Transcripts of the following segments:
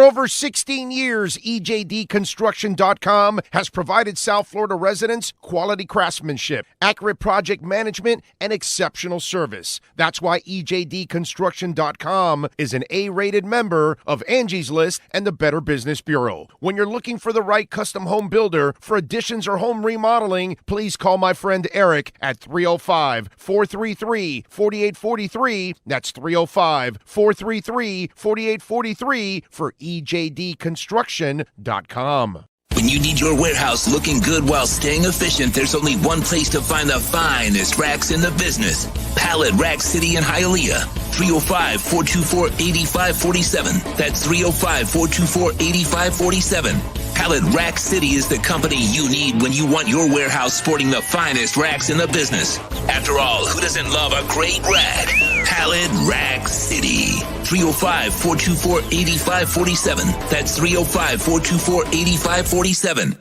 For over 16 years, EJDconstruction.com has provided South Florida residents quality craftsmanship, accurate project management, and exceptional service. That's why EJDconstruction.com is an A-rated member of Angie's List and the Better Business Bureau. When you're looking for the right custom home builder for additions or home remodeling, please call my friend Eric at 305-433-4843. That's 305-433-4843 for EJDconstruction.com. When you need your warehouse looking good while staying efficient, there's only one place to find the finest racks in the business. Pallet Rack City in Hialeah. 305-424-8547. That's 305-424-8547. Pallet Rack City is the company you need when you want your warehouse sporting the finest racks in the business. After all, who doesn't love a great rack? Pallet Rack City. 305-424-8547. That's 305-424-8547.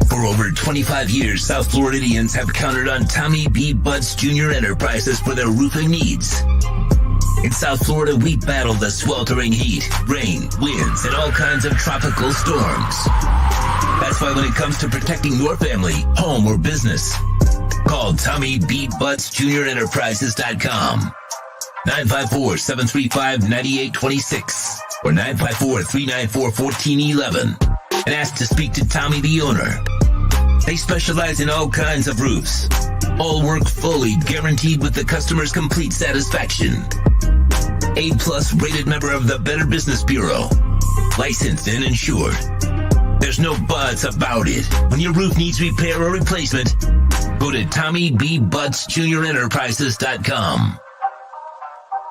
For over 25 years, South Floridians have counted on Tommy B. Butts Jr. Enterprises for their roofing needs. In South Florida, we battle the sweltering heat, rain, winds, and all kinds of tropical storms. That's why when it comes to protecting your family, home, or business, call Tommy B. Butts Jr. Enterprises.com. 954-735-9826 or 954-394-1411 and ask to speak to Tommy, the owner. They specialize in all kinds of roofs. All work fully guaranteed with the customer's complete satisfaction. A-plus rated member of the Better Business Bureau. Licensed and insured. There's no buts about it. When your roof needs repair or replacement, go to TommyBButtsJrEnterprises.com.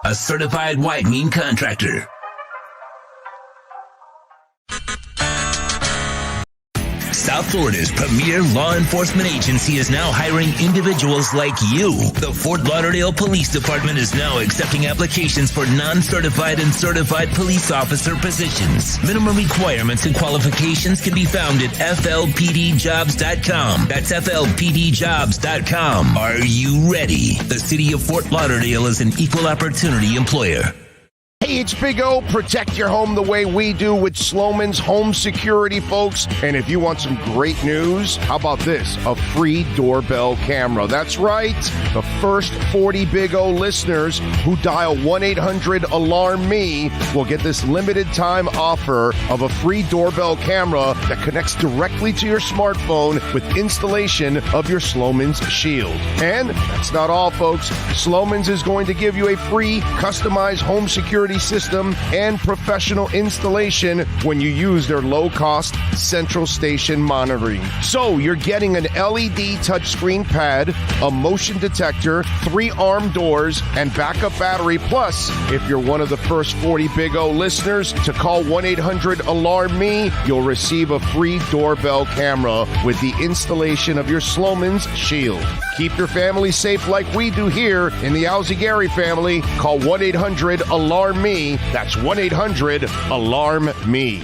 A certified widening contractor. South Florida's premier law enforcement agency is now hiring individuals like you. The Fort Lauderdale Police Department is now accepting applications for non-certified and certified police officer positions. Minimum requirements and qualifications can be found at FLPDjobs.com. That's FLPDjobs.com. Are you ready? The city of Fort Lauderdale is an equal opportunity employer. Hey, it's Big O. Protect your home the way we do with Sloman's Home Security, folks. And if you want some great news, how about this? A free doorbell camera. That's right. The first 40 Big O listeners who dial 1-800-ALARM-ME will get this limited time offer of a free doorbell camera that connects directly to your smartphone with installation of your Sloman's Shield. And that's not all, folks. Sloman's is going to give you a free customized home security system and professional installation when you use their low-cost central station monitoring. So you're getting an LED touchscreen pad, a motion detector, 3 arm doors, and backup battery. Plus, if you're one of the first 40 Big O listeners to call 1-800-ALARM-ME, you'll receive a free doorbell camera with the installation of your Sloman's Shield. Keep your family safe like we do here in the Alzigari family. Call 1-800-ALARM-ME. That's 1-800-ALARM-ME.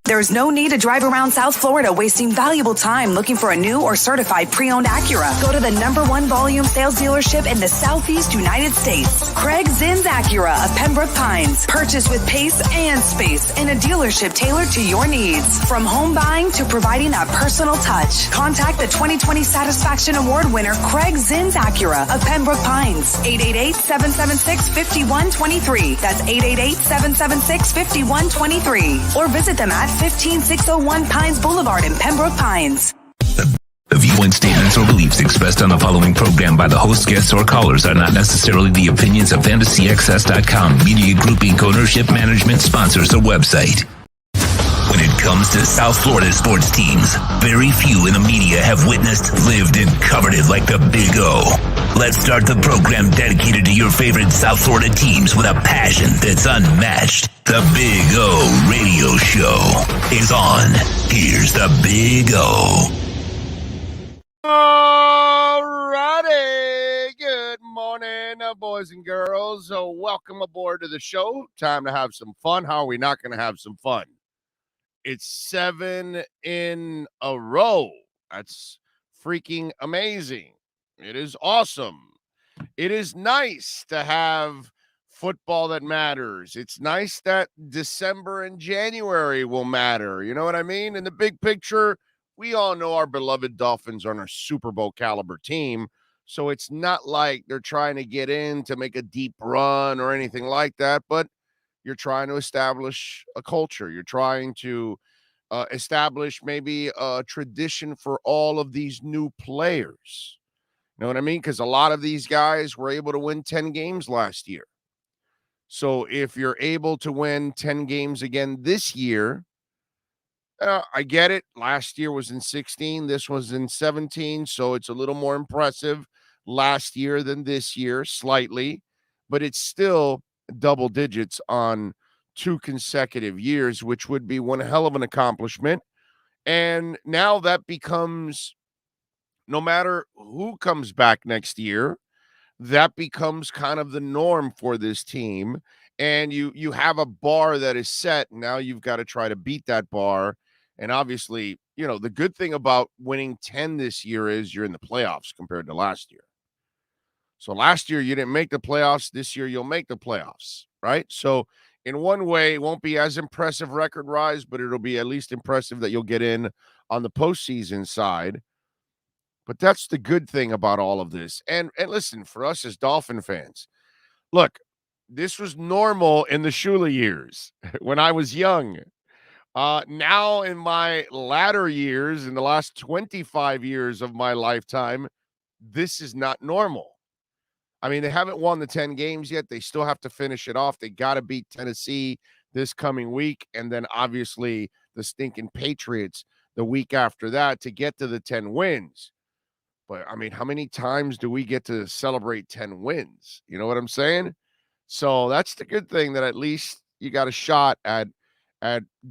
There's no need to drive around South Florida wasting valuable time looking for a new or certified pre-owned Acura. Go to the #1 volume sales dealership in the Southeast United States. Craig Zinn's Acura of Pembroke Pines. Purchase with pace and space in a dealership tailored to your needs. From home buying to providing that personal touch. Contact the 2020 Satisfaction Award winner Craig Zinn's Acura of Pembroke Pines. 888-776-5123. That's 888-776-5123. Or visit them at 15601 Pines Boulevard in Pembroke Pines. The viewpoint statements or beliefs expressed on the following program by the host, guests, or callers are not necessarily the opinions of FantasyXS.com, Media Group Inc., ownership, management, sponsors, or website. When it comes to South Florida sports teams, very few in the media have witnessed, lived, and covered it like the Big O. Let's start the program dedicated to your favorite South Florida teams with a passion that's unmatched. The Big O Radio Show is on. Here's the Big O. Alrighty. Good morning, boys and girls. Welcome aboard to the show. Time to have some fun. How are we not going to have some fun? It's 7 in a row. That's freaking amazing. It is awesome. It is nice to have football that matters. It's nice that December and January will matter. You know what I mean? In the big picture, we all know our beloved Dolphins are a Super Bowl caliber team. So it's not like they're trying to get in to make a deep run or anything like that, but you're trying to establish a culture. You're trying to establish maybe a tradition for all of these new players. You know what I mean? Because a lot of these guys were able to win 10 games last year. So if you're able to win 10 games again this year, I get it. Last year was in 16. This was in 17. So it's a little more impressive last year than this year, slightly. But it's still double digits on 2 consecutive years, which would be one hell of an accomplishment. And now that becomes, no matter who comes back next year, that becomes kind of the norm for this team. And you have a bar that is set. Now you've got to try to beat that bar. And obviously, the good thing about winning 10 this year is you're in the playoffs compared to last year. So last year you didn't make the playoffs. This year you'll make the playoffs, right? So in one way, it won't be as impressive record rise, but it'll be at least impressive that you'll get in on the postseason side. But that's the good thing about all of this. And listen, for us as Dolphin fans, look, this was normal in the Shula years when I was young. Now in my latter years, in the last 25 years of my lifetime, this is not normal. I mean, they haven't won the 10 games yet. They still have to finish it off. They got to beat Tennessee this coming week. And then obviously the stinking Patriots the week after that to get to the 10 wins. But I mean, how many times do we get to celebrate 10 wins? You know what I'm saying? So that's the good thing, that at least you got a shot at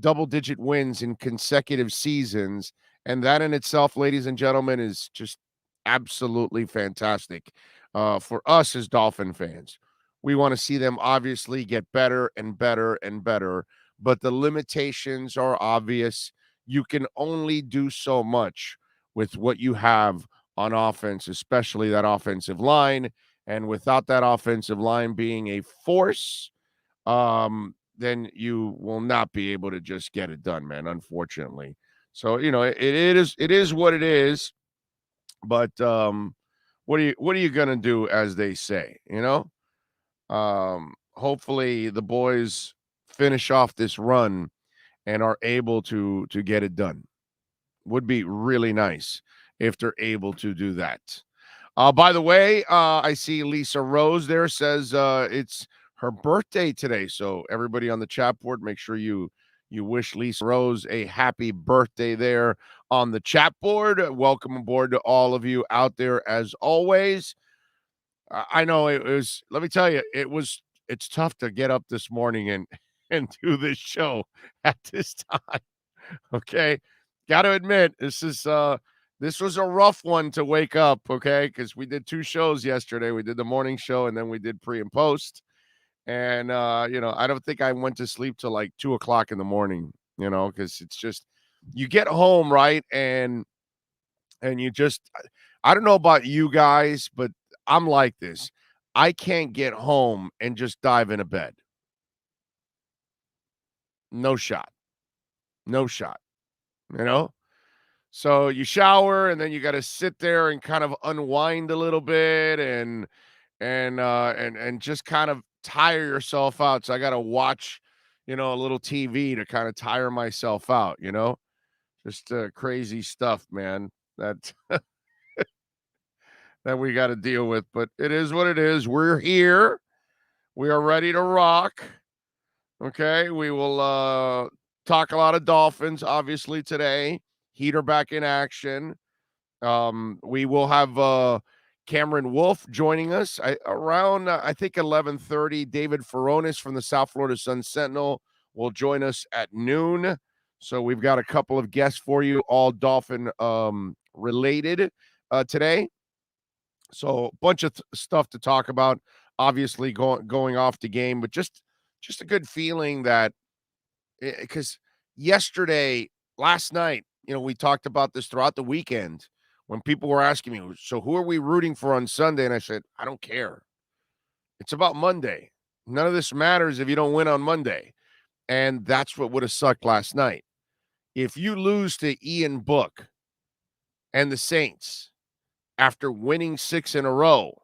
double-digit wins in consecutive seasons, and that in itself, ladies and gentlemen, is just absolutely fantastic for us as Dolphin fans. We want to see them obviously get better and better and better, but the limitations are obvious. You can only do so much with what you have on offense, especially that offensive line. And without that offensive line being a force, then you will not be able to just get it done, man, unfortunately. So, it is what it is. But what are you gonna do, as they say, hopefully the boys finish off this run and are able to get it done. Would be really nice if they're able to do that. By the way, I see Lisa Rose there says it's her birthday today. So everybody on the chat board, make sure you wish Lisa Rose a happy birthday there on the chat board. Welcome aboard to all of you out there as always. I know it was, let me tell you, it's tough to get up this morning and do this show at this time. Okay. Got to admit, this was a rough one to wake up, okay? Because we did 2 shows yesterday. We did the morning show, and then we did pre and post. And I don't think I went to sleep till like 2:00 in the morning, because it's just, you get home, right? And you just, I don't know about you guys, but I'm like this. I can't get home and just dive into bed. No shot. No shot. So you shower, and then you got to sit there and kind of unwind a little bit and just kind of tire yourself out. So I got to watch, a little TV to kind of tire myself out, just crazy stuff, man, that that we got to deal with. But it is what it is. We're here. We are ready to rock. Okay. We will talk a lot of Dolphins, obviously, today. Heater back in action. We will have Cameron Wolf joining us around, I think, 11:30. David Furones from the South Florida Sun Sentinel will join us at noon. So we've got a couple of guests for you, all Dolphin related today. So a bunch of stuff to talk about. Obviously, going off the game, but just a good feeling that, because last night, we talked about this throughout the weekend. When people were asking me, so who are we rooting for on Sunday? And I said, I don't care. It's about Monday. None of this matters if you don't win on Monday. And that's what would have sucked last night. If you lose to Ian Book and the Saints after winning 6 in a row,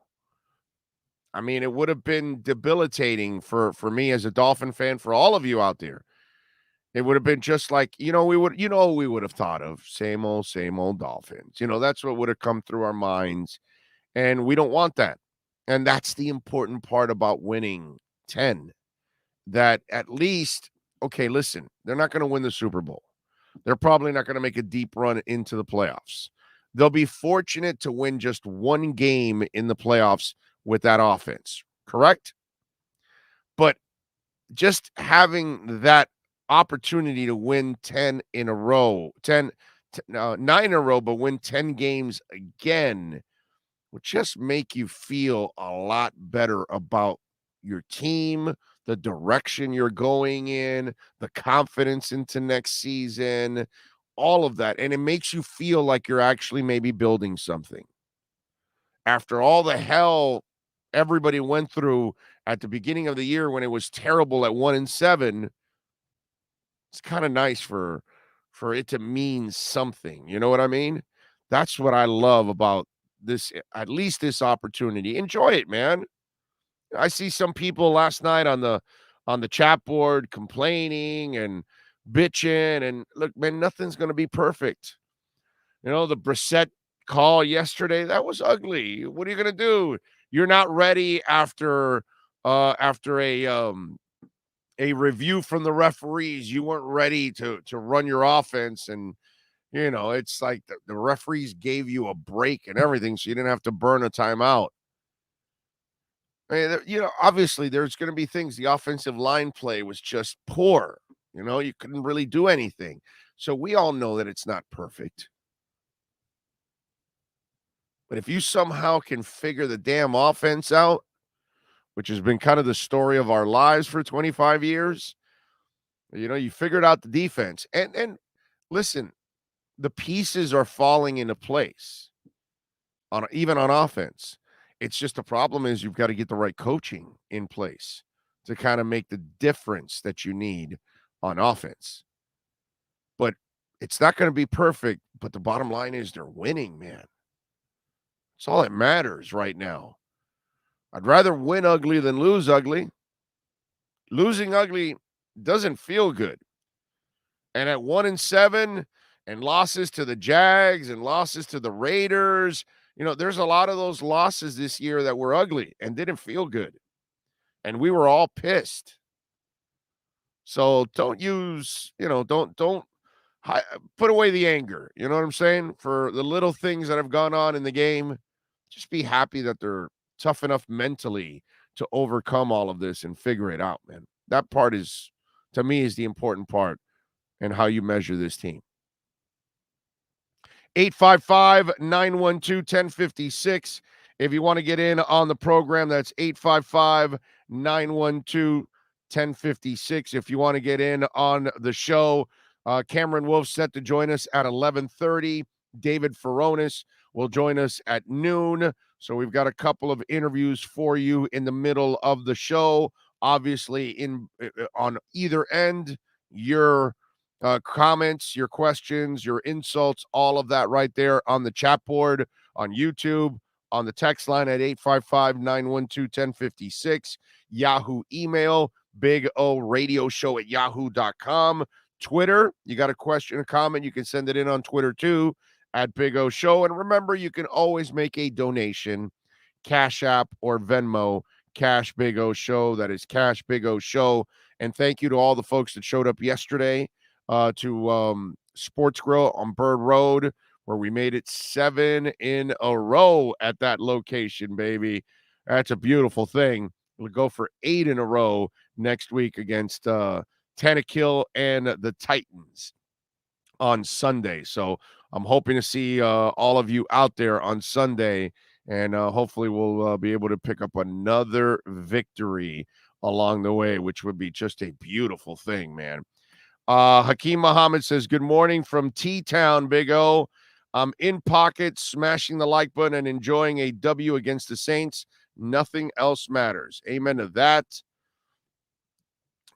I mean, it would have been debilitating for me as a Dolphin fan, for all of you out there. It would have been just like, we would have thought of same old Dolphins. That's what would have come through our minds. And we don't want that. And that's the important part about winning 10. That at least, okay, listen, they're not going to win the Super Bowl. They're probably not going to make a deep run into the playoffs. They'll be fortunate to win just one game in the playoffs with that offense, correct? But just having that opportunity to win 10 in a row, 9 in a row, but win 10 games again would just make you feel a lot better about your team, the direction you're going in, the confidence into next season, all of that. And it makes you feel like you're actually maybe building something. After all the hell everybody went through at the beginning of the year when it was terrible at 1-7, it's kind of nice for it to mean something. You know what I mean? That's what I love about this, at least this opportunity. Enjoy it, man. I see some people last night on the chat board complaining and bitching, and look, man, nothing's going to be perfect. The Brissett call yesterday, that was ugly. What are you going to do? You're not ready after a review from the referees. You weren't ready to run your offense, and it's like the referees gave you a break and everything, so you didn't have to burn a timeout. I mean, obviously there's going to be things. The offensive line play was just poor. You couldn't really do anything. So we all know that it's not perfect. But if you somehow can figure the damn offense out, which has been kind of the story of our lives for 25 years, you figured out the defense. And listen, the pieces are falling into place even on offense. It's just the problem is you've got to get the right coaching in place to kind of make the difference that you need on offense. But it's not going to be perfect. But the bottom line is they're winning, man. It's all that matters right now. I'd rather win ugly than lose ugly. Losing ugly doesn't feel good. And at 1-7 and losses to the Jags and losses to the Raiders, there's a lot of those losses this year that were ugly and didn't feel good. And we were all pissed. So don't use, don't put away the anger. You know what I'm saying? For the little things that have gone on in the game, just be happy that they're tough enough mentally to overcome all of this and figure it out, man. That part is, to me, is the important part and how you measure this team. 855-912-1056. If you want to get in on the program, that's 855-912-1056. If you want to get in on the show, Cameron Wolf set to join us at 11:30. David Furones will join us at noon. So we've got a couple of interviews for you in the middle of the show. Obviously, on either end, your comments, your questions, your insults, all of that right there on the chat board, on YouTube, on the text line at 855-912-1056, Yahoo email, BigORadioShow@yahoo.com. Twitter, you got a question or comment, you can send it in on Twitter too, at Big O Show. And remember, you can always make a donation, Cash App or Venmo, Cash Big O Show. That is Cash Big O Show. And thank you to all the folks that showed up yesterday to Sports Grill on Bird Road, where we made it 7 in a row at that location, baby. That's a beautiful thing. We'll go for 8 in a row next week against Tannekill and the Titans on Sunday. So I'm hoping to see all of you out there on Sunday, and hopefully we'll be able to pick up another victory along the way, which would be just a beautiful thing, man. Hakeem Muhammad says, good morning from T-Town, Big O. I'm in pocket, smashing the like button and enjoying a W against the Saints. Nothing else matters. Amen to that.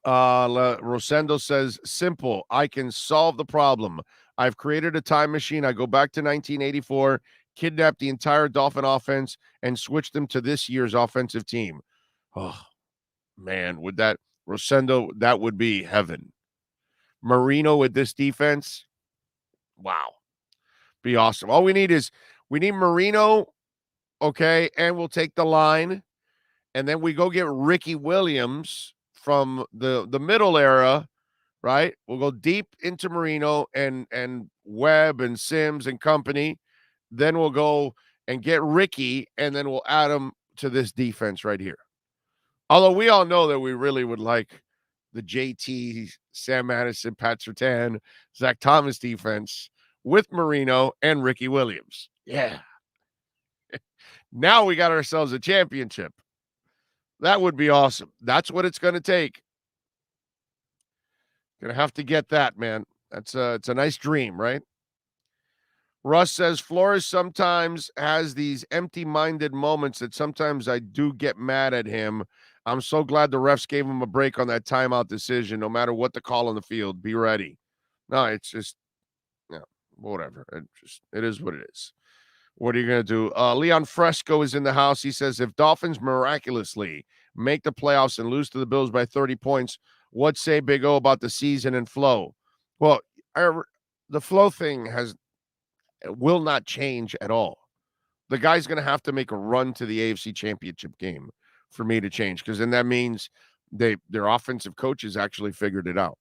Rosendo says, simple. I can solve the problem. I've created a time machine. I go back to 1984, kidnap the entire Dolphin offense, and switch them to this year's offensive team. Oh, man, would that, Rosendo, that would be heaven. Marino with this defense, wow, be awesome. All we need Marino, okay, and we'll take the line, and then we go get Ricky Williams from the middle era, right? We'll go deep into Marino and Webb and Sims and company. Then we'll go and get Ricky, and then we'll add him to this defense right here. Although we all know that we really would like the JT, Sam Madison, Pat Surtain, Zach Thomas defense with Marino and Ricky Williams. Yeah. Now we got ourselves a championship. That would be awesome. That's what it's going to take. Gonna have to get that, man. It's a nice dream, right? Russ says Flores sometimes has these empty-minded moments that sometimes I do get mad at him. I'm so glad the refs gave him a break on that timeout decision, no matter what the call on the field. Be ready. No, it's just, whatever. It is what it is. What are you going to do? Leon Fresco is in the house. He says, if Dolphins miraculously make the playoffs and lose to the Bills by 30 points, what say Big O about the season and flow? Well, the flow thing will not change at all. The guy's going to have to make a run to the AFC Championship game for me to change, because then that means their offensive coaches actually figured it out.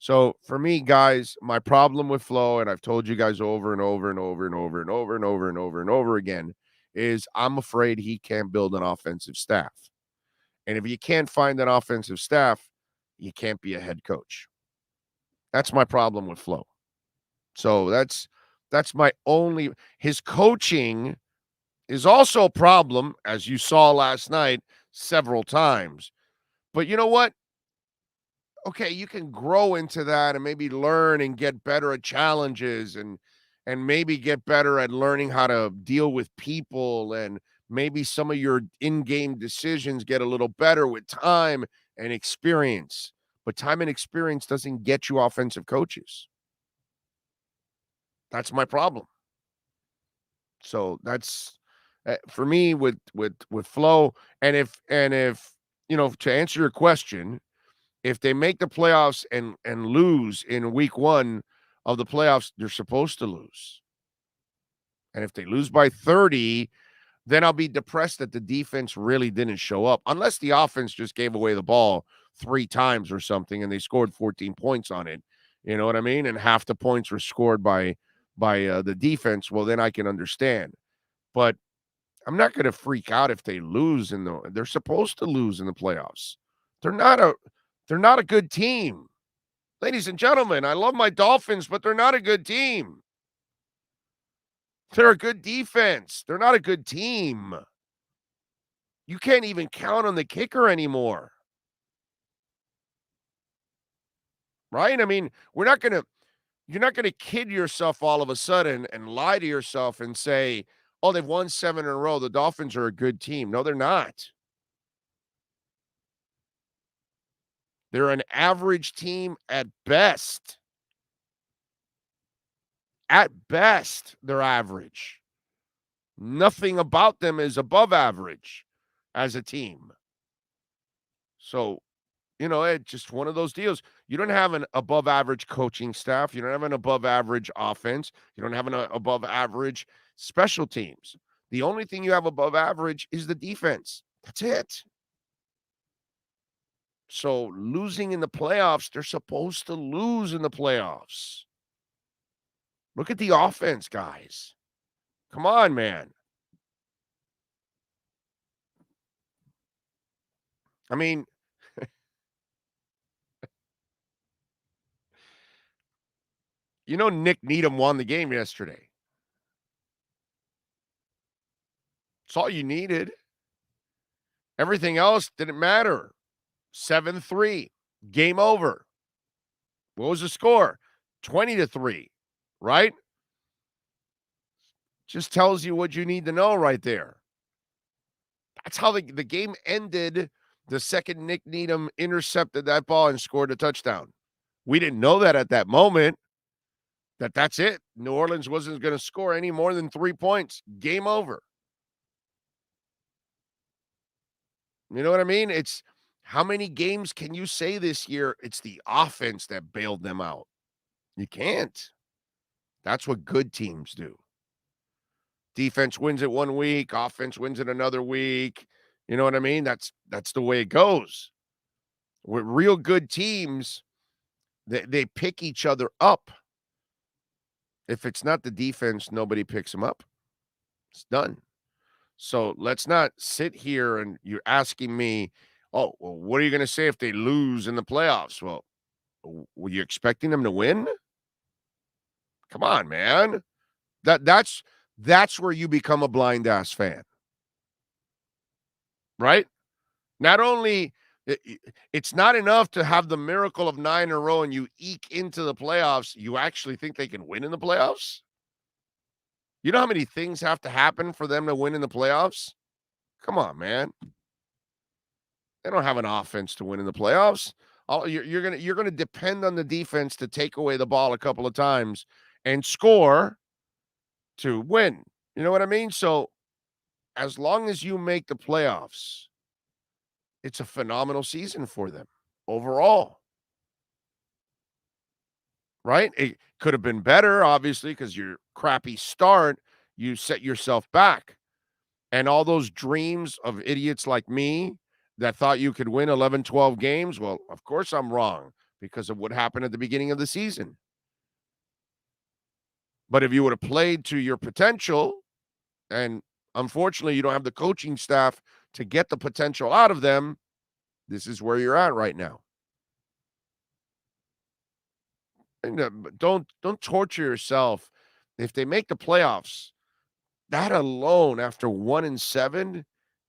So for me, guys, my problem with Flo, and I've told you guys over and over and over and over and over and over and over and over again, is I'm afraid he can't build an offensive staff. And if you can't find an offensive staff, you can't be a head coach. That's my problem with Flo. So that's my only. His coaching is also a problem, as you saw last night several times. But you know what? Okay, you can grow into that and maybe learn and get better at challenges and maybe get better at learning how to deal with people, and maybe some of your in-game decisions get a little better with time and experience. But time and experience doesn't get you offensive coaches. That's my problem. So that's for me with Flo. And if to answer your question, if they make the playoffs and lose in week 1 of the playoffs, they're supposed to lose. And if they lose by 30, then I'll be depressed that the defense really didn't show up, unless the offense just gave away the ball 3 times or something and they scored 14 points on it. You know what I mean? And half the points were scored by the defense. Well, then I can understand. But I'm not going to freak out if they lose they're supposed to lose in the playoffs. They're not a good team. Ladies and gentlemen, I love my Dolphins, but they're not a good team. They're a good defense. They're not a good team. You can't even count on the kicker anymore. Right? I mean, you're not going to kid yourself all of a sudden and lie to yourself and say, oh, they've won 7 in a row. The Dolphins are a good team. No, they're not. They're an average team at best. At best, they're average. Nothing about them is above average as a team. So, it's just one of those deals. You don't have an above average coaching staff. You don't have an above average offense. You don't have an above average special teams. The only thing you have above average is the defense. That's it. So losing in the playoffs, they're supposed to lose in the playoffs. Look at the offense, guys. Come on, man. I mean, Nick Needham won the game yesterday. It's all you needed. Everything else didn't matter. 7-3. Game over. What was the score? 20-3, right? Just tells you what you need to know right there. That's how the game ended the second Nick Needham intercepted that ball and scored a touchdown. We didn't know that at that moment, that's it. New Orleans wasn't going to score any more than 3 points. Game over. You know what I mean? It's how many games can you say this year it's the offense that bailed them out? You can't. That's what good teams do. Defense wins it 1 week, offense wins it another week. You know what I mean? That's the way it goes. With real good teams, they pick each other up. If it's not the defense, nobody picks them up. It's done. So let's not sit here and you're asking me, oh, well, what are you going to say if they lose in the playoffs? Well, were you expecting them to win? Come on, man. That's where you become a blind ass fan. Right? Not only it's not enough to have the miracle of 9 in a row and you eke into the playoffs, you actually think they can win in the playoffs? You know how many things have to happen for them to win in the playoffs? Come on, man. They don't have an offense to win in the playoffs. You're gonna depend on the defense to take away the ball a couple of times and score to win. You know what I mean? So as long as you make the playoffs, it's a phenomenal season for them overall. Right? It could have been better, obviously, because your crappy start, you set yourself back. And all those dreams of idiots like me that thought you could win 11, 12 games, well, of course I'm wrong because of what happened at the beginning of the season. But if you would have played to your potential, and unfortunately you don't have the coaching staff to get the potential out of them, this is where you're at right now. And don't torture yourself. If they make the playoffs, that alone after 1-7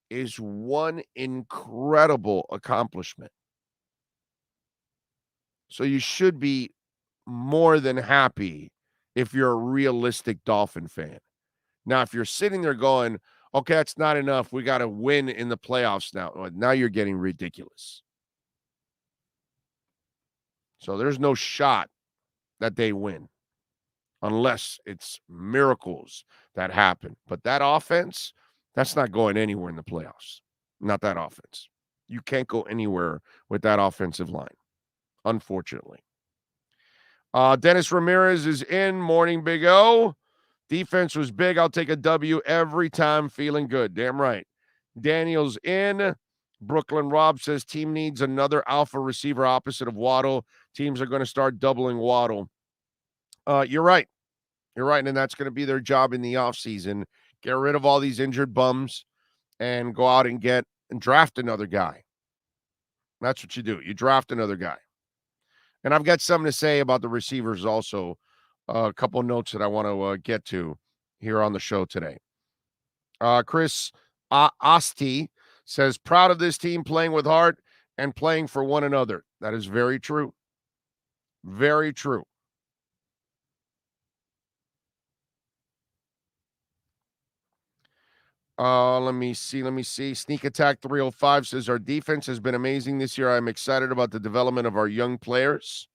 is one incredible accomplishment. So you should be more than happy if you're a realistic Dolphin fan. Now, if you're sitting there going, okay, that's not enough. We got to win in the playoffs now. Well, now you're getting ridiculous. So there's no shot that they win unless it's miracles that happen. But that offense, that's not going anywhere in the playoffs. Not that offense. You can't go anywhere with that offensive line, unfortunately. Dennis Ramirez is in. Morning, Big O. Defense was big. I'll take a W every time. Feeling good. Damn right. Daniel's in. Brooklyn Rob says team needs another alpha receiver opposite of Waddle. Teams are going to start doubling Waddle. You're right. You're right. And that's going to be their job in the offseason. Get rid of all these injured bums and go out and draft another guy. That's what you do. You draft another guy. And I've got something to say about the receivers also. A couple of notes that I want to get to here on the show today. Chris Asti says, proud of this team playing with heart and playing for one another. That is very true. Very true. Let me see. Sneak Attack 305 says, our defense has been amazing this year. I'm excited about the development of our young players.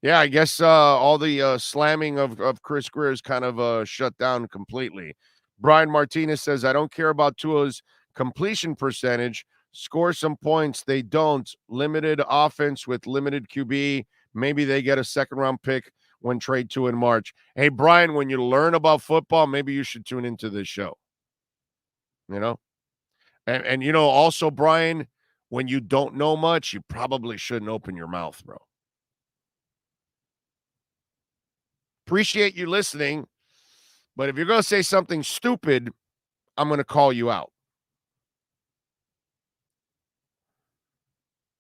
Yeah, I guess all the slamming of Chris Greer is kind of shut down completely. Brian Martinez says, I don't care about Tua's completion percentage. Score some points. They don't. Limited offense with limited QB. Maybe they get a second-round pick when trade Tua in March. Hey, Brian, when you learn about football, maybe you should tune into this show. You know? And you know, also, Brian, when you don't know much, you probably shouldn't open your mouth, bro. Appreciate you listening, but if you're going to say something stupid, I'm going to call you out.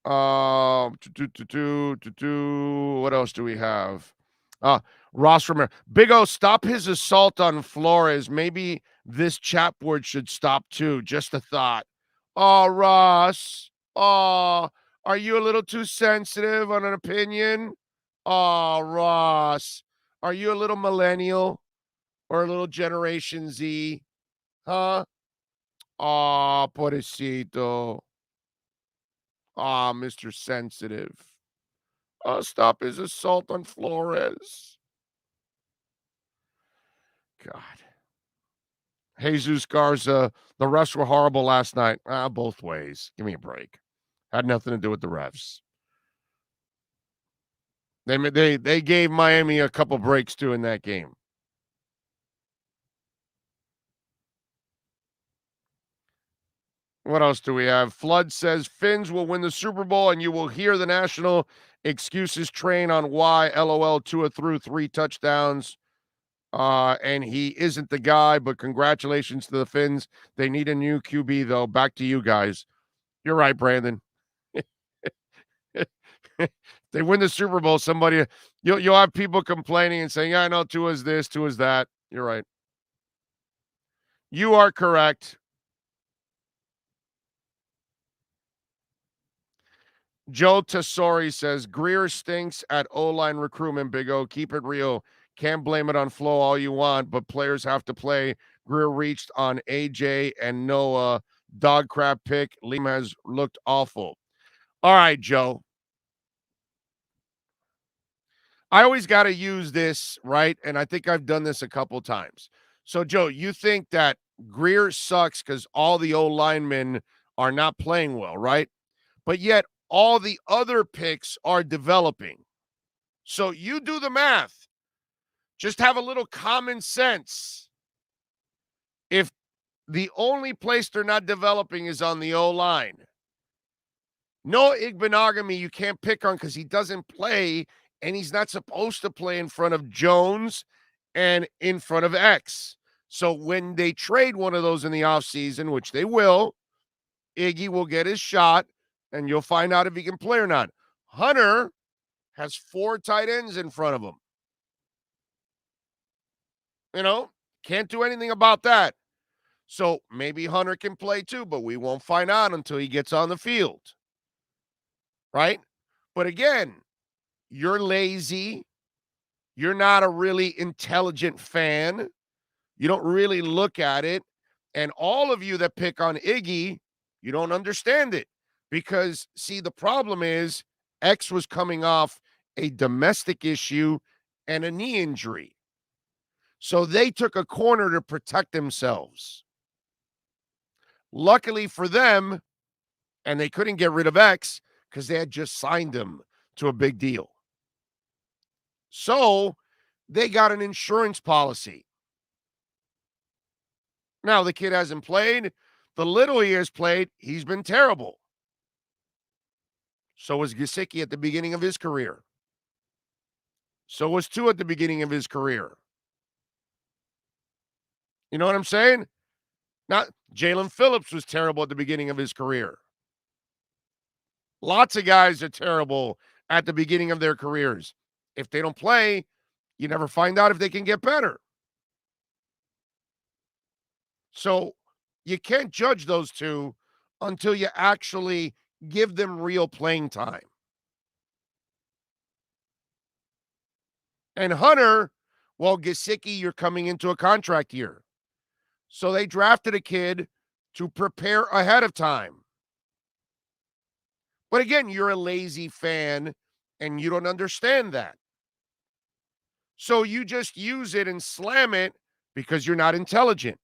What else do we have? Ross Romero. Big O, stop his assault on Flores. Maybe this chat board should stop too. Just a thought. Oh, Ross. Oh, are you a little too sensitive on an opinion? Oh, Ross. Are you a little millennial? or a little Generation Z. Huh? Aw, pobrecito. Ah, Mr. Sensitive. Stop his assault on Flores. God. Jesus Garza, the refs were horrible last night. Both ways. Give me a break. Had nothing to do with the refs. They gave Miami a couple breaks too in that game. What else do we have? Flood says Finns will win the Super Bowl, and you will hear the national excuses train on why. LOL, Tua threw 3 touchdowns. And he isn't the guy, but congratulations to the Finns. They need a new QB, though. Back to you guys. You're right, Brandon. They win the Super Bowl, you'll have people complaining and saying, yeah, I know Tua's this, Tua's that. You're right. You are correct. Joe Tesori says, Greer stinks at O-line recruitment, Big O. Keep it real. Can't blame it on Flo all you want, but players have to play. Greer reached on AJ and Noah. Dog crap pick. Liam has looked awful. All right, Joe. I always got to use this, right? And I think I've done this a couple times. So, Joe, you think that Greer sucks because all the O-linemen are not playing well, right? But yet all the other picks are developing. So you do the math. Just have a little common sense. If the only place they're not developing is on the O-line, Noah Igbenogany you can't pick on because he doesn't play, and he's not supposed to play in front of Jones and in front of X. So when they trade one of those in the offseason, which they will, Iggy will get his shot, and you'll find out if he can play or not. Hunter has 4 tight ends in front of him. Can't do anything about that. So maybe Hunter can play too, but we won't find out until he gets on the field. Right? But again, you're lazy. You're not a really intelligent fan. You don't really look at it. And all of you that pick on Iggy, you don't understand it. Because, see, the problem is X was coming off a domestic issue and a knee injury. So they took a corner to protect themselves. Luckily for them, and they couldn't get rid of X because they had just signed him to a big deal. So they got an insurance policy. Now, the kid hasn't played. The little he has played, he's been terrible. So was Gesicki at the beginning of his career. So was Tua at the beginning of his career. You know what I'm saying? Not Jalen Phillips was terrible at the beginning of his career. Lots of guys are terrible at the beginning of their careers. If they don't play, you never find out if they can get better. So you can't judge those two until you actually give them real playing time. And Hunter, well, Gesicki, you're coming into a contract year. So they drafted a kid to prepare ahead of time. But again, you're a lazy fan and you don't understand that. So you just use it and slam it because you're not intelligent.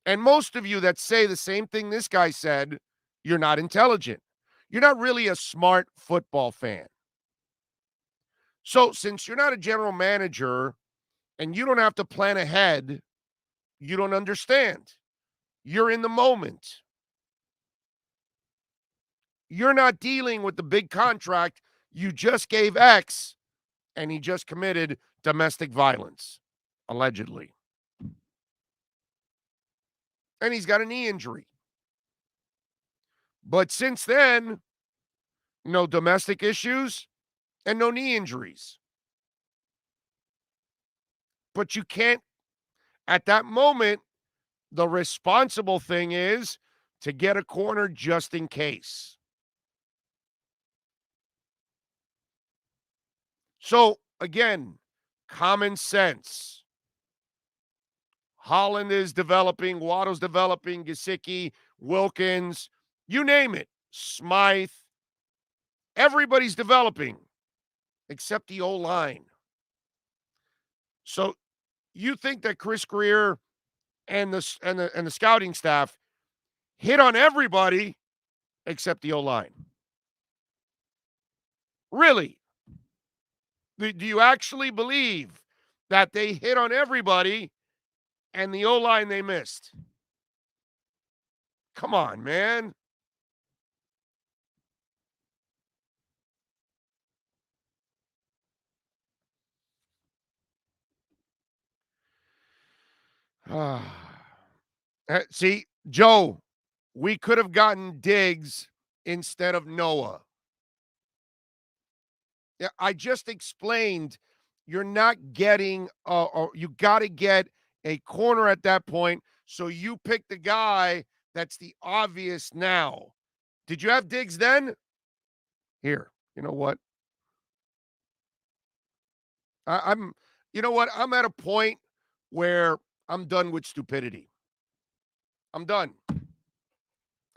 And most of you that say the same thing this guy said, you're not intelligent. You're not really a smart football fan. So since you're not a general manager and you don't have to plan ahead, you don't understand. You're in the moment. You're not dealing with the big contract. You just gave X, and he just committed domestic violence, allegedly. And he's got a knee injury. But since then, no domestic issues and no knee injuries. But you can't, at that moment, the responsible thing is to get a corner just in case. So, again, common sense. Holland is developing. Waddle's developing. Gesicki, Wilkins, you name it. Smythe. Everybody's developing except the O-line. So you think that Chris Greer and the scouting staff hit on everybody except the O-line? Really? Do you actually believe that they hit on everybody and the O-line they missed? Come on, man. See, Joe, we could have gotten Diggs instead of Noah. Yeah, I just explained you're not getting, or you got to get a corner at that point. So you pick the guy that's the obvious now. Did you have Diggs then? Here, you know what? I'm, you know what? I'm at a point where I'm done with stupidity. I'm done.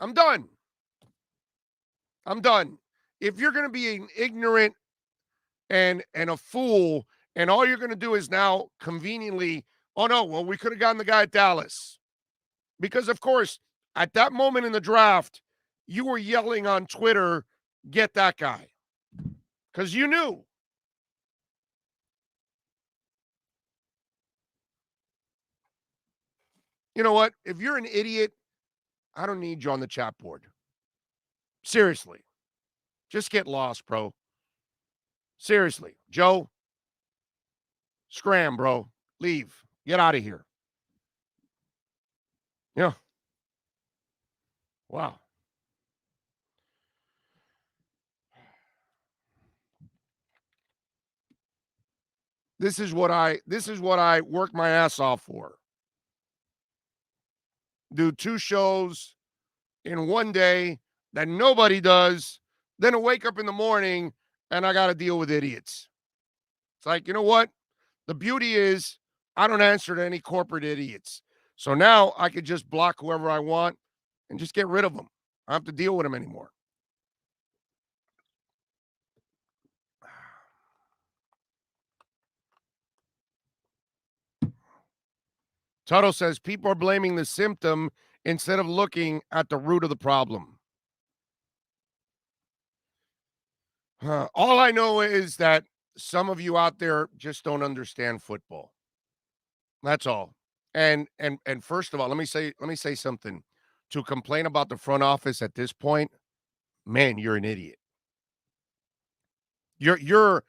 I'm done. I'm done. If you're going to be an ignorant and a fool, and all you're going to do is now conveniently, oh no, well, we could have gotten the guy at Dallas. Because of course, at that moment in the draft, you were yelling on Twitter, get that guy. Because you knew. You know what? If you're an idiot, I don't need you on the chat board. Seriously. Just get lost, bro. Seriously. Joe, scram, bro. Leave. Get out of here. Yeah. Wow. This is what I work my ass off for. Do 2 shows in one day that nobody does, then I wake up in the morning and I got to deal with idiots. It's like, you know what? The beauty is I don't answer to any corporate idiots. So now I could just block whoever I want and just get rid of them. I don't have to deal with them anymore. Tuttle says people are blaming the symptom instead of looking at the root of the problem. All I know is that some of you out there just don't understand football. That's all. And first of all, let me say something. To complain about the front office at this point, man, you're an idiot. You're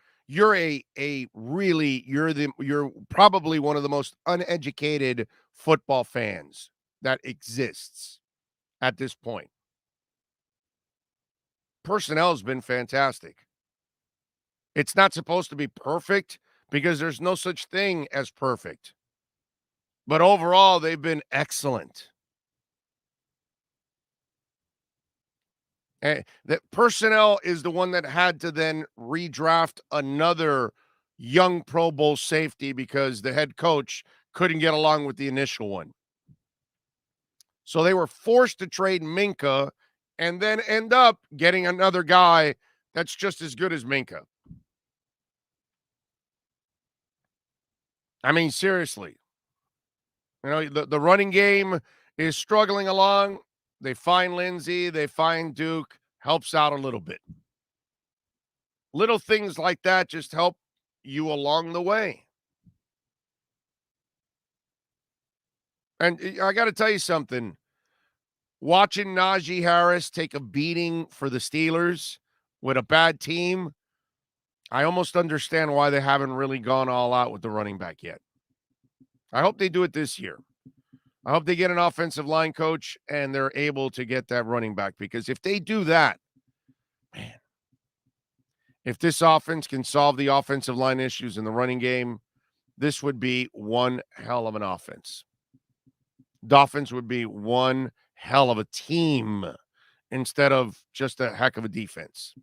a really you're probably one of the most uneducated football fans that exists at this point. Personnel has been fantastic. It's not supposed to be perfect because there's no such thing as perfect. But overall, they've been excellent. And the personnel is the one that had to then redraft another young Pro Bowl safety because the head coach couldn't get along with the initial one. So they were forced to trade Minka and then end up getting another guy that's just as good as Minka. I mean, seriously. You know, the running game is struggling along. They find Lindsey, they find Duke, helps out a little bit. Little things like that just help you along the way. And I got to tell you something. Watching Najee Harris take a beating for the Steelers with a bad team, I almost understand why they haven't really gone all out with the running back yet. I hope they do it this year. I hope they get an offensive line coach and they're able to get that running back, because if they do that, man, if this offense can solve the offensive line issues in the running game, this would be one hell of an offense. Dolphins would be one hell of a team instead of just a heck of a defense.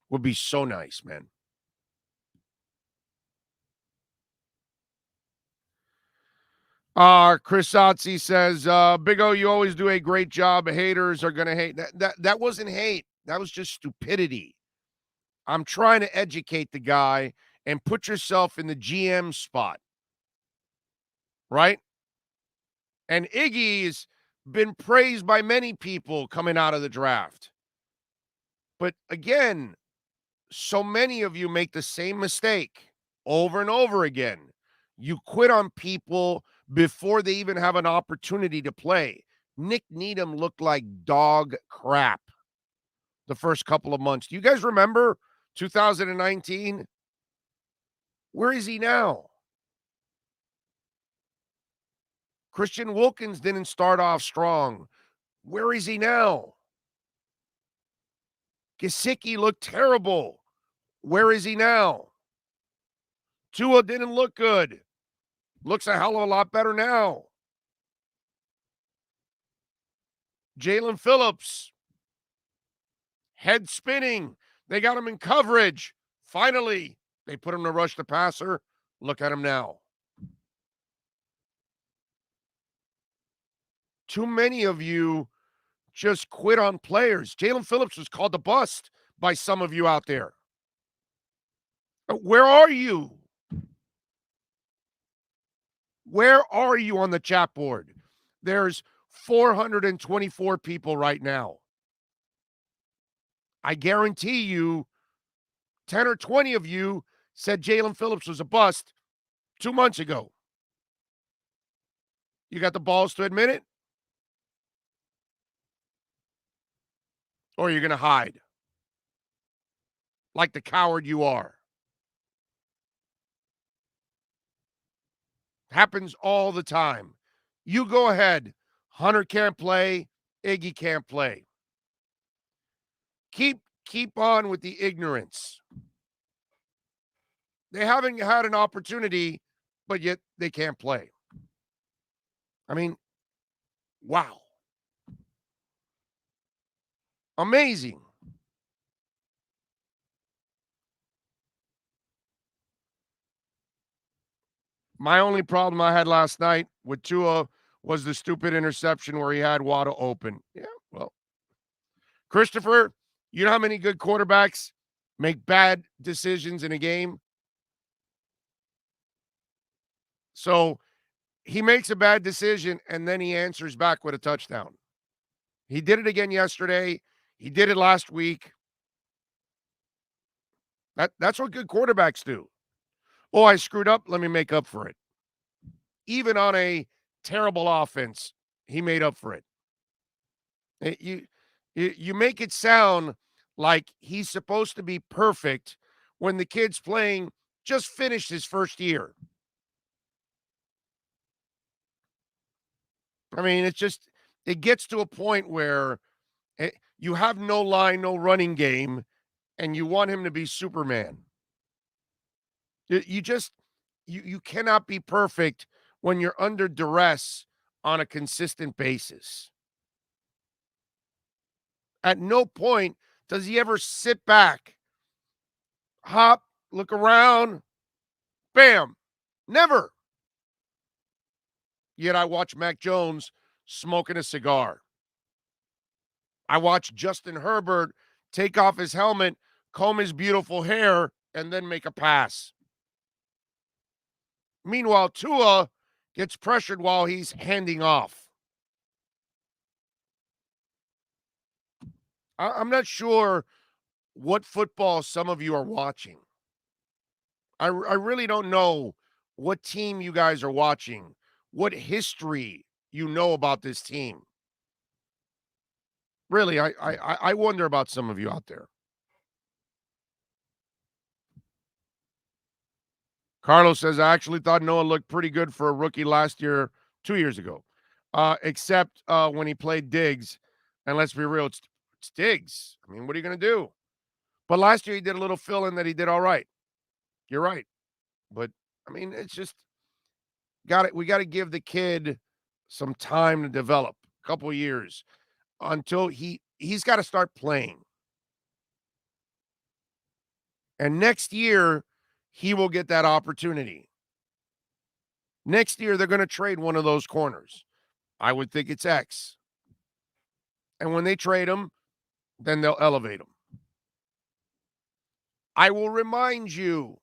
Would be so nice, man. Chris Otzi says, Big O, you always do a great job. Haters are going to hate. That wasn't hate. That was just stupidity. I'm trying to educate the guy and put yourself in the GM spot, right? And Iggy's been praised by many people coming out of the draft. But again, so many of you make the same mistake over and over again. You quit on people before they even have an opportunity to play. Nick Needham looked like dog crap the first couple of months. Do you guys remember 2019? Where is he now? Christian Wilkins didn't start off strong. Where is he now? Gesicki looked terrible. Where is he now? Tua didn't look good. Looks a hell of a lot better now. Jalen Phillips, head spinning. They got him in coverage. Finally, they put him to rush the passer. Look at him now. Too many of you just quit on players. Jalen Phillips was called a bust by some of you out there. Where are you? Where are you on the chat board? There's 424 people right now. I guarantee you 10 or 20 of you said Jalen Phillips was a bust 2 months ago. You got the balls to admit it? Or you're going to hide like the coward you are? Happens all the time. You go ahead. Hunter can't play. Iggy can't play. Keep on with the ignorance. They haven't had an opportunity, but yet they can't play. I mean, wow. Amazing. My only problem I had last night with Tua was the stupid interception where he had Waddle open. Yeah, well. Christopher, you know how many good quarterbacks make bad decisions in a game? So he makes a bad decision, and then he answers back with a touchdown. He did it again yesterday. He did it last week. That's what good quarterbacks do. Oh, I screwed up. Let me make up for it. Even on a terrible offense, he made up for it. You make it sound like he's supposed to be perfect when the kid's playing just finished his first year. I mean, it gets to a point where you have no line, no running game, and you want him to be Superman. You cannot be perfect when you're under duress on a consistent basis. At no point does he ever sit back, hop, look around, bam. Never. Yet I watch Mac Jones smoking a cigar. I watch Justin Herbert take off his helmet, comb his beautiful hair, and then make a pass. Meanwhile, Tua gets pressured while he's handing off. I'm not sure what football some of you are watching. I really don't know what team you guys are watching, what history you know about this team. Really, I wonder about some of you out there. Carlos says, I actually thought Noah looked pretty good for a rookie last year, 2 years ago, except when he played Diggs. And let's be real, it's Diggs. I mean, what are you going to do? But last year he did a little fill-in that he did all right. You're right. But, I mean, it's just we got to give the kid some time to develop, a couple of years, until he's got to start playing. And next year, he will get that opportunity. Next year, they're going to trade one of those corners. I would think it's X. And when they trade him, then they'll elevate him. I will remind you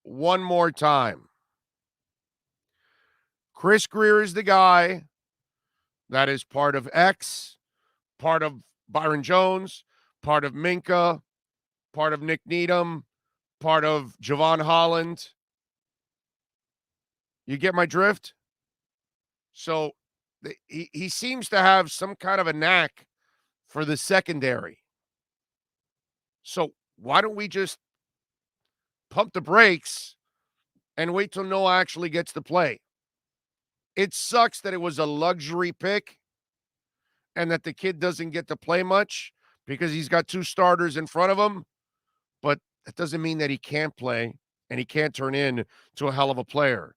one more time. Chris Greer is the guy that is part of X, part of Byron Jones, part of Minka, part of Nick Needham, part of Javon Holland. You get my drift? So he seems to have some kind of a knack for the secondary. So why don't we just pump the brakes and wait till Noah actually gets to play? It sucks that it was a luxury pick and that the kid doesn't get to play much because he's got two starters in front of him. But that doesn't mean that he can't play and he can't turn in to a hell of a player.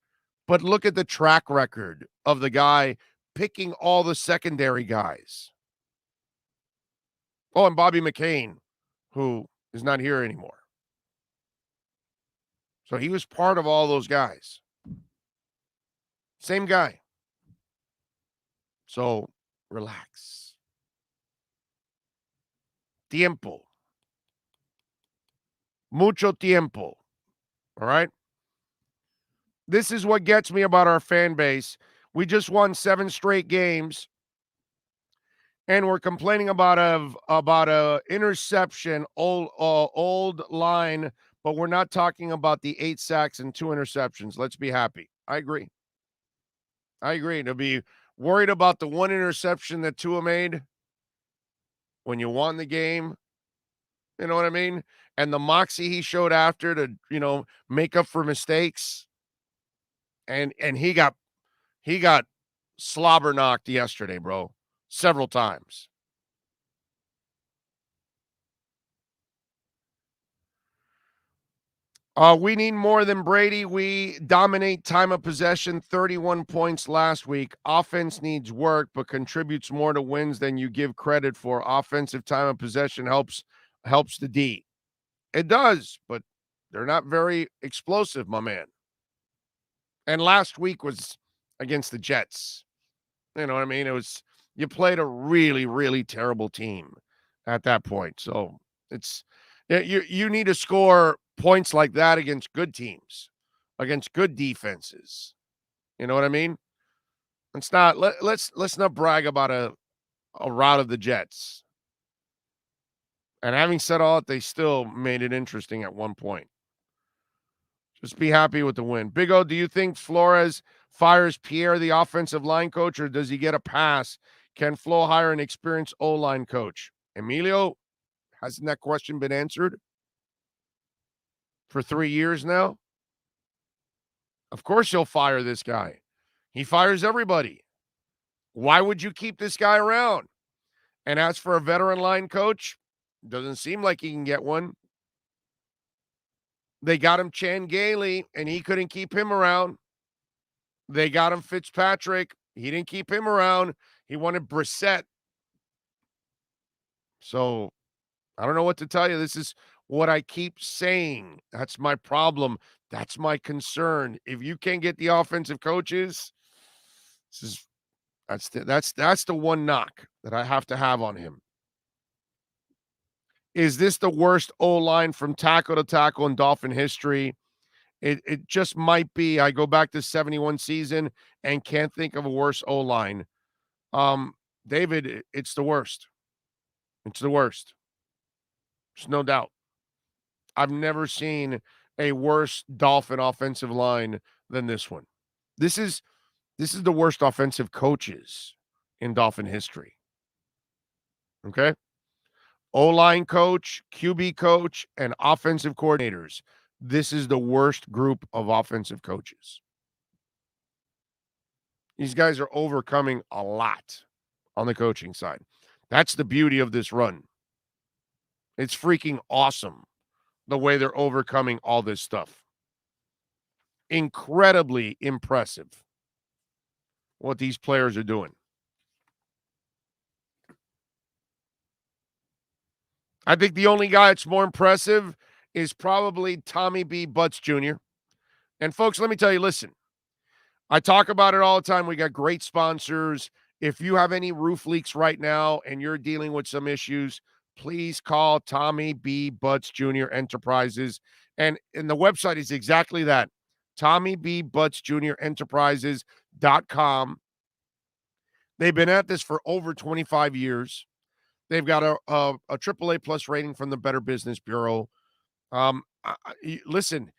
But look at the track record of the guy picking all the secondary guys. Oh, and Bobby McCain, who is not here anymore. So he was part of all those guys. Same guy. So relax. Tiempo. Mucho tiempo. All right? This is what gets me about our fan base. We just won 7 straight games, and we're complaining about a interception, old line, but we're not talking about the 8 sacks and 2 interceptions. Let's be happy. I agree. To be worried about the 1 interception that Tua made when you won the game, you know what I mean? And the moxie he showed after to, make up for mistakes. And he got slobber knocked yesterday, bro, several times. We need more than Brady. We dominate time of possession, 31 points last week. Offense needs work, but contributes more to wins than you give credit for. Offensive time of possession helps the D. It does, but they're not very explosive, my man. And last week was against the Jets. You know what I mean? You played a really, really terrible team at that point. So you need to score points like that against good teams, against good defenses. You know what I mean? Let's not brag about a rout of the Jets. And having said all that, they still made it interesting at one point. Just be happy with the win. Big O, do you think Flores fires Pierre, the offensive line coach, or does he get a pass? Can Flo hire an experienced O-line coach? Emilio, hasn't that question been answered for 3 years now? Of course he'll fire this guy. He fires everybody. Why would you keep this guy around? And as for a veteran line coach, doesn't seem like he can get one. They got him Chan Gailey, and he couldn't keep him around. They got him Fitzpatrick. He didn't keep him around. He wanted Brissett. So I don't know what to tell you. This is what I keep saying. That's my problem. That's my concern. If you can't get the offensive coaches, that's the one knock that I have to have on him. Is this the worst O-line from tackle to tackle in Dolphin history? It just might be. I go back to 71 season and can't think of a worse O-line. David, it's the worst. It's the worst. There's no doubt. I've never seen a worse Dolphin offensive line than this one. This is the worst offensive coaches in Dolphin history. Okay? O-line coach, QB coach, and offensive coordinators. This is the worst group of offensive coaches. These guys are overcoming a lot on the coaching side. That's the beauty of this run. It's freaking awesome the way they're overcoming all this stuff. Incredibly impressive what these players are doing. I think the only guy that's more impressive is probably Tommy B. Butts Jr. And folks, let me tell you, listen, I talk about it all the time. We got great sponsors. If you have any roof leaks right now and you're dealing with some issues, please call Tommy B. Butts Jr. Enterprises. And the website is exactly that, Tommy B. Butts Jr. Enterprises.com. They've been at this for over 25 years. They've got a AAA plus rating from the Better Business Bureau. Listen,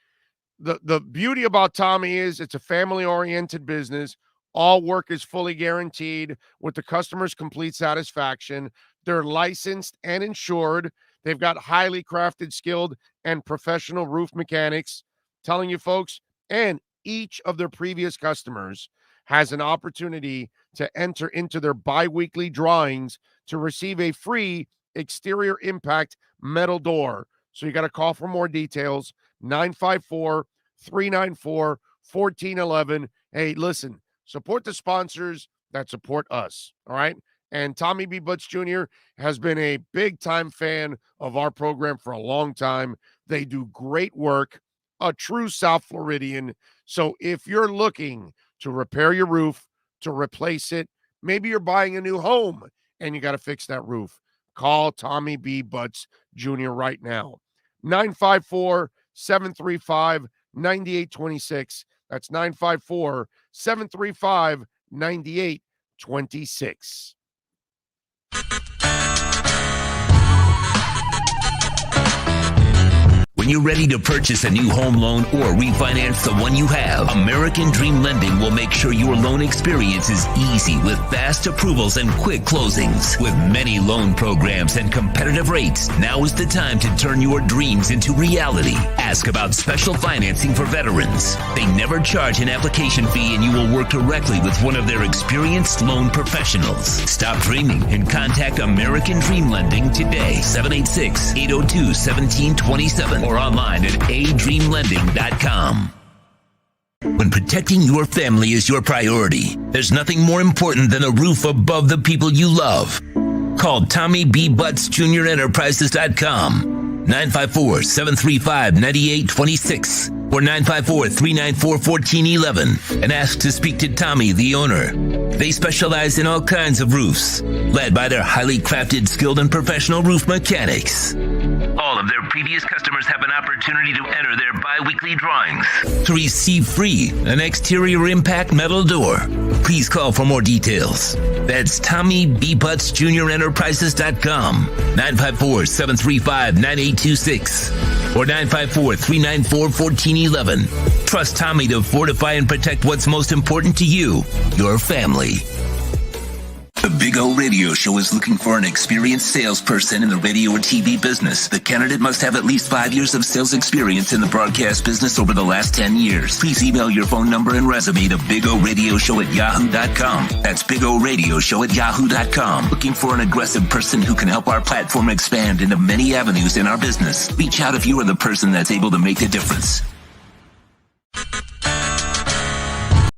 the beauty about Tommy is it's a family-oriented business. All work is fully guaranteed with the customer's complete satisfaction. They're licensed and insured. They've got highly crafted, skilled, and professional roof mechanics. Telling you folks, and each of their previous customers has an opportunity to enter into their bi-weekly drawings to receive a free exterior impact metal door. So you got to call for more details, 954-394-1411. Hey, listen, support the sponsors that support us, all right? And Tommy B. Butts Jr. has been a big-time fan of our program for a long time. They do great work, a true South Floridian. So if you're looking to repair your roof, to replace it, maybe you're buying a new home and you got to fix that roof, call Tommy B. Butts Jr. right now. 954-735-9826. That's 954-735-9826. When you're ready to purchase a new home loan or refinance the one you have, American Dream Lending will make sure your loan experience is easy with fast approvals and quick closings. With many loan programs and competitive rates, now is the time to turn your dreams into reality. Ask about special financing for veterans. They never charge an application fee and you will work directly with one of their experienced loan professionals. Stop dreaming and contact American Dream Lending today, 786-802-1727. Or online at adreamlending.com. When protecting your family is your priority, there's nothing more important than a roof above the people you love. Call Tommy B. Butts Jr. Enterprises.com, 954-735-9826 or 954-394-1411 and ask to speak to Tommy, the owner. They specialize in all kinds of roofs, led by their highly crafted, skilled, and professional roof mechanics. All of their previous customers have an opportunity to enter their bi-weekly drawings to receive free an exterior impact metal door. Please call for more details. That's Tommy B. Butts Jr. Enterprises.com, 954-735-9826 or 954-394-1411. Trust Tommy to fortify and protect what's most important to you, your family. The Big O Radio Show is looking for an experienced salesperson in the radio or TV business. The candidate must have at least 5 years of sales experience in the broadcast business over the last 10 years. Please email your phone number and resume to bigoradioshow@yahoo.com. That's bigoradioshow@yahoo.com. Looking for an aggressive person who can help our platform expand into many avenues in our business. Reach out if you are the person that's able to make the difference.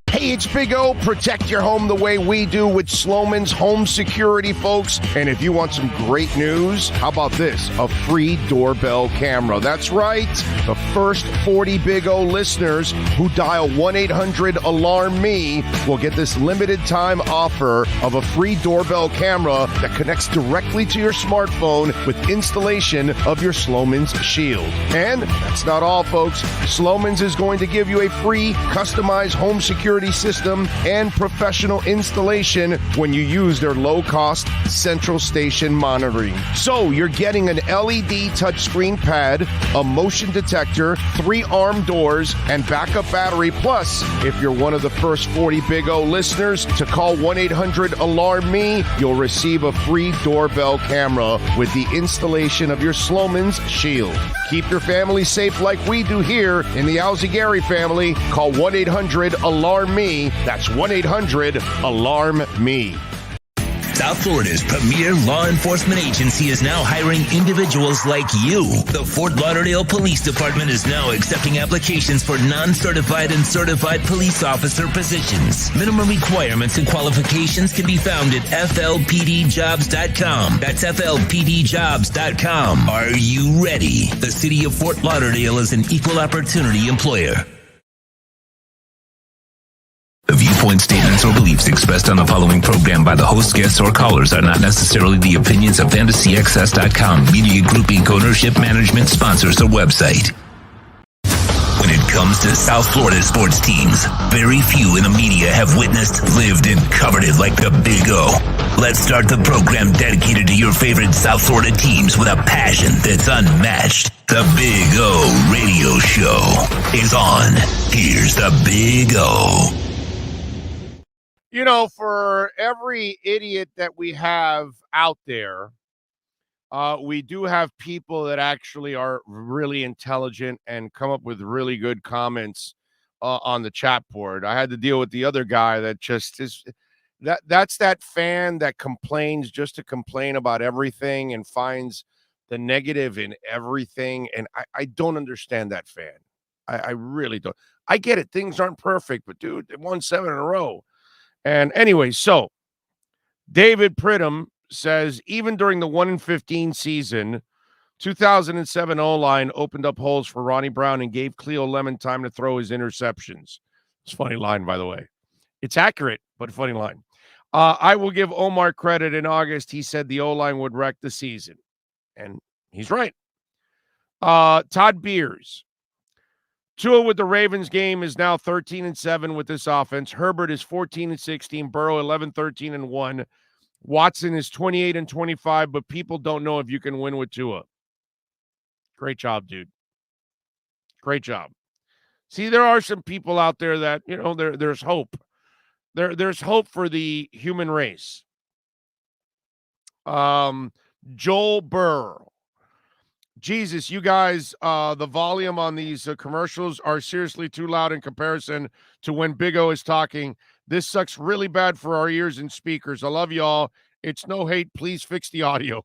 Hey, it's Big O. Protect your home the way we do with Sloman's Home Security, folks. And if you want some great news, how about this? A free doorbell camera. That's right. The first 40 Big O listeners who dial 1-800-ALARM-ME will get this limited time offer of a free doorbell camera that connects directly to your smartphone with installation of your Sloman's Shield. And that's not all, folks. Sloman's is going to give you a free customized home security system and professional installation when you use their low-cost central station monitoring. So you're getting an LED touchscreen pad, a motion detector, 3 arm doors, and backup battery. Plus, if you're one of the first 40 Big O listeners to call 1-800-ALARM-ME, you'll receive a free doorbell camera with the installation of your Sloman's Shield. Keep your family safe like we do here in the Alzigari family. Call 1-800-ALARM-ME. That's 1-800-ALARM-ME. South Florida's premier law enforcement agency is now hiring individuals like you. The Fort Lauderdale Police Department is now accepting applications for non-certified and certified police officer positions. Minimum requirements and qualifications can be found at flpdjobs.com. That's flpdjobs.com. Are you ready? The city of Fort Lauderdale is an equal opportunity employer. viewpoint statements or beliefs expressed on the following program by the host, guests, or callers are not necessarily the opinions of FantasyXS.com, Media Group Inc. ownership, management, sponsors, or website. When it comes to South Florida sports teams, very few in the media have witnessed, lived, and covered it like the Big O. Let's start the program dedicated to your favorite South Florida teams with a passion that's unmatched. The Big O Radio Show is on. Here's the Big O. You know, for every idiot that we have out there, we do have people that actually are really intelligent and come up with really good comments on the chat board. I had to deal with the other guy that just is that's that fan that complains just to complain about everything and finds the negative in everything. And I don't understand that fan. I really don't. I get it. Things aren't perfect, but dude, they won 7 in a row. And anyway, so David Pridham says, even during the 1-15 season, 2007 O-line opened up holes for Ronnie Brown and gave Cleo Lemon time to throw his interceptions. It's a funny line, by the way. It's accurate, but a funny line. I will give Omar credit. In August, he said the O-line would wreck the season. And he's right. Todd Beers. Tua with the Ravens game is now 13-7 with this offense. Herbert is 14-16. Burrow 11-13-1. Watson is 28-25, but people don't know if you can win with Tua. Great job, dude. Great job. See, there are some people out there that, you know, there's hope. There's hope for the human race. Joel Burr. Jesus, you guys, the volume on these commercials are seriously too loud in comparison to when Big O is talking. This sucks really bad for our ears and speakers. I love y'all. It's no hate. Please fix the audio.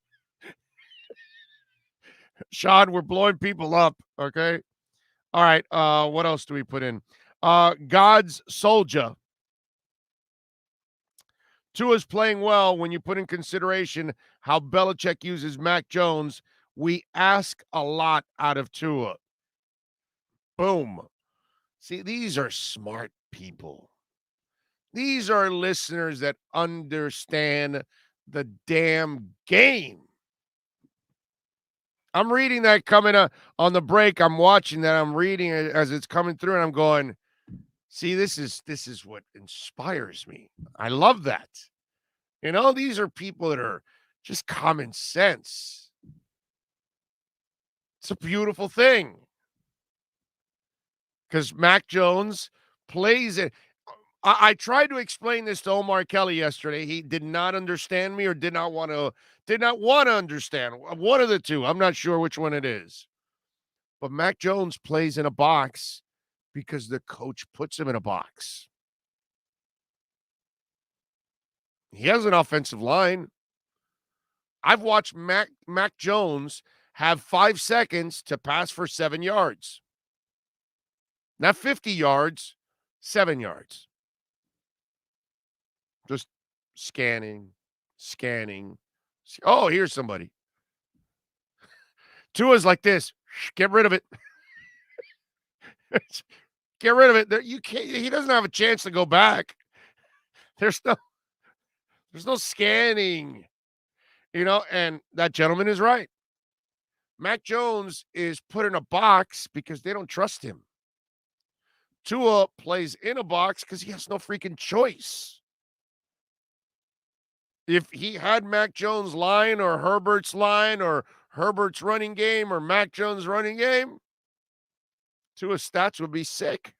Sean, we're blowing people up, okay? All right, what else do we put in? God's Soldier. Tua's playing well when you put in consideration how Belichick uses Mac Jones. We ask a lot out of Tua. Boom. See, these are smart people. These are listeners that understand the damn game. I'm reading that coming on the break. I'm watching that. I'm reading it as it's coming through, and I'm going, see, this is what inspires me. I love that. You know, these are people that are just common sense. It's a beautiful thing. Because Mac Jones plays it. I tried to explain this to Omar Kelly yesterday. He did not understand me or did not want to understand. One of the two. I'm not sure which one it is. But Mac Jones plays in a box because the coach puts him in a box. He has an offensive line. I've watched Mac Jones have 5 seconds to pass for 7 yards. Not 50 yards, 7 yards. Just scanning. Oh, here's somebody. Tua's like this. Get rid of it. Get rid of it. You can't. He doesn't have a chance to go back. There's no scanning. You know, and that gentleman is right. Mac Jones is put in a box because they don't trust him. Tua plays in a box because he has no freaking choice. If he had Mac Jones' line or Herbert's line or Herbert's running game or Mac Jones' running game, Tua's stats would be sick.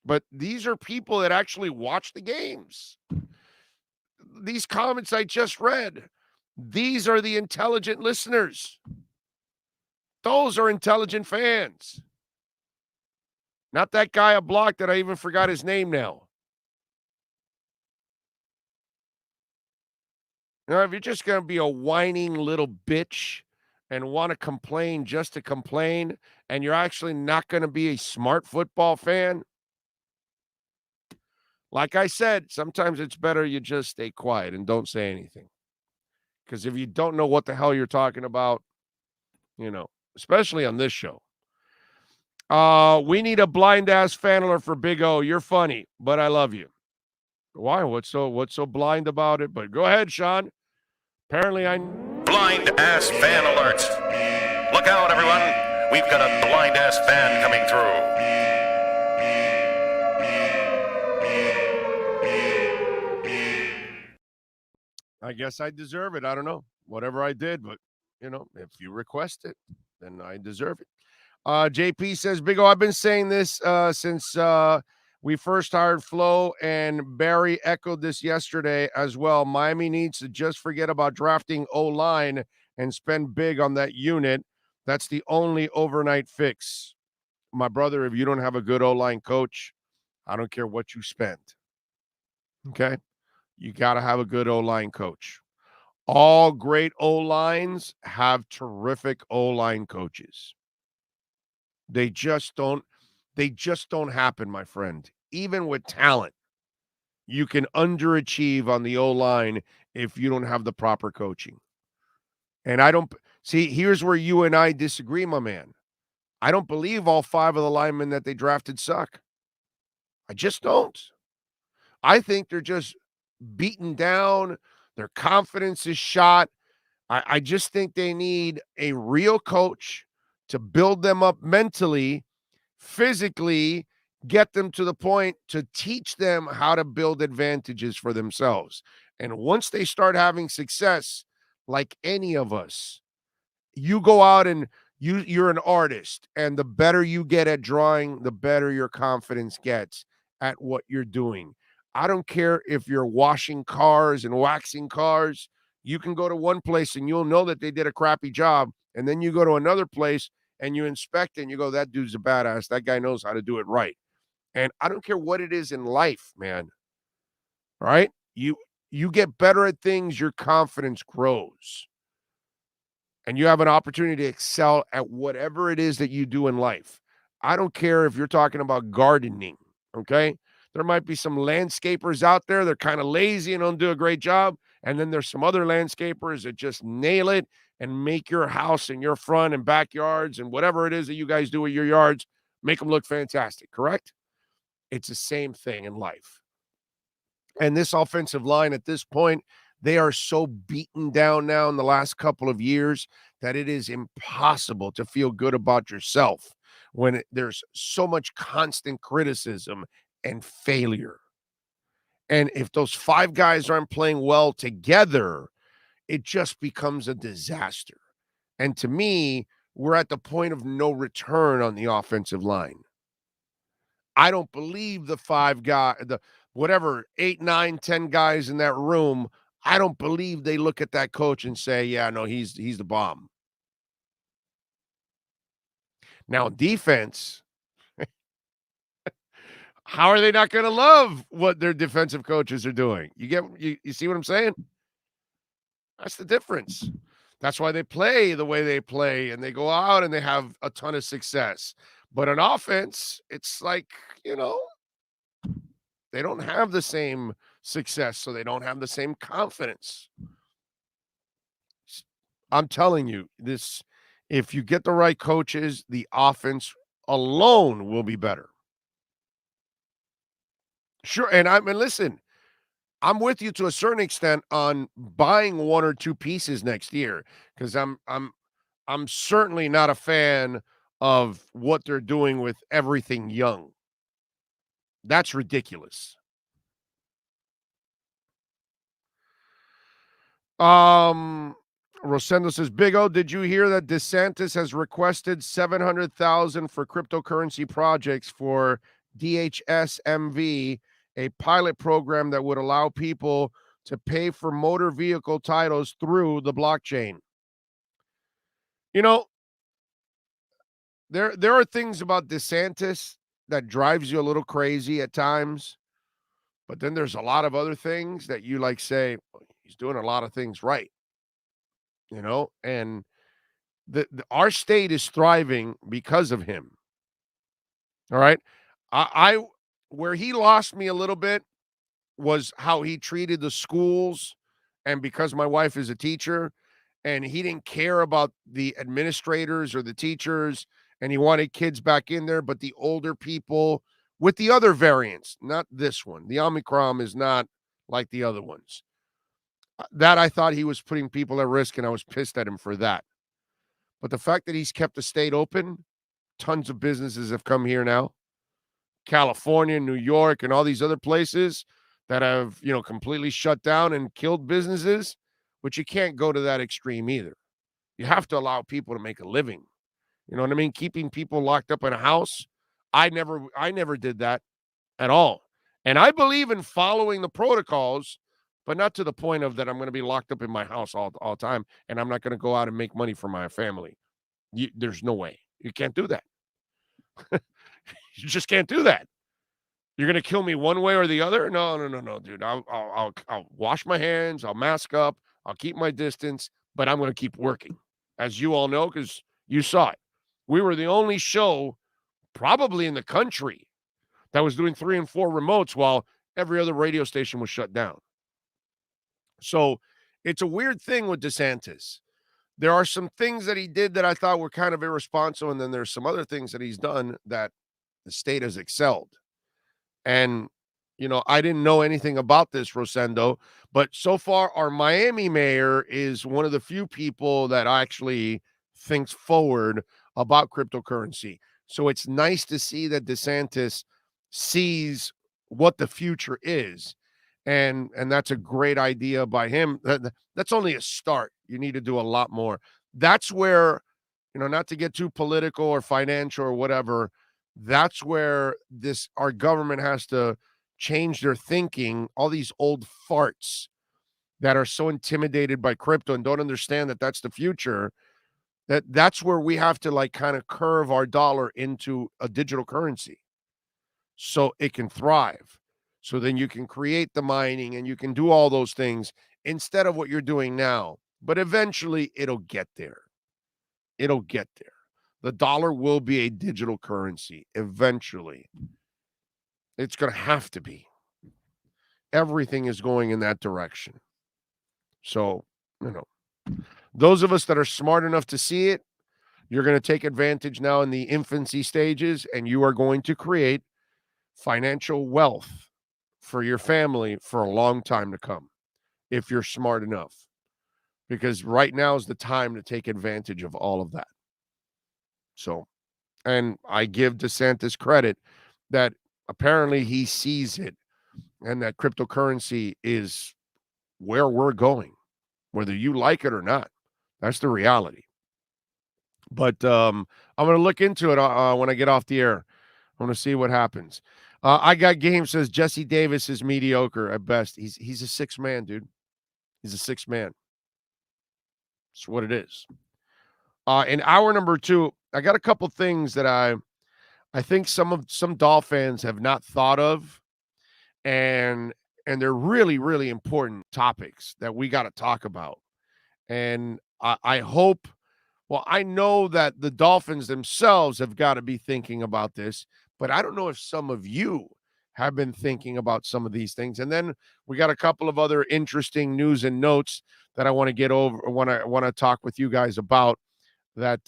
But these are people that actually watch the games. These comments I just read, these are the intelligent listeners. Those are intelligent fans. Not that guy a block that I even forgot his name now. You know, if you're just going to be a whining little bitch and want to complain just to complain, and you're actually not going to be a smart football fan, like I said, sometimes it's better you just stay quiet and don't say anything. Because if you don't know what the hell you're talking about, you know, especially on this show. We need a blind ass fan alert for Big O. You're funny, but I love you. Why? What's so blind about it? But go ahead, Sean. Apparently, Blind ass fan alert. Look out, everyone. We've got a blind ass fan coming through. I guess I deserve it. I don't know. Whatever I did, but if you request it, then I deserve it. JP says, Big O, I've been saying this since we first hired Flo, and Barry echoed this yesterday as well. Miami needs to just forget about drafting O-line and spend big on that unit. That's the only overnight fix. My brother, if you don't have a good O-line coach, I don't care what you spend. Okay? You got to have a good O-line coach. All great O-lines have terrific O-line coaches. They just don't happen, my friend. Even with talent, you can underachieve on the O-line if you don't have the proper coaching. And I don't see, here's where you and I disagree, my man. I don't believe all 5 of the linemen that they drafted suck. I just don't. I think they're just beaten down. Their confidence is shot. I just think they need a real coach to build them up mentally, physically, get them to the point to teach them how to build advantages for themselves. And once they start having success, like any of us, you go out and you're an artist, and the better you get at drawing, the better your confidence gets at what you're doing. I don't care if you're washing cars and waxing cars. You can go to one place and you'll know that they did a crappy job, and then you go to another place and you inspect it and you go, that dude's a badass. That guy knows how to do it right. And I don't care what it is in life, man. All right? You get better at things, your confidence grows. And you have an opportunity to excel at whatever it is that you do in life. I don't care if you're talking about gardening, okay? There might be some landscapers out there. They're kind of lazy and don't do a great job. And then there's some other landscapers that just nail it and make your house and your front and backyards and whatever it is that you guys do with your yards, make them look fantastic, correct? It's the same thing in life. And this offensive line at this point, they are so beaten down now in the last couple of years that it is impossible to feel good about yourself when there's so much constant criticism and failure. And if those 5 guys aren't playing well together, it just becomes a disaster. And to me, we're at the point of no return on the offensive line. I don't believe the 5 guys, the whatever, 8, 9, 10 guys in that room, I don't believe they look at that coach and say, yeah, no, he's the bomb. Now, defense, how are they not going to love what their defensive coaches are doing? You see what I'm saying? That's the difference. That's why they play the way they play, and they go out and they have a ton of success. But on offense, it's like, they don't have the same success, so they don't have the same confidence. I'm telling you, if you get the right coaches, the offense alone will be better. Sure, and listen, I'm with you to a certain extent on buying 1 or 2 pieces next year, because I'm certainly not a fan of what they're doing with everything young. That's ridiculous. Rosendo says, Big O, did you hear that DeSantis has requested $700,000 for cryptocurrency projects for DHSMV, a pilot program that would allow people to pay for motor vehicle titles through the blockchain? There are things about DeSantis that drives you a little crazy at times, but then there's a lot of other things that you say, he's doing a lot of things right. And our state is thriving because of him. All right. I where he lost me a little bit was how he treated the schools. And because my wife is a teacher, and he didn't care about the administrators or the teachers, and he wanted kids back in there, but the older people with the other variants, not this one. The Omicron is not like the other ones. That I thought he was putting people at risk, and I was pissed at him for that. But the fact that he's kept the state open, tons of businesses have come here now. California, New York, and all these other places that have, completely shut down and killed businesses, but you can't go to that extreme either. You have to allow people to make a living. You know what I mean? Keeping people locked up in a house, I never did that at all. And I believe in following the protocols, but not to the point of that I'm going to be locked up in my house all the time, and I'm not going to go out and make money for my family. There's no way. You can't do that. You just can't do that. You're going to kill me one way or the other? No, dude. I'll wash my hands. I'll mask up. I'll keep my distance, but I'm going to keep working. As you all know, because you saw it. We were the only show probably in the country that was doing 3 and 4 remotes while every other radio station was shut down. So it's a weird thing with DeSantis. There are some things that he did that I thought were kind of irresponsible, and then there's some other things that he's done that the state has excelled. And, I didn't know anything about this, Rosendo, but so far our Miami mayor is one of the few people that actually thinks forward about cryptocurrency. So it's nice to see that DeSantis sees what the future is. And that's a great idea by him. That's only a start. You need to do a lot more. That's where, not to get too political or financial or whatever, that's where our government has to change their thinking. All these old farts that are so intimidated by crypto and don't understand that that's the future, that's where we have to kind of curve our dollar into a digital currency so it can thrive. So then you can create the mining and you can do all those things instead of what you're doing now. But eventually it'll get there. It'll get there. The dollar will be a digital currency eventually. It's going to have to be. Everything is going in that direction. So, those of us that are smart enough to see it, you're going to take advantage now in the infancy stages, and you are going to create financial wealth for your family for a long time to come, if you're smart enough. Because right now is the time to take advantage of all of that. So, and I give DeSantis credit that apparently he sees it and that cryptocurrency is where we're going, whether you like it or not. That's the reality. But I'm going to look into it when I get off the air. I'm going to see what happens. I Got Game says Jesse Davis is mediocre at best. He's a sixth man, dude. He's a sixth man. That's what it is. In hour number 2, I got a couple things that I think some Dolph fans have not thought of, and they're really, really important topics that we got to talk about. And I hope, well, I know that the Dolphins themselves have got to be thinking about this, but I don't know if some of you have been thinking about some of these things. And then we got a couple of other interesting news and notes that I want to get over, want to talk with you guys about. That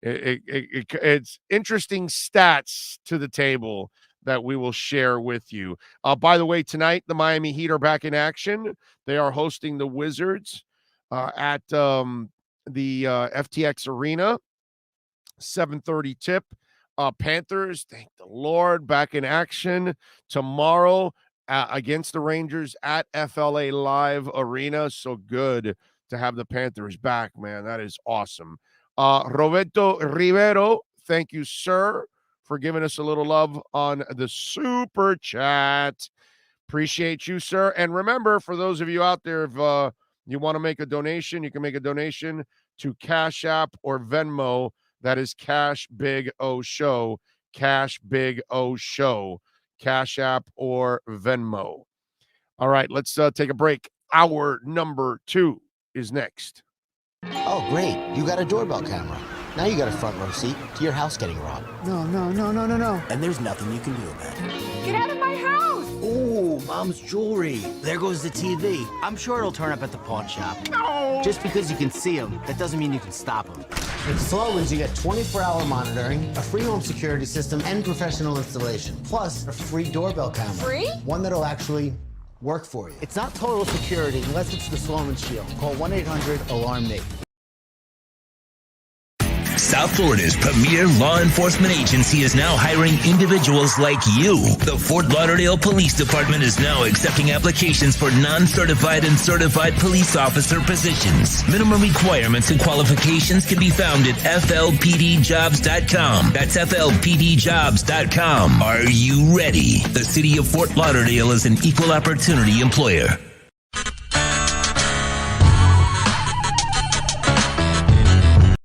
it's interesting stats to the table that we will share with you. By the way, tonight the Miami Heat are back in action. They are hosting the Wizards at the FTX Arena. 7:30 tip. Panthers, thank the Lord, back in action tomorrow against the Rangers at FLA Live Arena. So good to have the Panthers back, man. That is awesome. Roberto Rivero, thank you, sir, for giving us a little love on the super chat. Appreciate you, sir. And remember, for those of you out there, if you want to make a donation, you can make a donation to Cash App or Venmo. That is Cash Big O Show. Cash Big O Show. Cash App or Venmo. All right, let's take a break. Hour number 2 is next. Oh, great. You got a doorbell camera. Now you got a front row seat to your house getting robbed. No. And there's nothing you can do about it. Get out of my house! Ooh, Mom's jewelry. There goes the TV. I'm sure it'll turn up at the pawn shop. No. Just because you can see them, that doesn't mean you can stop them. With Sloman's, you get 24-hour monitoring, a free home security system, and professional installation. Plus, a free doorbell camera. Free? One that'll actually work for you. It's not total security unless it's the Sloman's Shield. Call 1-800-ALARM-NATE. South Florida's premier law enforcement agency is now hiring individuals like you. The Fort Lauderdale Police Department is now accepting applications for non-certified and certified police officer positions. Minimum requirements and qualifications can be found at flpdjobs.com. That's flpdjobs.com. Are you ready? The city of Fort Lauderdale is an equal opportunity employer.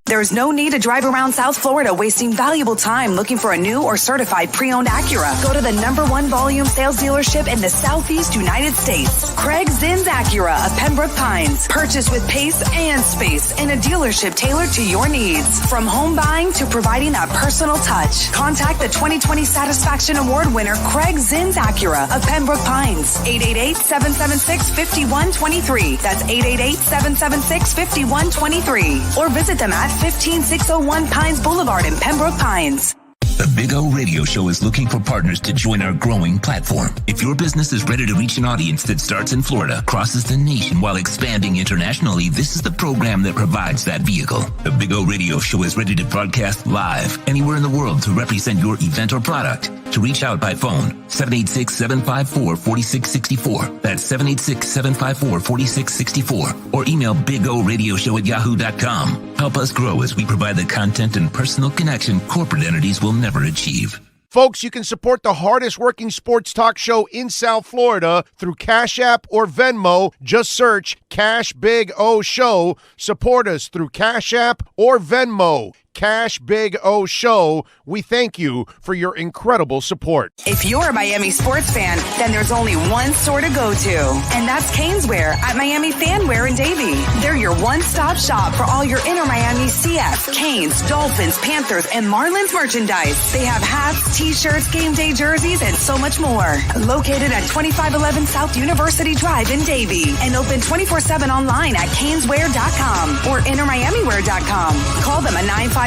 There's no need to drive around South Florida wasting valuable time looking for a new or certified pre-owned Acura. Go to the #1 volume sales dealership in the Southeast United States. Craig Zinn's Acura of Pembroke Pines. Purchase with pace and space in a dealership tailored to your needs. From home buying to providing that personal touch. Contact the 2020 Satisfaction Award winner Craig Zinn's Acura of Pembroke Pines. 888-776-5123. That's 888-776-5123. Or visit them at 15601 Pines Boulevard in Pembroke Pines. The Big O Radio Show is looking for partners to join our growing platform. If your business is ready to reach an audience that starts in Florida, crosses the nation while expanding internationally, this is the program that provides that vehicle. The Big O Radio Show is ready to broadcast live anywhere in the world to represent your event or product. To reach out by phone, 786-754-4664. That's 786-754-4664. Or email bigoradioshow@yahoo.com. Help us grow as we provide the content and personal connection corporate entities will never achieve. Folks, you can support the hardest working sports talk show in South Florida through Cash App or Venmo. Just search Cash Big O Show. Support us through Cash App or Venmo. Cash Big O Show. We thank you for your incredible support. If you're a Miami sports fan, then there's only one store to go to, and that's Caneswear at Miami Fanwear in Davie. They're your one-stop shop for all your inner Miami CF, Canes, Dolphins, Panthers, and Marlins merchandise. They have hats, t-shirts, game day jerseys, and so much more. Located at 2511 South University Drive in Davie and open 24/7 online at caneswear.com or innermiamiwear.com. Call them at 954-835-5597.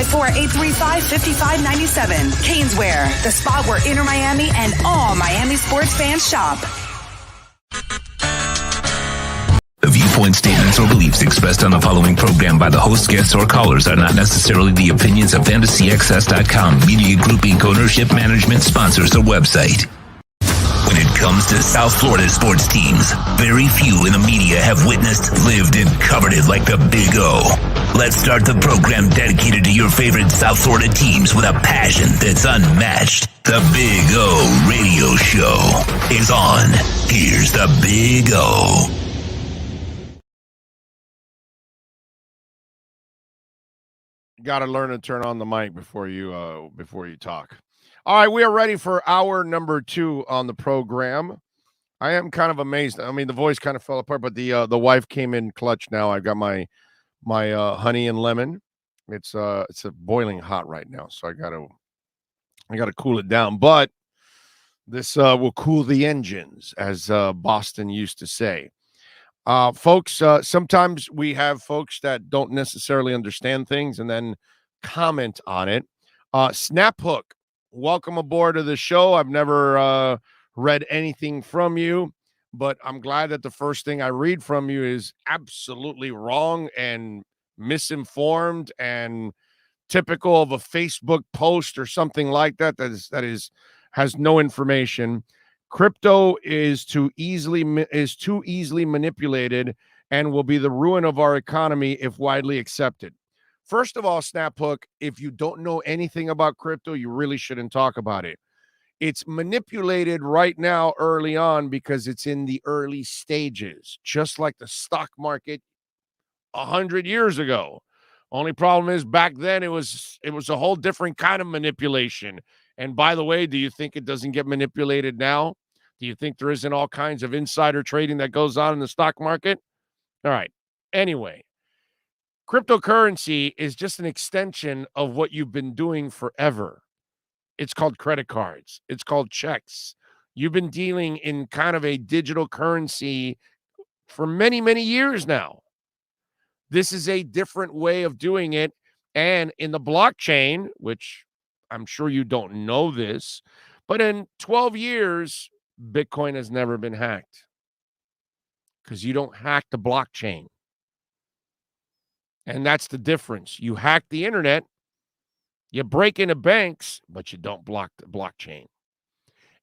Caneswear, the spot where Inner Miami and all Miami sports fans shop. The viewpoint statements or beliefs expressed on the following program by the host, guests, or callers are not necessarily the opinions of FantasyXS.com, Media Group Inc. ownership, management, sponsors, or website. When it comes to South Florida sports teams, very few in the media have witnessed, lived, and covered it like the Big O. Let's start the program dedicated to your favorite South Florida teams with a passion that's unmatched. The Big O Radio Show is on. Here's the Big O. You got to learn to turn on the mic before you talk. All right, we are ready for hour number 2 on the program. I am kind of amazed. I mean, the voice kind of fell apart, but the wife came in clutch now. I've got my honey and lemon. It's boiling hot right now, so I gotta cool it down. But this will cool the engines, as Boston used to say. Folks, sometimes we have folks that don't necessarily understand things and then comment on it. Snaphook, welcome aboard to the show. I've never read anything from you, but I'm glad that the first thing I read from you is absolutely wrong and misinformed and typical of a Facebook post or something like that. That has no information. Crypto is too easily manipulated and will be the ruin of our economy if widely accepted. First of all, Snaphook, if you don't know anything about crypto, you really shouldn't talk about it. It's manipulated right now early on because it's in the early stages, just like the stock market 100 years ago. Only problem is back then it was a whole different kind of manipulation. And by the way, do you think it doesn't get manipulated now? Do you think there isn't all kinds of insider trading that goes on in the stock market? All right. Anyway, cryptocurrency is just an extension of what you've been doing forever. It's called credit cards. It's called checks. You've been dealing in kind of a digital currency for many, many years now. This is a different way of doing it. And in the blockchain, which I'm sure you don't know this, but in 12 years, Bitcoin has never been hacked because you don't hack the blockchain. And that's the difference. You hack the internet, you break into banks, but you don't block the blockchain.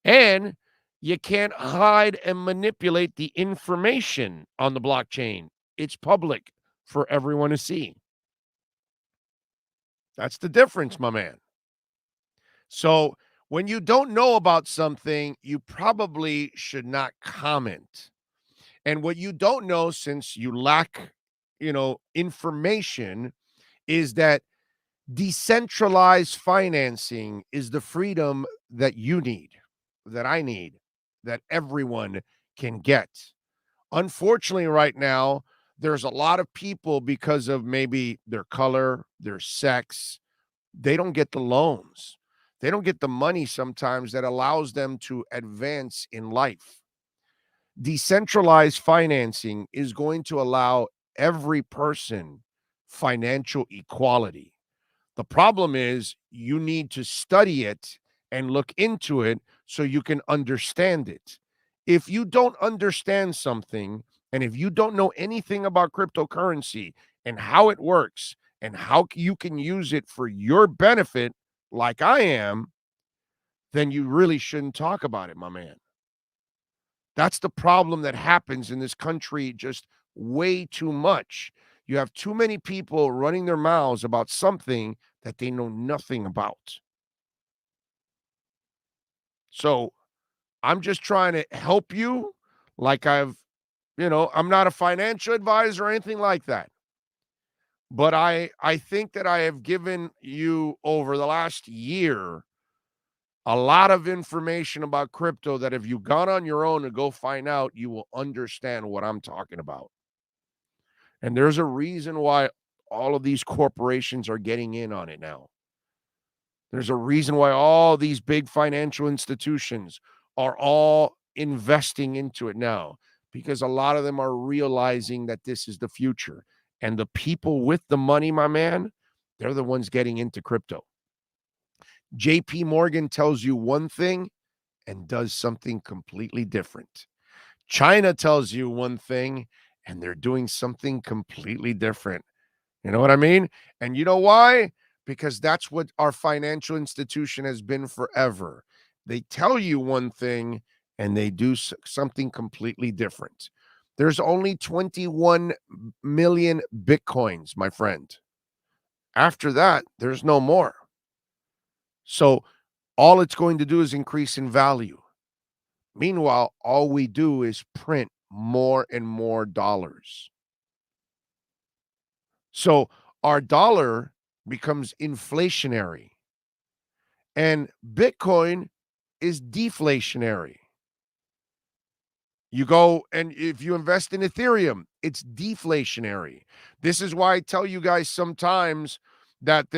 And you can't hide and manipulate the information on the blockchain. It's public for everyone to see. That's the difference, my man. So when you don't know about something, you probably should not comment. And what you don't know, since you lack, information, is that decentralized financing is the freedom that you need, that I need, that everyone can get. Unfortunately, right now, there's a lot of people, because of maybe their color, their sex, they don't get the loans. They don't get the money sometimes that allows them to advance in life. Decentralized financing is going to allow every person financial equality. The problem is you need to study it and look into it so you can understand it. If you don't understand something, and if you don't know anything about cryptocurrency and how it works and how you can use it for your benefit, like I am, then you really shouldn't talk about it, my man. That's the problem that happens in this country, just way too much. You have too many people running their mouths about something that they know nothing about. So I'm just trying to help you. Like I'm not a financial advisor or anything like that. But I think that I have given you over the last year a lot of information about crypto that if you gone on your own to go find out, you will understand what I'm talking about. And there's a reason why all of these corporations are getting in on it now. There's a reason why all these big financial institutions are all investing into it now, because a lot of them are realizing that this is the future. And the people with the money, my man, they're the ones getting into crypto. JP Morgan tells you one thing and does something completely different. China tells you one thing and they're doing something completely different. You know what I mean? And you know why? Because that's what our financial institution has been forever. They tell you one thing and they do something completely different. There's only 21 million Bitcoins, my friend. After that, there's no more. So all it's going to do is increase in value. Meanwhile, all we do is print more and more dollars. So our dollar becomes inflationary and Bitcoin is deflationary. You go and if you invest in Ethereum, it's deflationary. This is why I tell you guys sometimes that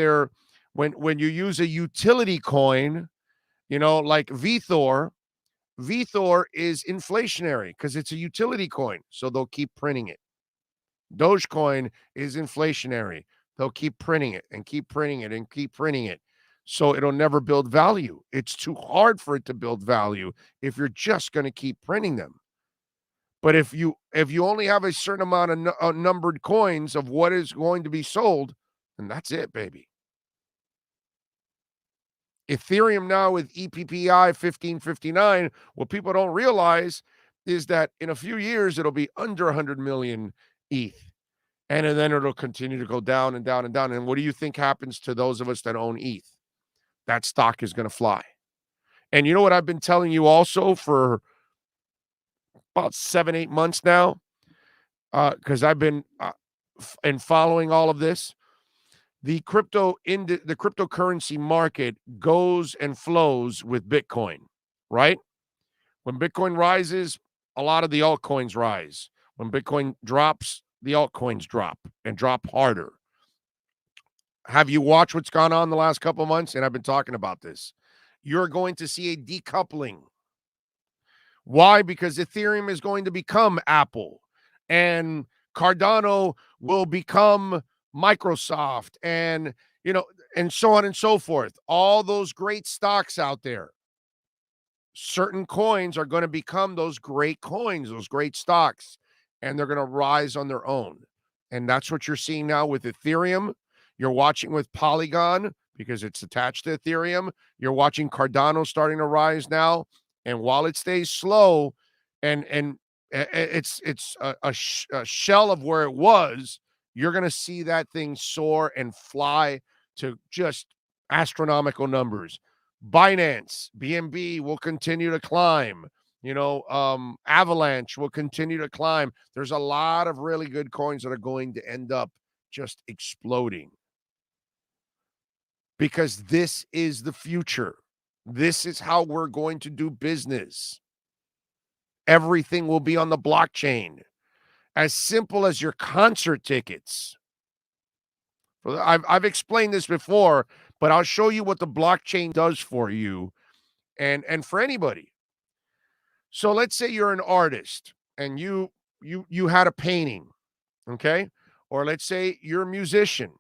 when you use a utility coin, like VeThor is inflationary because it's a utility coin. So they'll keep printing it. Dogecoin is inflationary. They'll keep printing it and keep printing it and keep printing it. So it'll never build value. It's too hard for it to build value if you're just going to keep printing them. But if you only have a certain amount of numbered coins of what is going to be sold, then that's it, baby. Ethereum now with EPPI 1559, what people don't realize is that in a few years, it'll be under 100 million ETH. And then it'll continue to go down and down and down. And what do you think happens to those of us that own ETH? That stock is going to fly. And you know what I've been telling you also for about 7-8 months now? Because I've been following all of this. The cryptocurrency market goes and flows with Bitcoin, right? When Bitcoin rises, a lot of the altcoins rise. When Bitcoin drops, the altcoins drop and drop harder. Have you watched what's gone on the last couple of months? And I've been talking about this. You're going to see a decoupling Why? Because Ethereum is going to become Apple, and Cardano will become Microsoft, and and so on and so forth. All those great stocks out there. Certain coins are going to become those great coins, those great stocks, and they're going to rise on their own. And that's what you're seeing now with Ethereum. You're watching with Polygon because it's attached to Ethereum. You're watching Cardano starting to rise now. And while it stays slow and it's a shell of where it was, you're going to see that thing soar and fly to just astronomical numbers. Binance, BNB will continue to climb. Avalanche will continue to climb. There's a lot of really good coins that are going to end up just exploding. Because this is the future. This is how we're going to do business. Everything will be on the blockchain. As simple as your concert tickets. I've explained this before, but I'll show you what the blockchain does for you and for anybody. So let's say you're an artist and you had a painting, okay? Or let's say you're a musician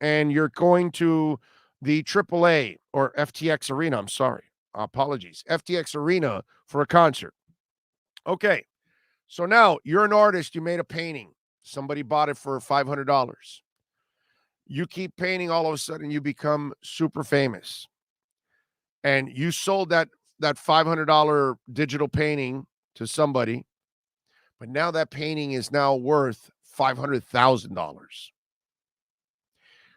and you're going to the AAA or FTX Arena, apologies, FTX Arena for a concert. Okay, so now you're an artist, you made a painting. Somebody bought it for $500. You keep painting, all of a sudden you become super famous. And you sold that $500 digital painting to somebody, but now that painting is now worth $500,000.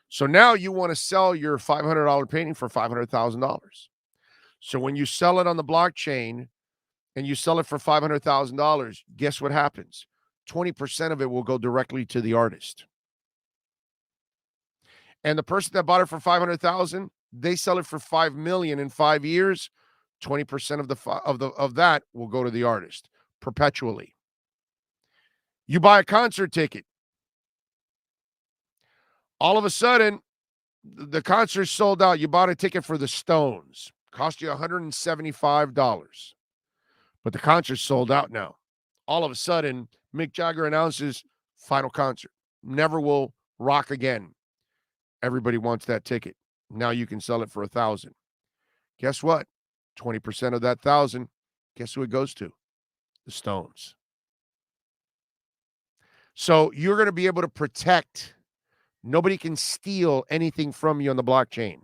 So now you want to sell your $500 painting for $500,000. So when you sell it on the blockchain and you sell it for $500,000, guess what happens? 20% of it will go directly to the artist. And the person that bought it for $500,000, they sell it for $5 million in 5 years. 20% of that will go to the artist perpetually. You buy a concert ticket. All of a sudden, the concert's sold out. You bought a ticket for the Stones. Cost you $175. But the concert's sold out now. All of a sudden, Mick Jagger announces final concert. Never will rock again. Everybody wants that ticket. Now you can sell it for $1,000. Guess what? 20% of that $1,000, guess who it goes to? The Stones. So you're going to be able to protect. Nobody can steal anything from you on the blockchain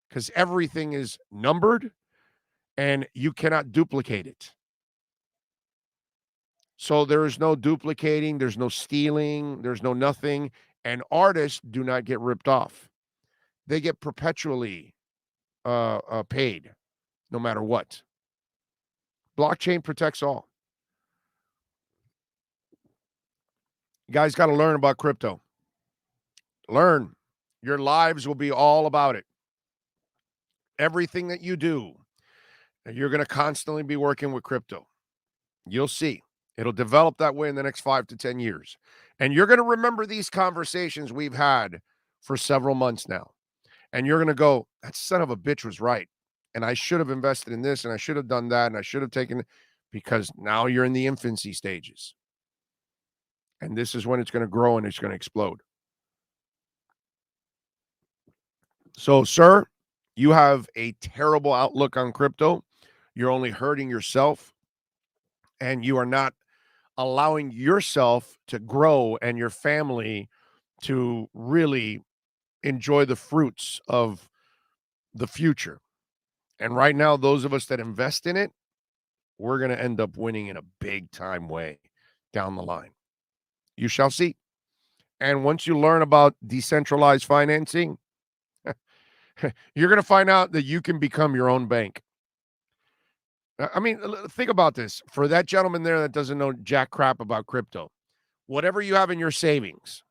because everything is numbered and you cannot duplicate it. So there is no duplicating, there's no stealing, there's no nothing. And artists do not get ripped off. They get perpetually paid no matter what. Blockchain protects all. You guys got to learn about crypto. Learn. Your lives will be all about it. Everything that you do, you're going to constantly be working with crypto. You'll see. It'll develop that way in the next 5 to 10 years. And you're going to remember these conversations we've had for several months now. And you're going to go, that son of a bitch was right. And I should have invested in this, and I should have done that, and I should have taken, because now you're in the infancy stages. And this is when it's going to grow and it's going to explode. So, sir, you have a terrible outlook on crypto. You're only hurting yourself, and you are not allowing yourself to grow and your family to really enjoy the fruits of the future. And right now, those of us that invest in it, we're going to end up winning in a big time way down the line. You shall see. And once you learn about decentralized financing, you're going to find out that you can become your own bank. I mean, think about this. For that gentleman there that doesn't know jack crap about crypto, whatever you have in your savings,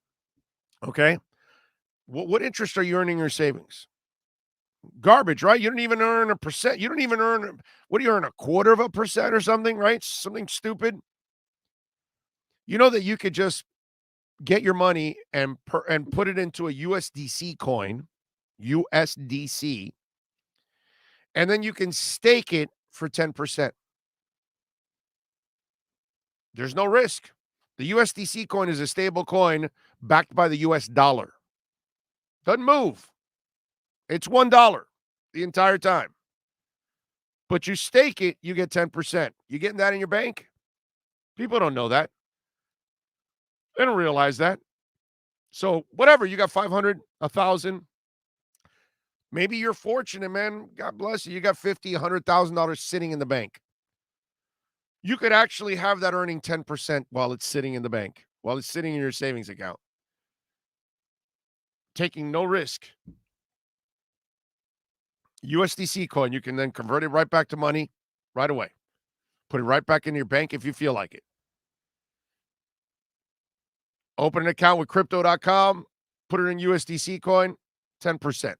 okay? What interest are you earning in your savings? Garbage, right? You don't even earn 1%. You don't even earn, what do you earn, 0.25% or something, right? Something stupid. You know that you could just get your money and put it into a USDC coin, USDC, and then you can stake it for 10%. There's no risk. The USDC coin is a stable coin backed by the US dollar. Doesn't move. It's $1 the entire time. But you stake it, you get 10%. You getting that in your bank? People don't know that. They don't realize that. So whatever, you got 500, 1,000. Maybe you're fortunate, man. God bless you. You got $50,000, $100,000 sitting in the bank. You could actually have that earning 10% while it's sitting in the bank, while it's sitting in your savings account. Taking no risk. USDC coin, you can then convert it right back to money right away. Put it right back in your bank if you feel like it. Open an account with crypto.com, put it in USDC coin, 10%.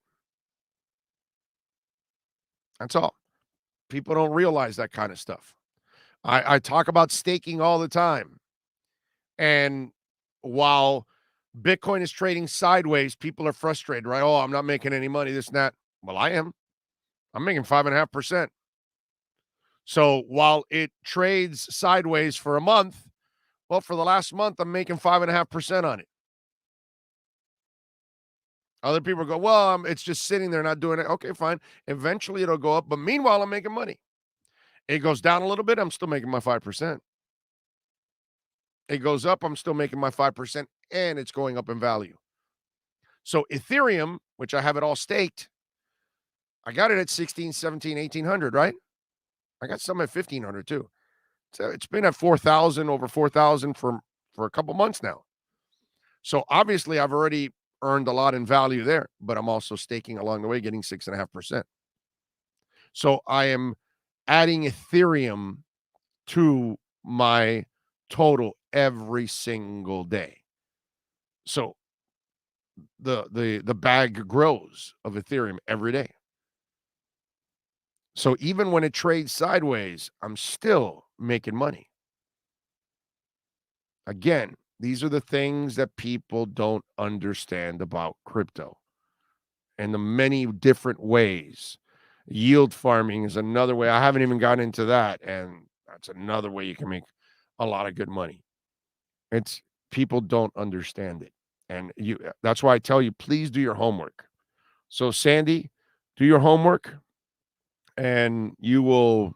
That's all. People don't realize that kind of stuff. I talk about staking all the time. And while Bitcoin is trading sideways, people are frustrated, right? Oh, I'm not making any money, this and that. Well, I am. I'm making 5.5%. So while it trades sideways for a month, well, for the last month, I'm making 5.5% on it. Other people go, well, it's just sitting there not doing it. Okay, fine. Eventually it'll go up. But meanwhile, I'm making money. It goes down a little bit, I'm still making my 5%. It goes up, I'm still making my 5%, and it's going up in value. So Ethereum, which I have it all staked, I got it at 16, 17, 1,800, right? I got some at 1,500 too. So it's been at 4,000, over 4,000 for a couple months now. So obviously I've already earned a lot in value there, but I'm also staking along the way, getting 6.5%. So I am adding Ethereum to my total every single day. So the bag grows of Ethereum every day. So even when it trades sideways, I'm still making money. Again, these are the things that people don't understand about crypto and the many different ways. Yield farming is another way. I haven't even gotten into that, and that's another way you can make a lot of good money. It's people don't understand it. And that's why I tell you, please do your homework. So Sandy, do your homework and you will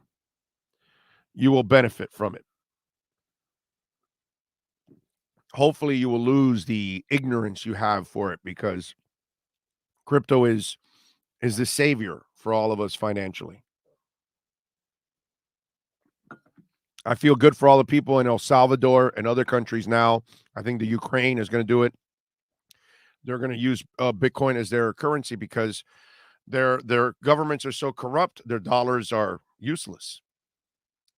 benefit from it. Hopefully you will lose the ignorance you have for it, because crypto is the savior for all of us financially. I feel good for all the people in El Salvador and other countries now. I think the Ukraine is going to do it. They're going to use Bitcoin as their currency because their governments are so corrupt, their dollars are useless.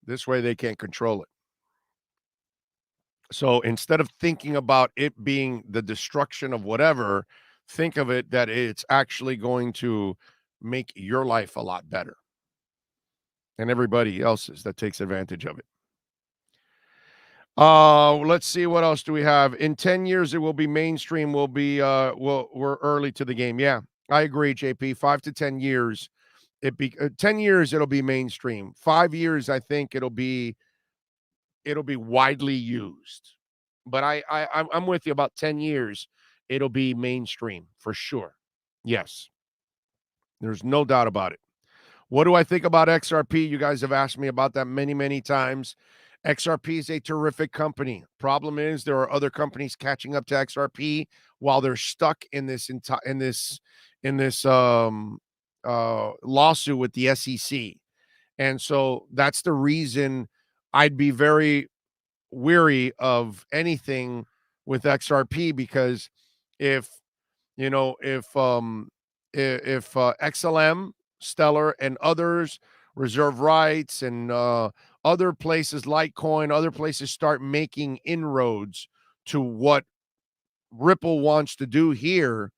This way they can't control it. So instead of thinking about it being the destruction of whatever, think of it that it's actually going to make your life a lot better and everybody else's that takes advantage of it. Let's see, what else do we have? In 10 years, it will be mainstream. We're early to the game. Yeah, I agree, JP. 5 to 10 years. 10 years, it'll be mainstream. 5 years, I think it'll be widely used. But I'm with you. About 10 years, it'll be mainstream for sure. Yes. There's no doubt about it. What do I think about XRP? You guys have asked me about that many, many times. XRP is a terrific company. Problem is, there are other companies catching up to XRP while they're stuck in this lawsuit with the SEC. And so that's the reason I'd be very weary of anything with XRP, because if XLM, Stellar, and others, Reserve Rights, and other places, Litecoin, other places start making inroads to what Ripple wants to do here,